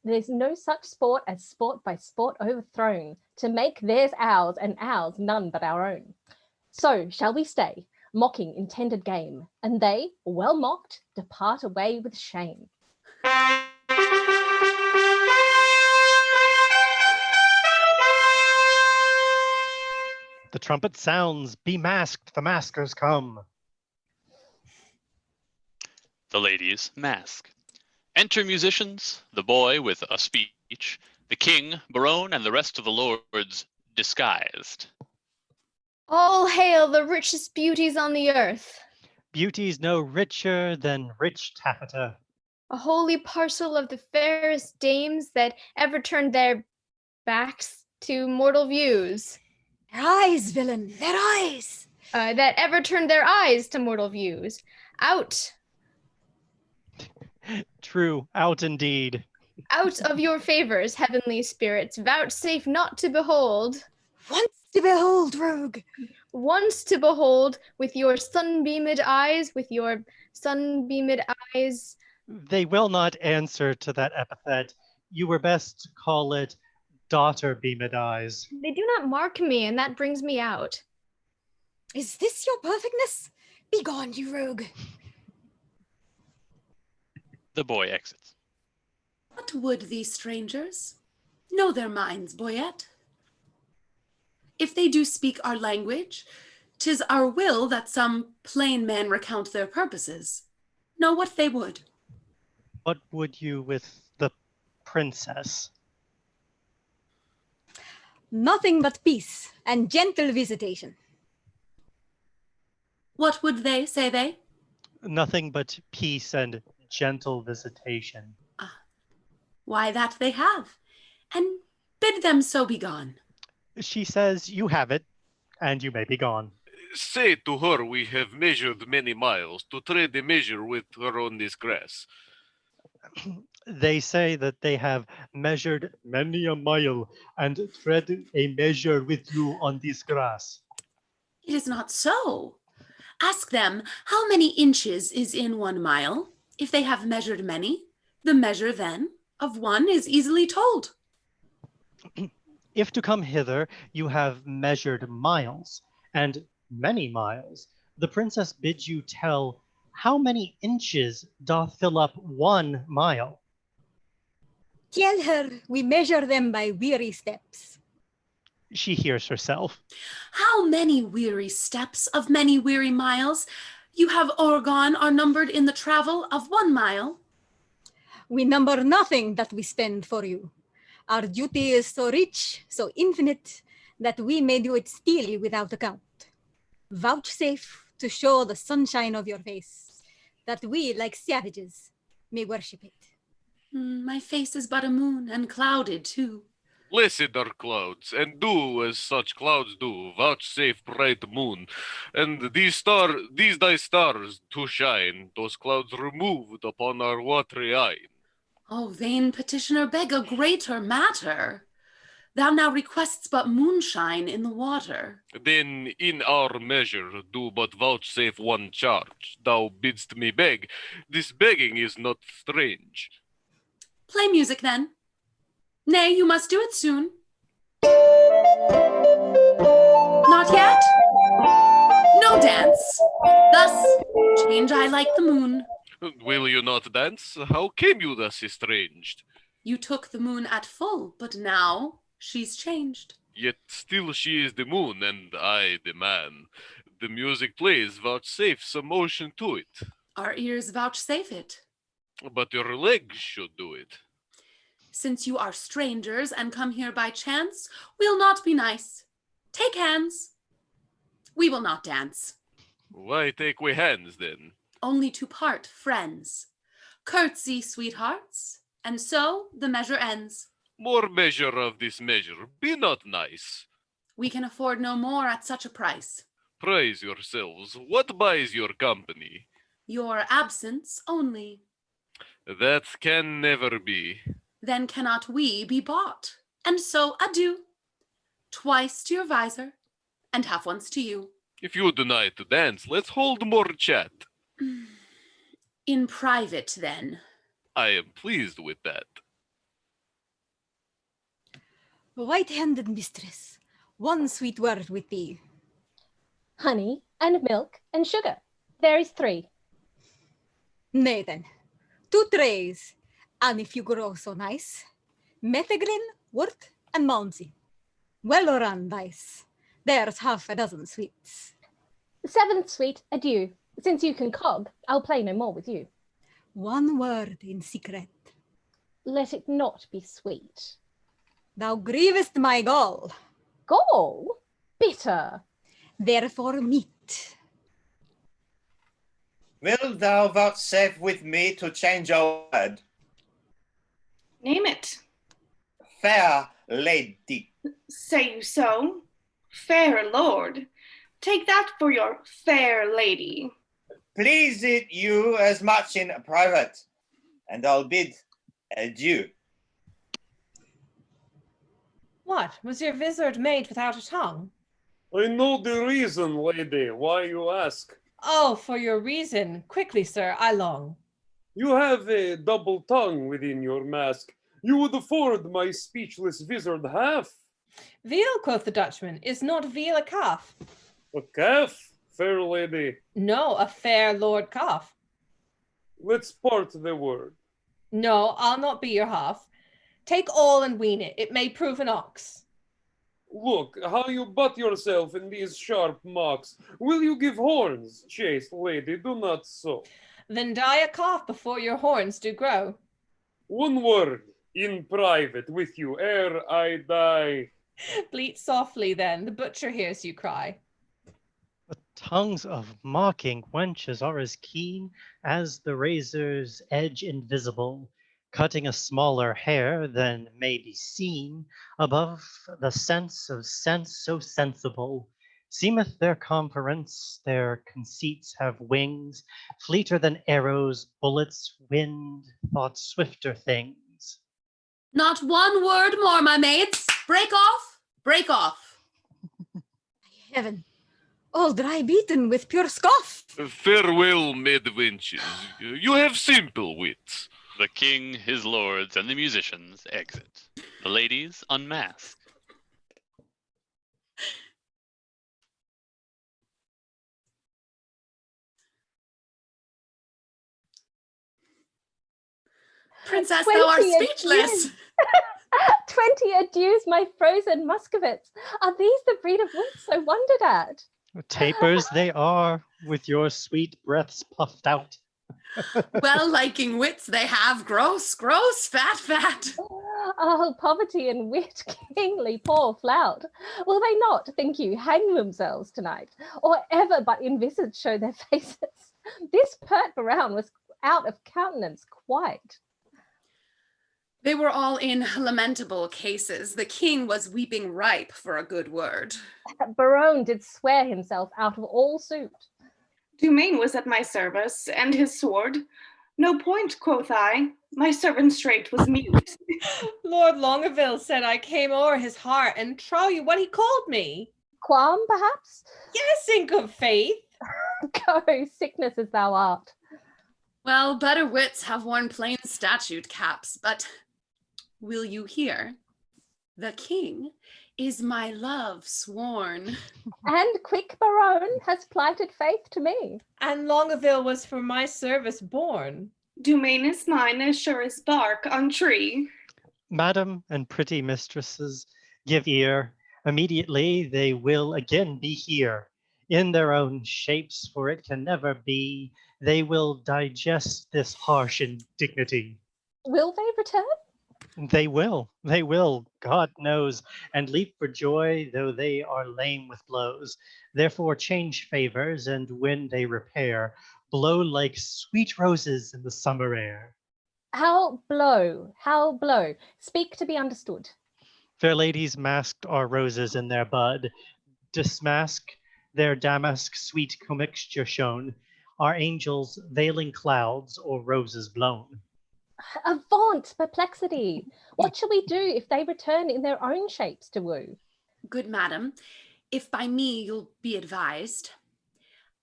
There's no such sport as sport by sport overthrown, to make theirs ours and ours none but our own. So shall we stay, mocking intended game, and they, well mocked, depart away with shame. The trumpet sounds, be masked, the maskers come. The ladies mask. Enter musicians, the boy with a speech, the king, barone, and the rest of the lords disguised. All hail the richest beauties on the earth. Beauty's no richer than rich taffeta. A holy parcel of the fairest dames that ever turned their backs to mortal views. Their eyes, villain, their eyes! That ever turned their eyes to mortal views. Out. True, out indeed. Out of your favors, heavenly spirits, vouchsafe not to behold. Once to behold, rogue. Once to behold with your sunbeamed eyes, They will not answer to that epithet. You were best to call it daughter beamed eyes. They do not mark me, and that brings me out. Is this your perfectness? Begone, you rogue. The boy exits. What would these strangers? Know their minds, boyette. If they do speak our language, 'tis our will that some plain man recount their purposes. Know what they would. What would you with the princess? Nothing but peace and gentle visitation. What would they, say they? Nothing but peace and gentle visitation. Why, that they have, and bid them so be gone. She says you have it, and you may be gone. Say to her we have measured many miles to trade a measure with her own disgrace. They say that they have measured many a mile and tread a measure with you on this grass. It is not so. Ask them how many inches is in 1 mile. If they have measured many, the measure then of one is easily told. If to come hither you have measured miles, and many miles, the princess bids you tell how many inches doth fill up 1 mile. Tell her we measure them by weary steps. She hears herself. How many weary steps of many weary miles you have o'ergone are numbered in the travel of 1 mile? We number nothing that we spend for you. Our duty is so rich, so infinite, that we may do it still without account. Vouchsafe to show the sunshine of your face, that we, like savages, may worship it. My face is but a moon, and clouded too. Blessed are clouds, and do as such clouds do, vouchsafe bright moon, and these thy stars to shine, those clouds removed upon our watery eye. Oh, vain petitioner, beg a greater matter. Thou now requests but moonshine in the water. Then in our measure do but vouchsafe 1 charge. Thou bidst me beg. This begging is not strange. Play music then. Nay, you must do it soon. Not yet? No dance. Thus change I like the moon. Will you not dance? How came you thus estranged? You took the moon at full, but now she's changed. Yet still she is the moon, and I the man. The music plays, vouchsafe some motion to it. Our ears vouchsafe it. But your legs should do it. Since you are strangers and come here by chance, we'll not be nice. Take hands. We will not dance. Why take we hands then? Only to part friends. Curtsy, sweethearts, and so the measure ends. More measure of this measure, be not nice. We can afford no more at such a price. Praise yourselves, what buys your company? Your absence only. That can never be. Then cannot we be bought. And so adieu. Twice to your visor, and half ones to you. If you deny to dance, let's hold more chat. In private, then. I am pleased with that. White-handed mistress, one sweet word with thee. Honey and milk and sugar. There is 3. Nay then, 2 trays, and if you grow so nice, Methegrin, wort, and malmsey. Well run dice. There's half a dozen sweets. 7th sweet, adieu. Since you can cog, I'll play no more with you. 1 word in secret. Let it not be sweet. Thou grievest my gall. Gall? Bitter. Therefore meat. Wilt thou vouchsafe with me to change our word? Name it. Fair lady. Say you so? Fair lord. Take that for your fair lady. Please it you as much in private, and I'll bid adieu. What, was your vizard made without a tongue? I know the reason, lady, why you ask. Oh, for your reason. Quickly, sir, I long. You have a double tongue within your mask. You would afford my speechless vizard half. Veal, quoth the Dutchman, is not veal a calf? A calf, fair lady? No, a fair lord calf. Let's part the word. No, I'll not be your half. Take all and wean it. It may prove an ox. Look, how you butt yourself in these sharp mocks. Will you give horns, chaste lady? Do not so. Then die a calf before your horns do grow. 1 word, in private, with you, ere I die. Bleat softly then, the butcher hears you cry. The tongues of mocking wenches are as keen as the razor's edge invisible, cutting a smaller hair than may be seen above the sense of sense so sensible. Seemeth their conference, their conceits have wings, fleeter than arrows, bullets, wind, thought swifter things. Not 1 word more, my maids. Break off, break off. Heaven, all dry beaten with pure scoff. Farewell, midwenches. You have simple wits. The king, his lords, and the musicians exit. The ladies unmask. Princess, thou art 20 speechless. Adieus. 20 adieus, my frozen Muscovites. Are these the breed of wits I wondered at? Tapers they are, with your sweet breaths puffed out. Well-liking wits they have, gross, gross, fat, fat. Oh, poverty and wit, kingly poor flout. Will they not, think you, hang themselves tonight, or ever but in visage show their faces? This pert Brown was out of countenance quite. They were all in lamentable cases. The king was weeping ripe for a good word. Barone did swear himself out of all suit. Dumain was at my service, and his sword. No point, quoth I. My servant straight was mute. Lord Longaville said I came o'er his heart, and trow you what he called me? Qualm, perhaps? Yes, in good faith. Go, sickness as thou art. Well, better wits have worn plain statute caps, but will you hear? The king is my love sworn. And quick Barone has plighted faith to me. And Longaville was for my service born. Dumain is mine as sure as bark on tree. Madam and pretty mistresses, give ear. Immediately they will again be here, in their own shapes, for it can never be. They will digest this harsh indignity. Will they return? They will, God knows, and leap for joy, though they are lame with blows. Therefore change favors, and when they repair, blow like sweet roses in the summer air. How blow? How blow? Speak to be understood. Fair ladies masked are roses in their bud. Dismask their damask sweet commixture shown. Are angels veiling clouds or roses blown? Avaunt, perplexity! What shall we do if they return in their own shapes to woo? Good madam, if by me you'll be advised,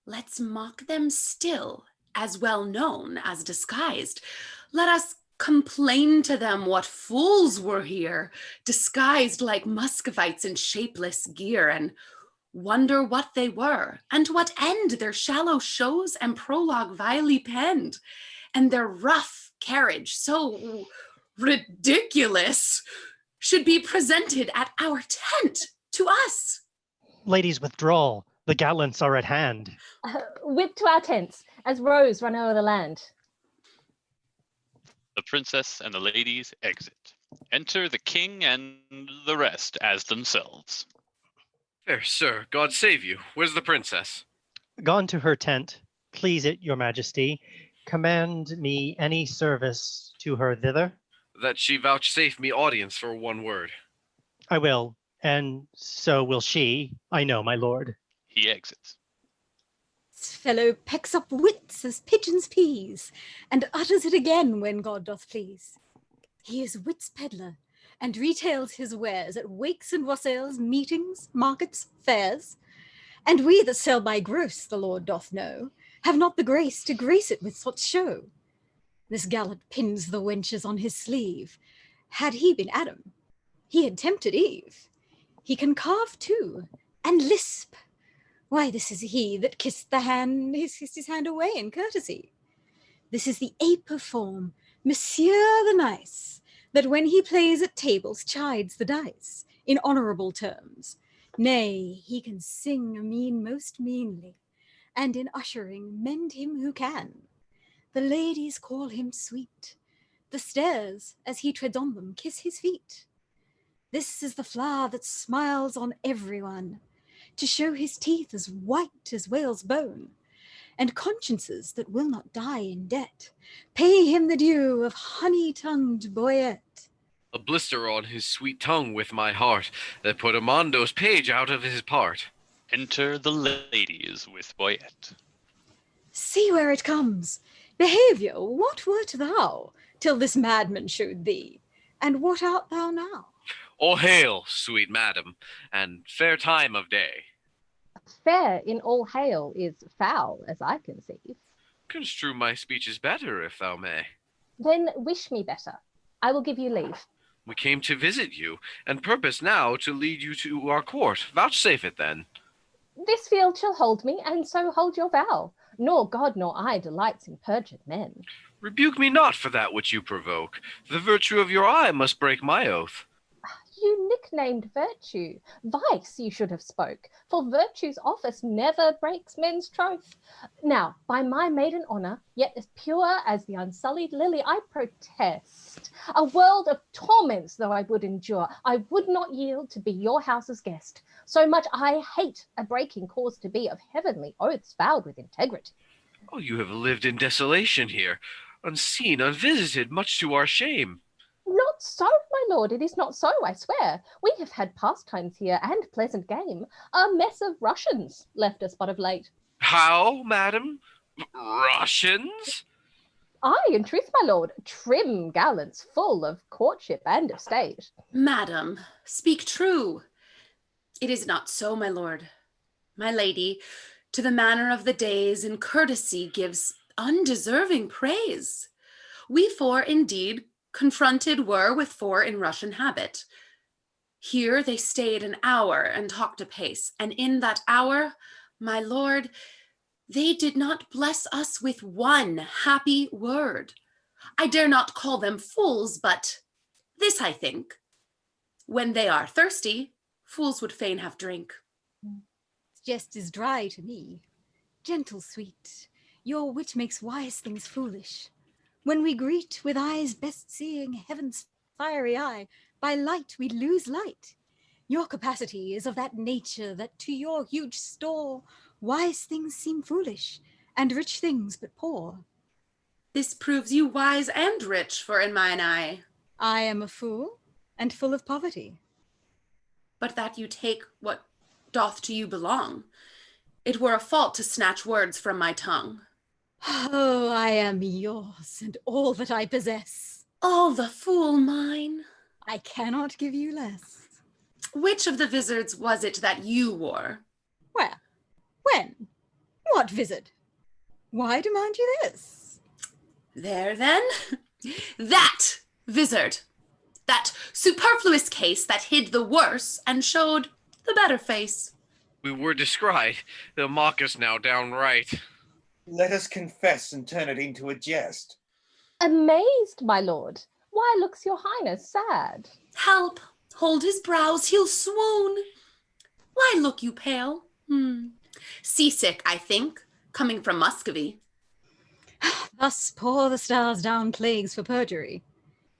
let's mock them still, as well known as disguised. Let us complain to them what fools were here, disguised like Muscovites in shapeless gear, and wonder what they were, and to what end their shallow shows and prologue vilely penned, and their rough carriage so ridiculous should be presented at our tent to us. Ladies, withdrawal. The gallants are at hand. Whip to our tents, as roes run over the land. The princess and the ladies exit. Enter the king and the rest as themselves. Fair sir, God save you. Where's the princess? Gone to her tent. Please it, your majesty. Command me any service to her thither. That she vouchsafe me audience for one word. I will, and so will she, I know, my lord. He exits. This fellow pecks up wits as pigeons peas, and utters it again when God doth please. He is wit's peddler, and retails his wares at wakes and wassails, meetings, markets, fairs. And we that sell by gross, the Lord doth know, have not the grace to grace it with such show. This gallant pins the wenches on his sleeve. Had he been Adam, he had tempted Eve. He can carve too, and lisp. Why, this is he that kissed the hand, kissed his hand away in courtesy. This is the ape of form, Monsieur the Nice, that when he plays at tables chides the dice, in honourable terms. Nay, he can sing a mean most meanly, and in ushering mend him who can. The ladies call him sweet. The stairs, as he treads on them, kiss his feet. This is the flower that smiles on everyone, to show his teeth as white as whale's bone, and consciences that will not die in debt pay him the due of honey-tongued boyette. A blister on his sweet tongue with my heart, that put Armando's page out of his part. Enter the ladies with Boyette. See where it comes. Behaviour, what wert thou, till this madman showed thee? And what art thou now? All hail, sweet madam, and fair time of day. Fair in all hail is foul, as I conceive. Construe my speeches better, if thou may. Then wish me better. I will give you leave. We came to visit you, and purpose now to lead you to our court. Vouchsafe it then. This field shall hold me, and so hold your vow. Nor God nor I delights in perjured men. Rebuke me not for that which you provoke. The virtue of your eye must break my oath. You nicknamed virtue. Vice you should have spoke, for virtue's office never breaks men's troth. Now, by my maiden honour, yet as pure as the unsullied lily, I protest. A world of torments though I would endure, I would not yield to be your house's guest. So much I hate a breaking cause to be of heavenly oaths vowed with integrity. Oh, you have lived in desolation here, unseen, unvisited, much to our shame. Not so, my lord, it is not so, I swear. We have had pastimes here and pleasant game. A mess of Russians left us but of late. How, madam? Russians? Aye, in truth, my lord, trim gallants full of courtship and of state. Madam, speak true. It is not so, my lord. My lady, to the manner of the days in courtesy gives undeserving praise. We four, indeed, confronted were with four in Russian habit. Here they stayed an hour and talked apace, and in that hour, my lord, they did not bless us with one happy word. I dare not call them fools, but this I think. When they are thirsty, fools would fain have drink. Jest is dry to me. Gentle sweet, your wit makes wise things foolish. When we greet with eyes best seeing heaven's fiery eye, by light we lose light. Your capacity is of that nature that to your huge store wise things seem foolish, and rich things but poor. This proves you wise and rich, for in mine eye. I am a fool, and full of poverty. But that you take what doth to you belong, it were a fault to snatch words from my tongue. Oh, I am yours, and all that I possess. All the fool mine. I cannot give you less. Which of the vizards was it that you wore? Where? When? What vizard? Why demand you this? There then. That vizard. That superfluous case that hid the worse and showed the better face. We were descried. They'll mock us now downright. Let us confess and turn it into a jest. Amazed, my lord. Why looks your highness sad? Help. Hold his brows, he'll swoon. Why look you pale? Seasick, I think, coming from Muscovy. Thus pour the stars down plagues for perjury.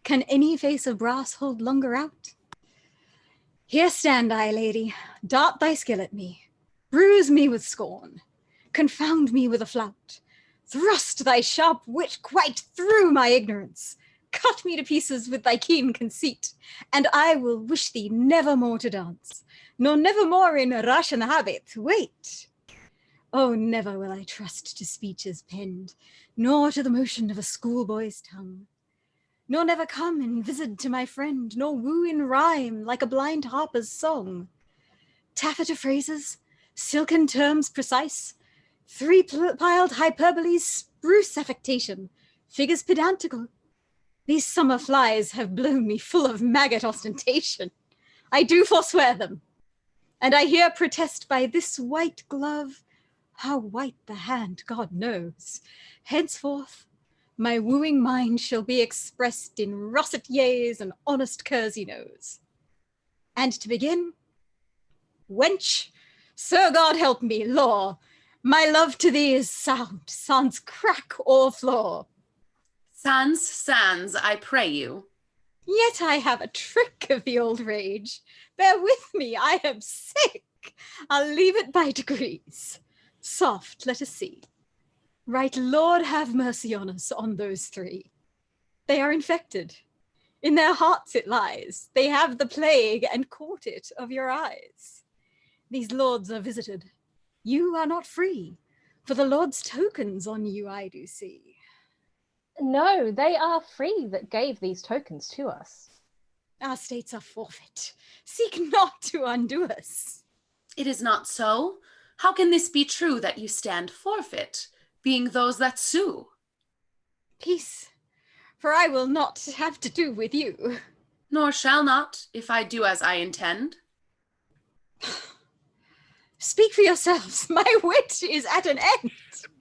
Can any face of brass hold longer out? Here stand I, lady, dart thy skill at me, bruise me with scorn, confound me with a flout, thrust thy sharp wit quite through my ignorance, cut me to pieces with thy keen conceit, and I will wish thee never more to dance, nor never more in Russian habit wait. Oh, never will I trust to speeches penned, nor to the motion of a schoolboy's tongue, nor never come and visit to my friend, nor woo in rhyme like a blind harper's song. Taffeta phrases, silken terms precise, three-piled hyperboles, spruce affectation, figures pedantical. These summer flies have blown me full of maggot ostentation. I do forswear them, and I here protest by this white glove, how white the hand God knows. Henceforth, my wooing mind shall be expressed in russet yeas and honest kersey nose. And to begin, wench, Sir God help me, law, my love to thee is sound, sans crack or flaw. Sans, I pray you. Yet I have a trick of the old rage. Bear with me, I am sick. I'll leave it by degrees. Soft, let us see. Right, Lord, have mercy on us, on those three. They are infected. In their hearts it lies. They have the plague and caught it of your eyes. These lords are visited. You are not free, for the Lord's tokens on you I do see. No, they are free that gave these tokens to us. Our states are forfeit. Seek not to undo us. It is not so. How can this be true that you stand forfeit, being those that sue? Peace, for I will not have to do with you. Nor shall not, if I do as I intend. Speak for yourselves. My wit is at an end.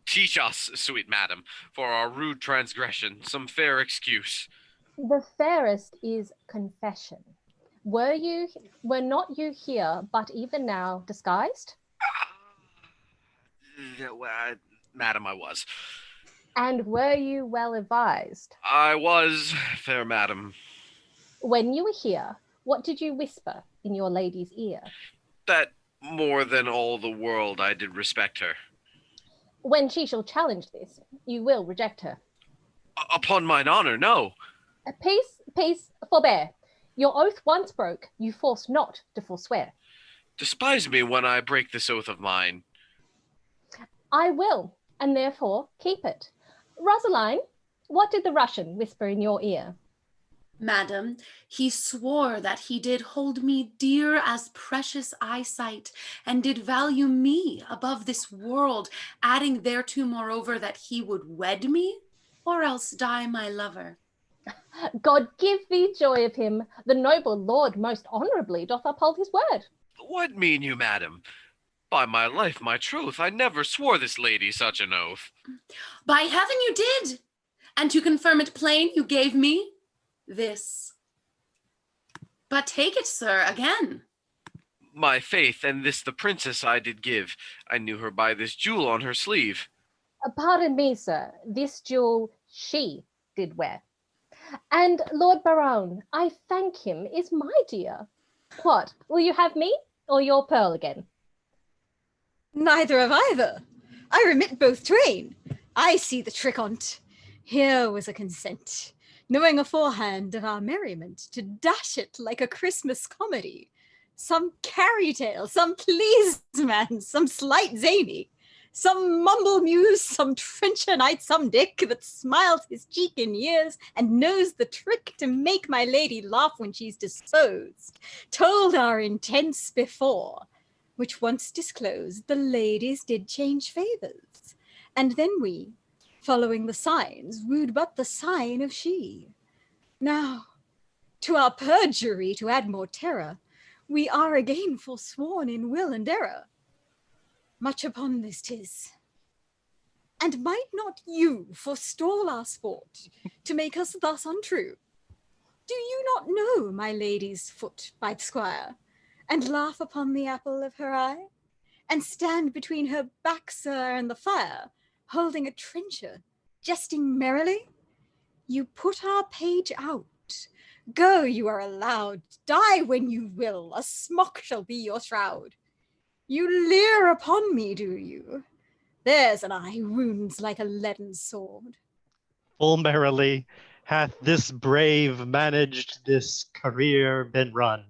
Teach us, sweet madam, for our rude transgression, some fair excuse. The fairest is confession. Were not you here, but even now disguised? Madam, I was. And were you well advised? I was, fair madam. When you were here, what did you whisper in your lady's ear? That more than all the world I did respect her. When she shall challenge this, you will reject her. Upon mine honor, no. Peace, forbear. Your oath once broke, you force not to forswear. Despise me when I break this oath of mine. I will, and therefore keep it. Rosaline, what did the Russian whisper in your ear? Madam, he swore that he did hold me dear as precious eyesight, and did value me above this world, adding thereto moreover that he would wed me, or else die my lover. God give thee joy of him. The noble lord most honourably doth uphold his word. What mean you, madam? By my life, my troth, I never swore this lady such an oath. By heaven you did, and to confirm it plain, you gave me this. But take it, sir, again. My faith, and this the princess I did give. I knew her by this jewel on her sleeve. Pardon me, sir, this jewel she did wear. And Lord Baron, I thank him, is my dear. What, will you have me or your pearl again? Neither of either. I remit both twain. I see the trick on't. Here was a consent, knowing aforehand of our merriment, to dash it like a Christmas comedy. Some carry tale, some pleased man, some slight zany. Some mumble muse, some trencher knight, some dick that smiles his cheek in years and knows the trick to make my lady laugh when she's disposed, told our intents before, which once disclosed, the ladies did change favours, and then we, following the signs, wooed but the sign of she. Now, to our perjury to add more terror, we are again forsworn in will and error. Much upon this 'tis. And might not you forestall our sport to make us thus untrue? Do you not know my lady's foot by the squire, and laugh upon the apple of her eye, and stand between her back, sir, and the fire, holding a trencher, jesting merrily? You put our page out. Go, you are allowed. Die when you will. A smock shall be your shroud. You leer upon me, do you? There's an eye wounds like a leaden sword. Full merrily hath this brave managed this career been run.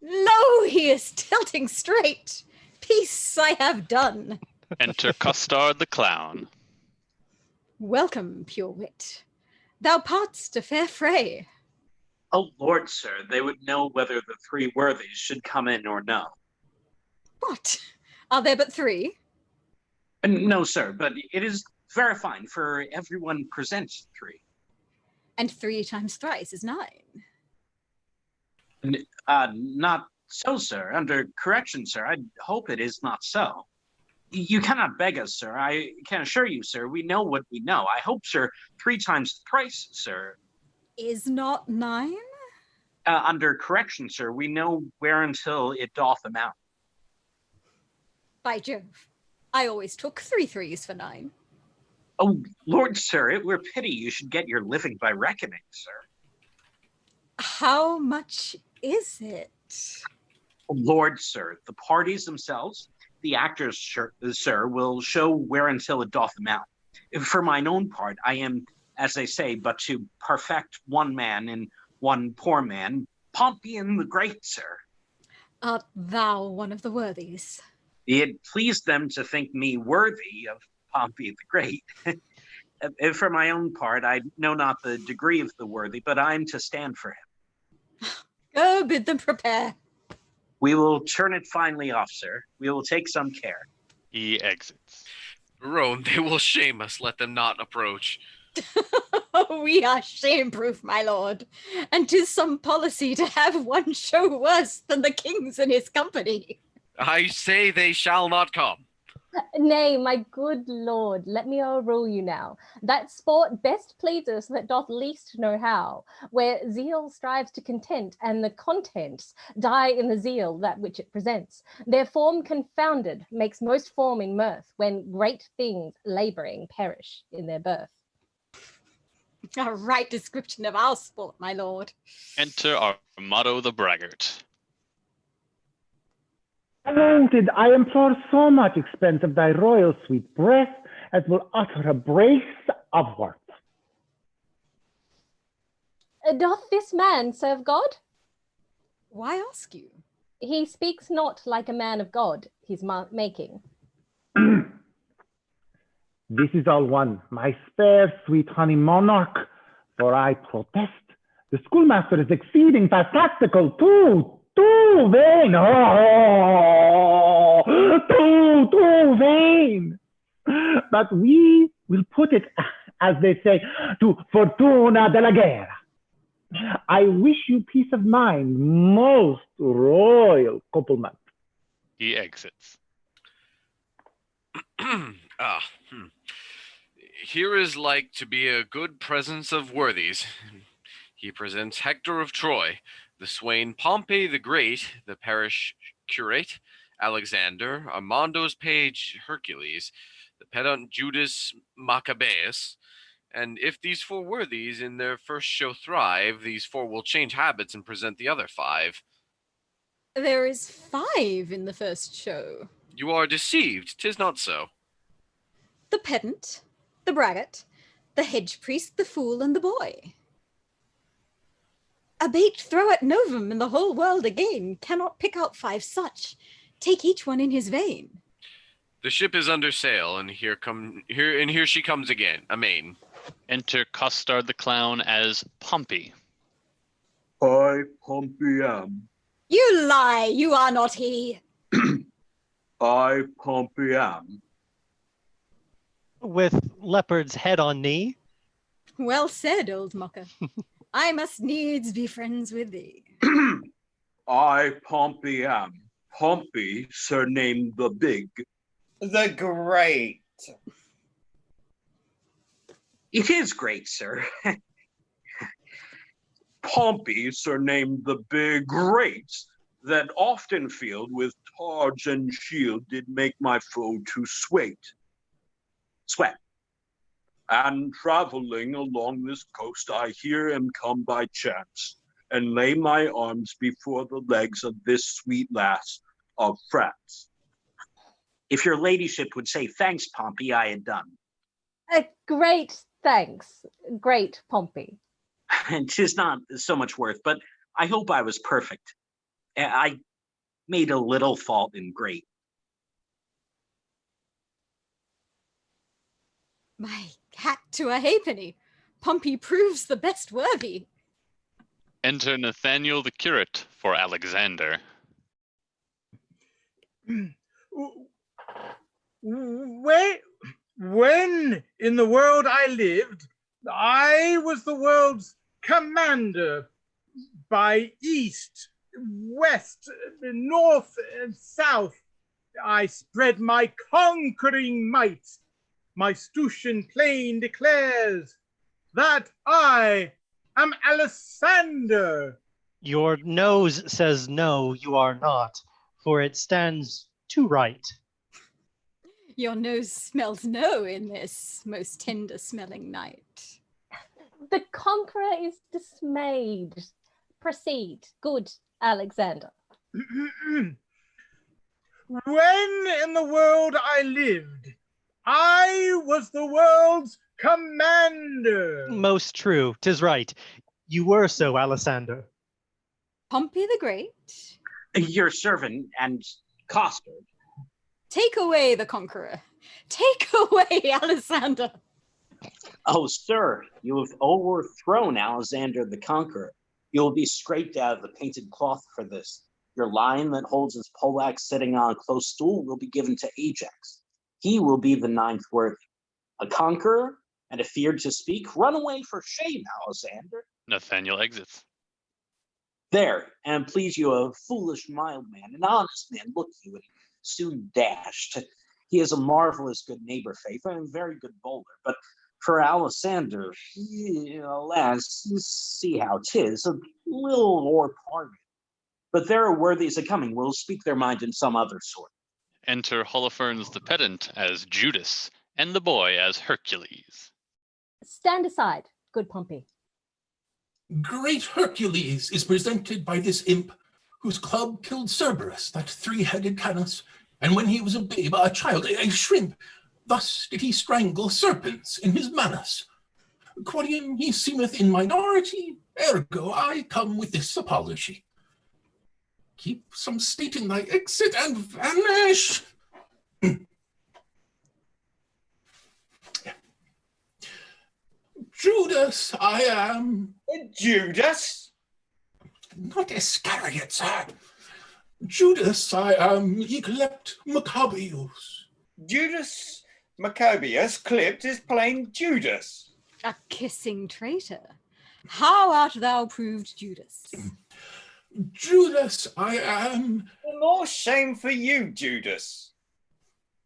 Lo, he is tilting straight. Peace I have done. Enter Custard the Clown. Welcome, pure wit. Thou part'st a fair fray. Oh, Lord, sir, they would know whether the three worthies should come in or no. What? Are there but three? No, sir, but it is very fine, for everyone presents three. And 3 times thrice is 9. Not so, sir. Under correction, sir, I hope it is not so. You cannot beg us, sir. I can assure you, sir, we know what we know. I hope, sir, 3 times thrice, sir. Is not 9? Under correction, sir, we know where until it doth amount. By Jove, I always took 3 threes for 9. Oh, Lord, sir, it were pity you should get your living by reckoning, sir. How much is it? Oh, Lord, sir, the parties themselves, the actors, sir, will show where until it doth amount. For mine own part, I am, as they say, but to perfect one man and one poor man, Pompeian the Great, sir. Art thou one of the worthies? It pleased them to think me worthy of Pompey the Great. For my own part, I know not the degree of the worthy, but I'm to stand for him. Go bid them prepare. We will turn it finely off, sir. We will take some care. He exits. Barone, they will shame us. Let them not approach. We are shame-proof, my lord, and 'tis some policy to have one show worse than the king's in his company. I say they shall not come. Nay, my good lord, let me o'errule you now. That sport best pleases that doth least know how, where zeal strives to content, and the contents die in the zeal that which it presents. Their form confounded makes most forming mirth, when great things labouring perish in their birth. A right description of our sport, my lord. Enter Armado the Braggart. Anointed, I implore so much expense of thy royal sweet breath as will utter a brace of worth. Doth this man serve God? Why ask you? He speaks not like a man of God, he's making. This is all one, my spare sweet honey monarch, for I protest, the schoolmaster is exceeding fantastical, too vain, too vain. But we will put it, as they say, to fortuna della guerra. I wish you peace of mind, most royal compliment. He exits. Here is like to be a good presence of worthies. He presents Hector of Troy, the swain Pompey the Great, the parish curate, Alexander, Armando's page Hercules, the pedant Judas Maccabeus, and if these 4 worthies in their first show thrive, these 4 will change habits and present the other 5. There is 5 in the first show. You are deceived, 'tis not so. The pedant, the braggart, the hedge priest, the fool, and the boy. A bait throw at novum and the whole world again cannot pick out 5 such. Take each one in his vein. The ship is under sail, and here she comes again, Amain. Enter Costard the Clown as Pompey. I, Pompey, am. You lie, you are not he. I, Pompey, am. With leopard's head on knee. Well said, old mocker. I must needs be friends with thee. I, Pompey, am. Pompey, surnamed the Big. The Great. It is great, sir. Pompey, surnamed the Big Great, that often field with targe and shield did make my foe to sweat. And traveling along this coast, I here am come by chance, and lay my arms before the legs of this sweet lass of France. If your ladyship would say thanks, Pompey, I had done. A great thanks, great Pompey. And 'tis not so much worth, but I hope I was perfect. I made a little fault in great. My hat to a halfpenny. Pompey proves the best worthy. Enter Nathaniel the Curate for Alexander. When in the world I lived, I was the world's commander. By east, west, north, and south, I spread my conquering might. My Stustian plain declares that I am Alexander. Your nose says no, you are not, for it stands to right. Your nose smells no in this most tender smelling night. The conqueror is dismayed. Proceed, good Alexander. When in the world I lived, I was the world's commander. Most true, 'tis right. You were so, Alexander. Pompey the Great. Your servant and Costard. Take away the conqueror. Take away Alexander. Oh, sir, you have overthrown Alexander the Conqueror. You will be scraped out of the painted cloth for this. Your lion that holds his poleaxe sitting on a close stool will be given to Ajax. He will be the ninth worthy. A conqueror and a feared to speak, run away for shame, Alexander. Nathaniel exits. There, and please you, a foolish mild man, an honest man, look you, and soon dashed. He is a marvelous good neighbor, faith, and a very good bowler, but for Alexander, alas, you see how 'tis, a little or pardon. But there are worthies a-coming, will speak their mind in some other sort. Enter Holofernes the pedant as Judas, and the boy as Hercules. Stand aside, good Pompey. Great Hercules is presented by this imp, whose club killed Cerberus, that three-headed Canis, and when he was a babe, a child, a shrimp, thus did he strangle serpents in his manus. Quodiam he seemeth in minority, ergo I come with this apology. Keep some state in thy exit and vanish. Judas I am. Judas? Not Iscariot, sir. Judas I am, yclept Maccabeus. Judas Maccabeus clipped is plain Judas. A kissing traitor. How art thou proved Judas? Judas I am. The more shame for you, Judas.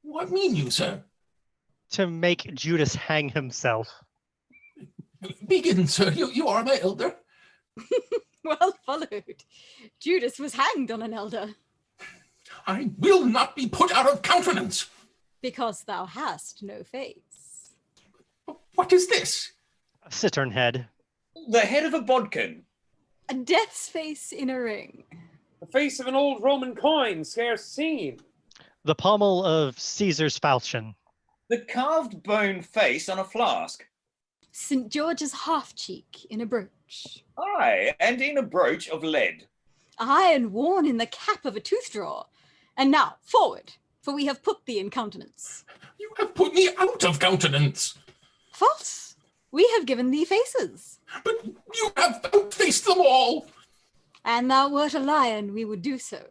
What mean you, sir? To make Judas hang himself. Begin, sir. You are my elder. Well followed. Judas was hanged on an elder. I will not be put out of countenance. Because thou hast no face. What is this? A cittern head. The head of a bodkin. A death's face in a ring. The face of an old Roman coin, scarce seen. The pommel of Caesar's falchion. The carved bone face on a flask. St. George's half-cheek in a brooch. Aye, and in a brooch of lead. Aye, and worn in the cap of a tooth drawer. And now, forward, for we have put thee in countenance. You have put me out of countenance. False. We have given thee faces. But you have outfaced them all. An thou wert a lion, we would do so.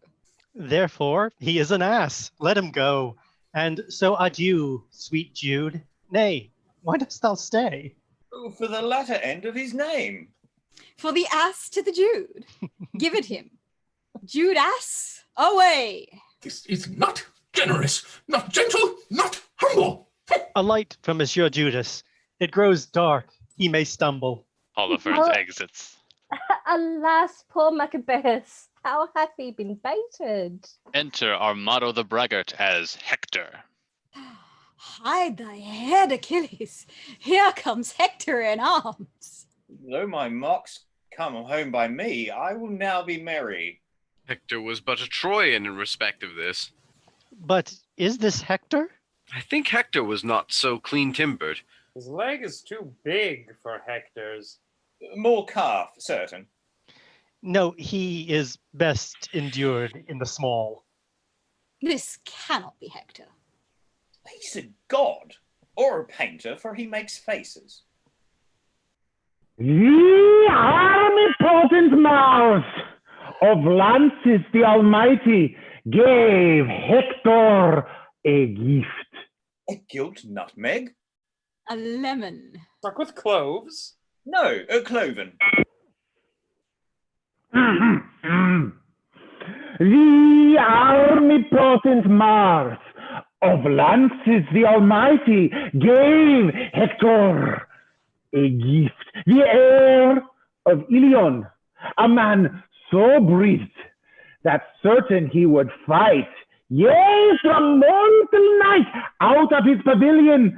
Therefore, he is an ass. Let him go. And so adieu, sweet Jude. Nay, why dost thou stay? Oh, for the latter end of his name. For the ass to the Jude. Give it him. Jude ass, away. This is not generous, not gentle, not humble. A light from Monsieur Judas. It grows dark. He may stumble. Holofernes exits. Alas, poor Maccabeus, how hath he been baited? Enter Armado the Braggart as Hector. Hide thy head, Achilles. Here comes Hector in arms. Though my mocks come home by me, I will now be merry. Hector was but a Trojan in respect of this. But is this Hector? I think Hector was not so clean-timbered. His leg is too big for Hector's. More calf, certain. No, he is best endured in the small. This cannot be Hector. He's a god, or a painter, for he makes faces. Ye omnipotent mouth of Lances the Almighty gave Hector a gift. A gilt nutmeg? A lemon. Stuck with cloves? No, a cloven. The omnipotent Mars of Lances the Almighty gave Hector a gift. The heir of Ilion, a man so breathed that certain he would fight, yea, from morn till night, out of his pavilion.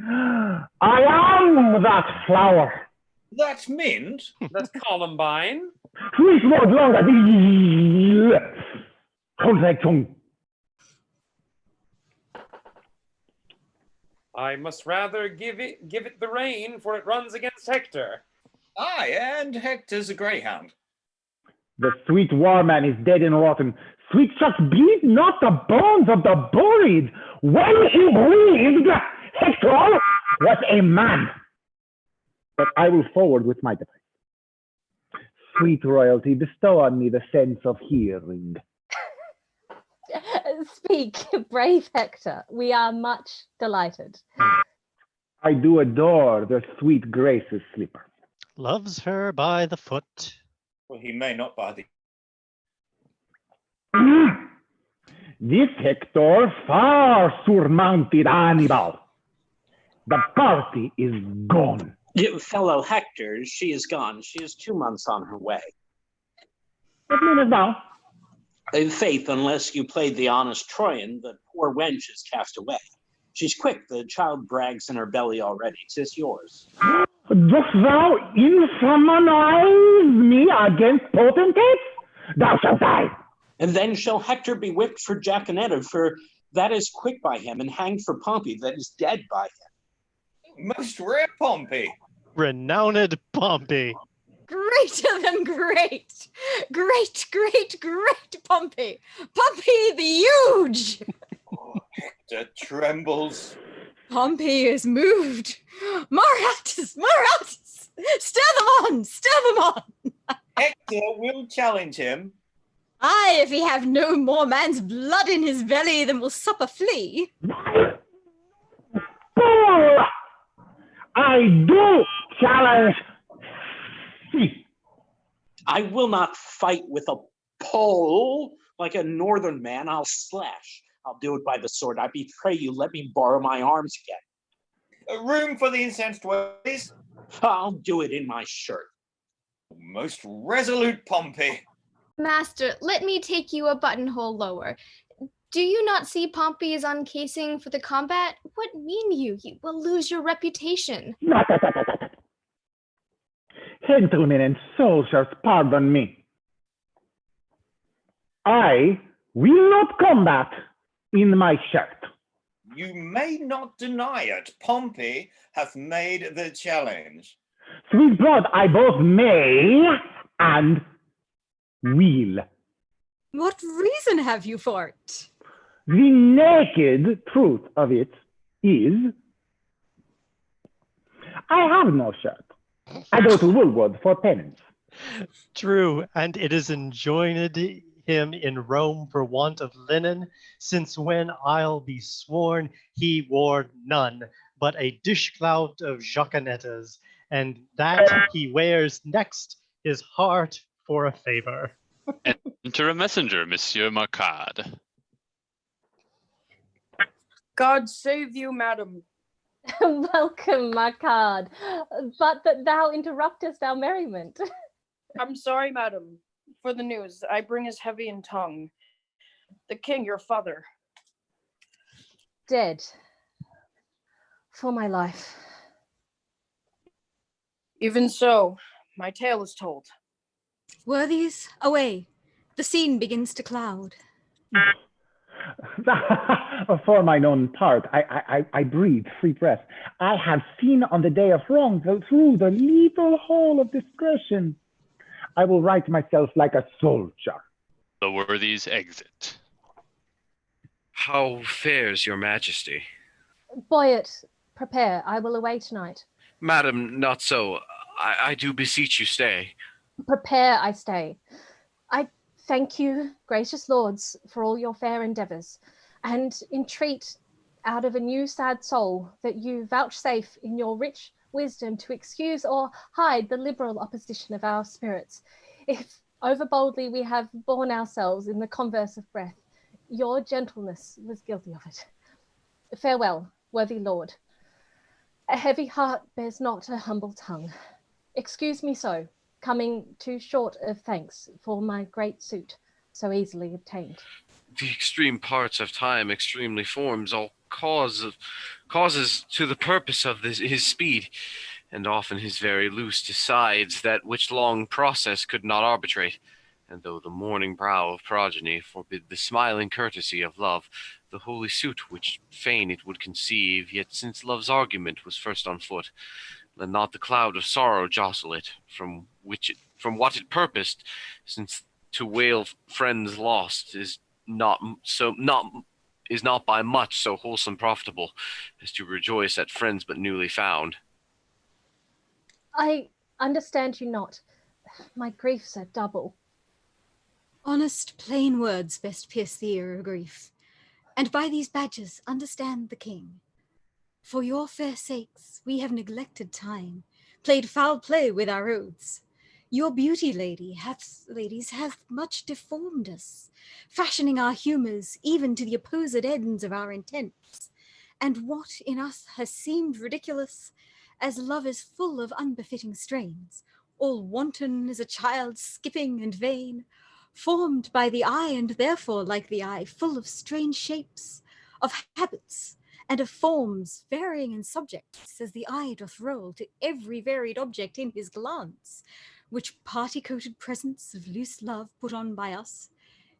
I am that flower. That's mint. That's Columbine. Sweet word longer. Hold thy tongue. I must rather give it the rein, for it runs against Hector. Aye, and Hector's a greyhound. The sweet war man is dead and rotten. Sweet shucks, bleed not the bones of the buried. When he breathed, Hector was a man. But I will forward with my defense. Sweet royalty, bestow on me the sense of hearing. Speak, brave Hector. We are much delighted. I do adore the sweet Grace's slipper. Loves her by the foot. Well, he may not by the... This Hector far surmounted Hannibal. The party is gone. Fellow Hector, she is gone. She is 2 months on her way. What meanest thou? Faith, unless you played the honest Trojan, the poor wench is cast away. She's quick, the child brags in her belly already. 'Tis yours. Dost thou infamonize me against potentates? Thou shalt die. And then shall Hector be whipped for Jaconetta, for that is quick by him, and hanged for Pompey, that is dead by him. Most rare Pompey. Renowned Pompey. Greater than great. Great, great, great Pompey. Pompey the huge. Hector trembles. Pompey is moved. Maratus, Maratus. Stir them on, stir them on. Hector will challenge him. Aye, if he have no more man's blood in his belly than will sup a flea. Fool! I do challenge. I will not fight with a pole like a northern man. I'll slash. I'll do it by the sword. I betray you. Let me borrow my arms again. A room for the incensed ways. I'll do it in my shirt. Most resolute Pompey. Master, let me take you a buttonhole lower. Do you not see Pompey is uncasing for the combat? What mean you? You will lose your reputation. Gentlemen and soldiers, pardon me. I will not combat in my shirt. You may not deny it. Pompey hath made the challenge. Sweet blood, I both may and will. What reason have you for it? The naked truth of it is, I have no shirt. I go to Woolwood for penance. True, and it is enjoined him in Rome for want of linen, since when I'll be sworn he wore none, but a dishclout of jaconettes, and that he wears next his heart for a favor. Enter a messenger, Monsieur Marcade. God save you, madam. Welcome, Marcade, but that thou interruptest our merriment. I'm sorry, madam, for the news I bring is heavy in tongue. The king, your father. Dead. For my life. Even so, my tale is told. Worthies, away. The scene begins to cloud. For mine own part, I breathe free breath. I have seen on the day of wrong through the little hole of discretion. I will right myself like a soldier. The worthies exit. How fares your majesty? Boyet, prepare. I will away tonight. Madam, not so. I do beseech you stay. Prepare, I stay. I thank you, gracious lords, for all your fair endeavours, and entreat out of a new sad soul that you vouchsafe in your rich wisdom to excuse or hide the liberal opposition of our spirits. If over boldly we have borne ourselves in the converse of breath, your gentleness was guilty of it. Farewell, worthy lord. A heavy heart bears not a humble tongue. Excuse me so, coming too short of thanks for my great suit, so easily obtained. The extreme parts of time extremely forms all causes to the purpose of his speed, and often his very loose decides that which long process could not arbitrate. And though the morning brow of progeny forbid the smiling courtesy of love, the holy suit which fain it would conceive, yet since love's argument was first on foot, let not the cloud of sorrow jostle it, from what it purposed, since to wail friends lost is not by much so wholesome profitable as to rejoice at friends but newly found. I understand you not. My griefs are double. Honest, plain words best pierce the ear of grief, and by these badges understand the king. For your fair sakes we have neglected time, played foul play with our oaths. Your beauty, ladies, hath much deformed us, fashioning our humours even to the opposed ends of our intents. And what in us has seemed ridiculous, as love is full of unbefitting strains, all wanton as a child skipping and vain, formed by the eye and therefore like the eye, full of strange shapes, of habits, and of forms varying in subjects as the eye doth roll to every varied object in his glance, which party-coated presence of loose love put on by us,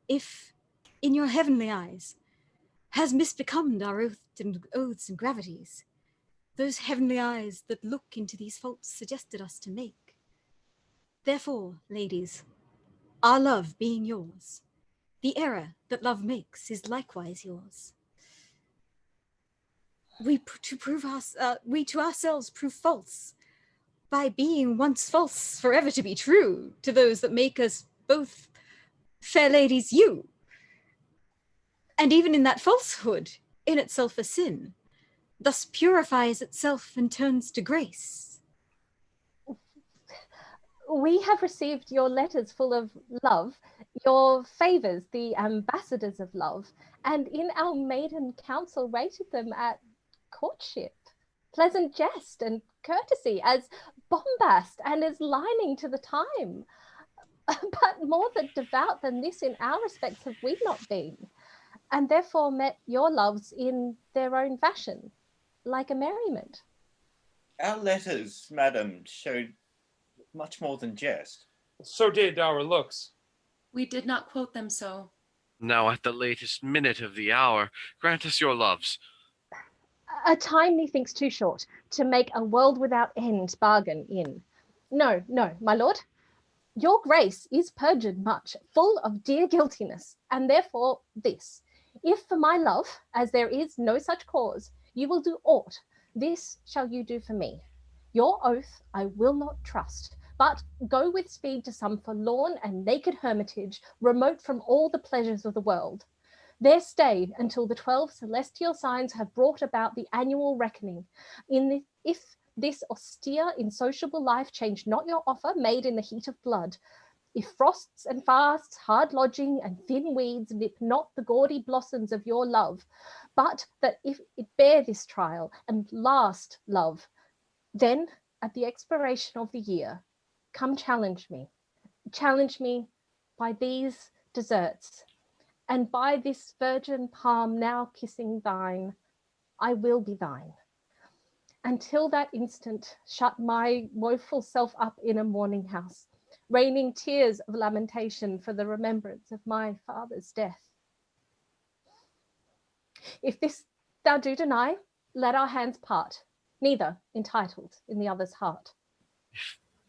if, in your heavenly eyes, has misbecomed our oaths and gravities, those heavenly eyes that look into these faults suggested us to make. Therefore, ladies, our love being yours, the error that love makes is likewise yours. We to ourselves prove false, by being once false forever to be true to those that make us both, fair ladies, you. And even in that falsehood, in itself a sin, thus purifies itself and turns to grace. We have received your letters full of love, your favours, the ambassadors of love, and in our maiden council rated them at courtship, pleasant jest and courtesy, as bombast and as lining to the time. But more devout than this in our respects have we not been, and therefore met your loves in their own fashion, like a merriment. Our letters, madam, showed much more than jest. So did our looks. We did not quote them so. Now at the latest minute of the hour, grant us your loves. A time methinks too short to make a world without end bargain in. No, my lord. Your grace is perjured much, full of dear guiltiness, and therefore this. If for my love, as there is no such cause, you will do aught, this shall you do for me. Your oath I will not trust, but go with speed to some forlorn and naked hermitage, remote from all the pleasures of the world. There stay until the 12 celestial signs have brought about the annual reckoning. If this austere, insociable life change not your offer made in the heat of blood, if frosts and fasts, hard lodging, and thin weeds nip not the gaudy blossoms of your love, but that if it bear this trial and last love, then at the expiration of the year, come challenge me. Challenge me by these deserts, and by this virgin palm now kissing thine, I will be thine. Until that instant, shut my woeful self up in a mourning house, raining tears of lamentation for the remembrance of my father's death. If this thou do deny, let our hands part, neither entitled in the other's heart.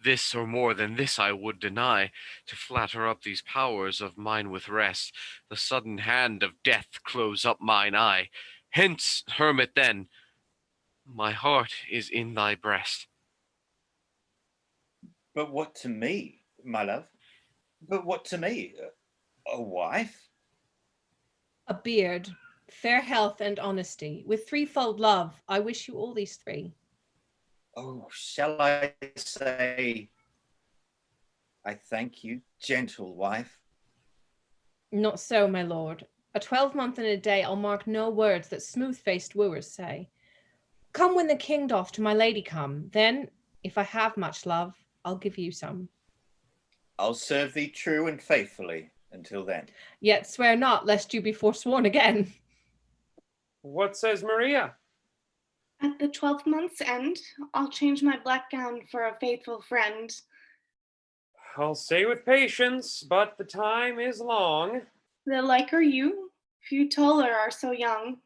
This or more than this I would deny, to flatter up these powers of mine with rest. The sudden hand of death close up mine eye. Hence, hermit, then, my heart is in thy breast. But what to me, my love? But what to me? A wife? A beard, fair health and honesty. With threefold love, I wish you all these three. Oh, shall I say, I thank you, gentle wife? Not so, my lord. A 12-month and a day I'll mark no words that smooth-faced wooers say. Come when the king doth to my lady come, then, if I have much love, I'll give you some. I'll serve thee true and faithfully until then. Yet swear not, lest you be forsworn again. What says Maria? At the 12th month's end, I'll change my black gown for a faithful friend. I'll say with patience, but the time is long. The like are you, few taller are so young.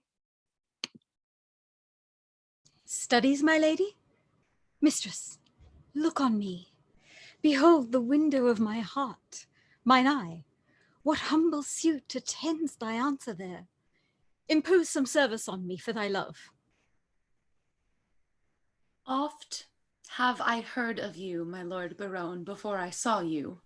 Studies, my lady? Mistress, look on me. Behold the window of my heart, mine eye. What humble suit attends thy answer there? Impose some service on me for thy love. Oft have I heard of you, my lord Baron, before I saw you,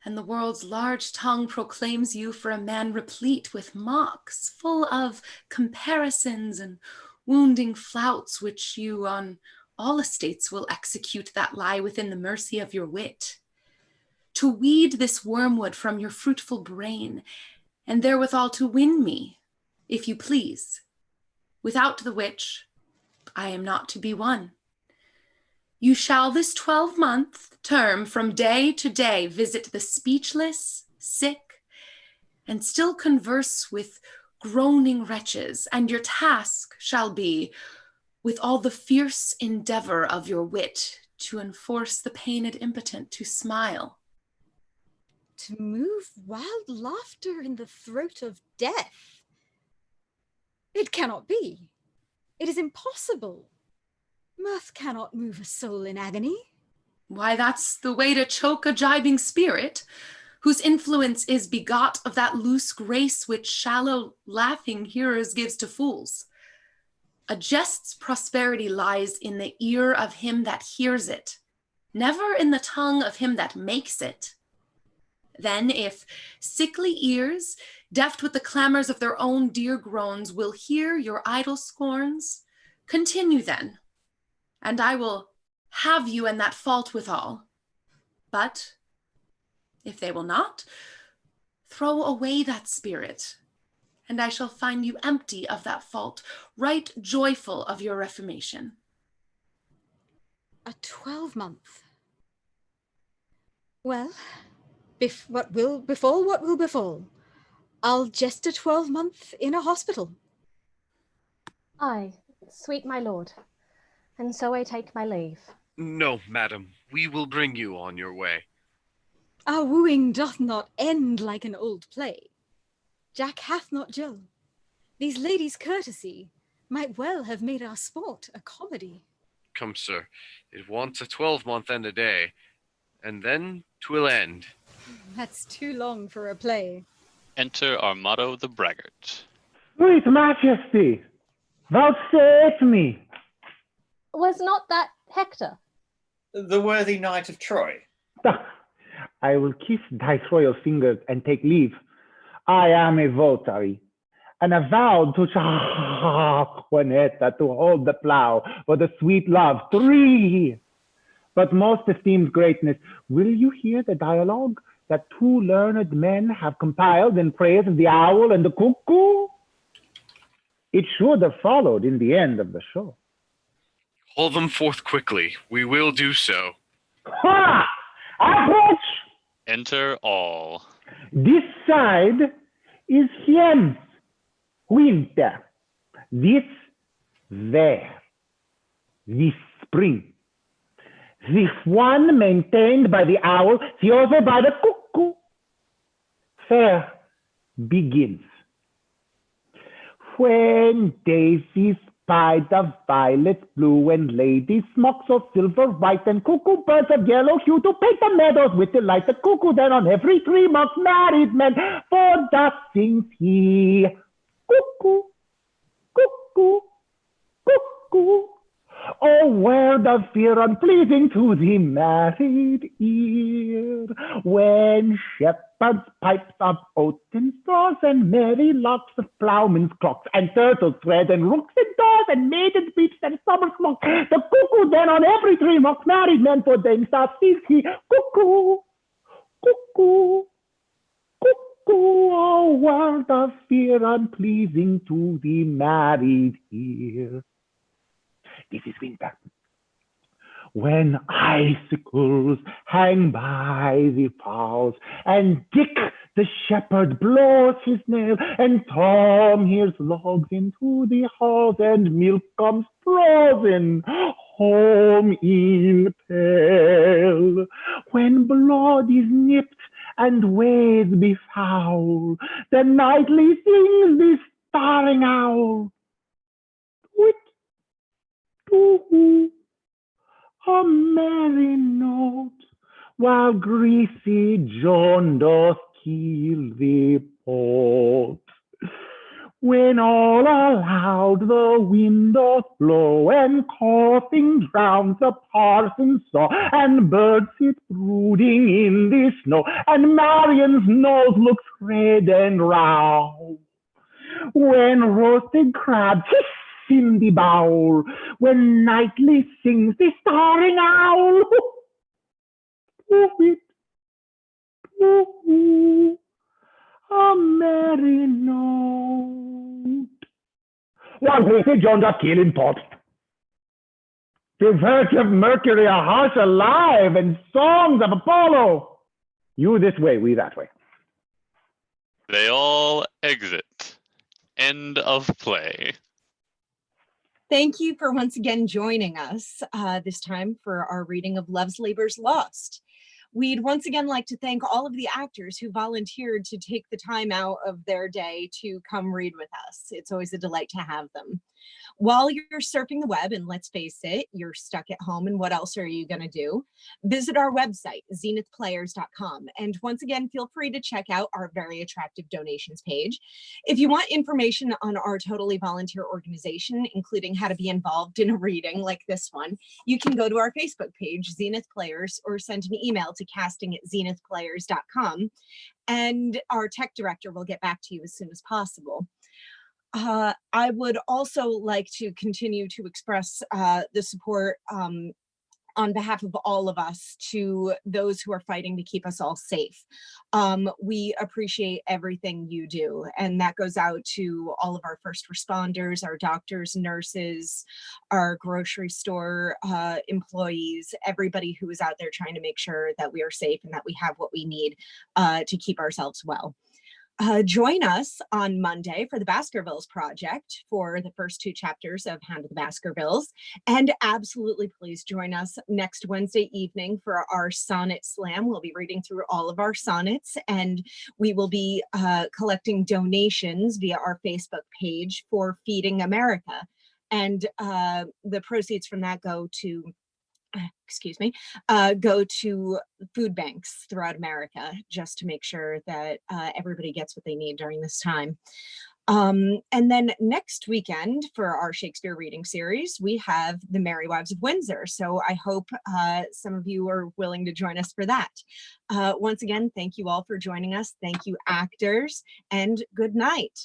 and the world's large tongue proclaims you for a man replete with mocks, full of comparisons and wounding flouts, which you on all estates will execute that lie within the mercy of your wit. To weed this wormwood from your fruitful brain, and therewithal to win me, if you please, without the which I am not to be won. You shall this 12-month term from day to day visit the speechless, sick, and still converse with groaning wretches, and your task shall be, with all the fierce endeavor of your wit, to enforce the pained impotent to smile. To move wild laughter in the throat of death? It cannot be. It is impossible. Mirth cannot move a soul in agony. Why, that's the way to choke a jibing spirit, whose influence is begot of that loose grace which shallow laughing hearers gives to fools. A jest's prosperity lies in the ear of him that hears it, never in the tongue of him that makes it. Then, if sickly ears, deft with the clamors of their own dear groans, will hear your idle scorns, continue then, and I will have you and that fault withal. But if they will not, throw away that spirit, and I shall find you empty of that fault, right joyful of your reformation. A 12-month. Well, what will befall. I'll jest a 12-month in a hospital. Aye, sweet my lord, and so I take my leave. No, madam, we will bring you on your way. Our wooing doth not end like an old play. Jack hath not Jill. These ladies' courtesy might well have made our sport a comedy. Come, sir, it wants a 12-month and a day, and then 'twill end. That's too long for a play. Enter Armado the Braggart. Sweet Majesty, vouchsafe me. Was not that Hector? The worthy knight of Troy. I will kiss thy royal fingers and take leave. I am a votary, and I vowed to Juanetta to hold the plow for the sweet love 3. But most esteemed greatness, will you hear the dialogue that 2 learned men have compiled in praise of the owl and the cuckoo? It should have followed in the end of the show. Call them forth quickly. We will do so. Ha! Approach! Enter all. This side is Jens, winter. This, there. This, spring. This one maintained by the owl, the other by the cuckoo. Fair begins. When daisies spied the violets blue and ladies smocks of silver white and cuckoo birds of yellow hue to paint the meadows with delight, the cuckoo then on every tree mocks married men, for thus sings he. Cuckoo, cuckoo, cuckoo. Oh, word of fear unpleasing to the married ear, when shepherds' pipes of oaten straws and merry locks of ploughmen's clocks and turtles thread and rooks and daws and maidens beats and summer smoke. The cuckoo then on every tree mocks married men, for then thus sees he. Cuckoo, cuckoo, cuckoo. Oh, word of fear unpleasing to the married ear. This is winter, when icicles hang by the fowls, and Dick the shepherd blows his nail, and Tom hears logs into the halls, and milk comes frozen home in pail. When blood is nipped and ways befoul, the nightly sings the staring owl. Wit, too, a merry note, while greasy John doth keel the pot. When all aloud the wind doth blow, and coughing drowns the parson's saw, and birds sit brooding in the snow, and Marion's nose looks red and round. When roasted crabs hiss in the bowl, when nightly sings the staring owl. It, a merry note. While greasy John doth kill in pot. The verge of Mercury, a house alive, and songs of Apollo. You this way, we that way. They all exit. End of play. Thank you for once again joining us, this time for our reading of Love's Labour's Lost. We'd once again like to thank all of the actors who volunteered to take the time out of their day to come read with us. It's always a delight to have them. While you're surfing the web, and let's face it, you're stuck at home, and what else are you going to do? Visit our website, zenithplayers.com. And once again, feel free to check out our very attractive donations page. If you want information on our totally volunteer organization, including how to be involved in a reading like this one, you can go to our Facebook page, Zenith Players, or send an email to casting@zenithplayers.com. And our tech director will get back to you as soon as possible. I would also like to continue to express the support on behalf of all of us to those who are fighting to keep us all safe. We appreciate everything you do, and that goes out to all of our first responders, our doctors, nurses, our grocery store employees, everybody who is out there trying to make sure that we are safe and that we have what we need to keep ourselves well. Join us on Monday for the Baskervilles Project for the first 2 chapters of Hound of the Baskervilles. And absolutely please join us next Wednesday evening for our Sonnet Slam. We'll be reading through all of our sonnets, and we will be collecting donations via our Facebook page for Feeding America. And the proceeds from that go to excuse me, go to food banks throughout America just to make sure that everybody gets what they need during this time. And then next weekend for our Shakespeare reading series, we have The Merry Wives of Windsor. So I hope some of you are willing to join us for that. Once again, thank you all for joining us. Thank you, actors, and good night.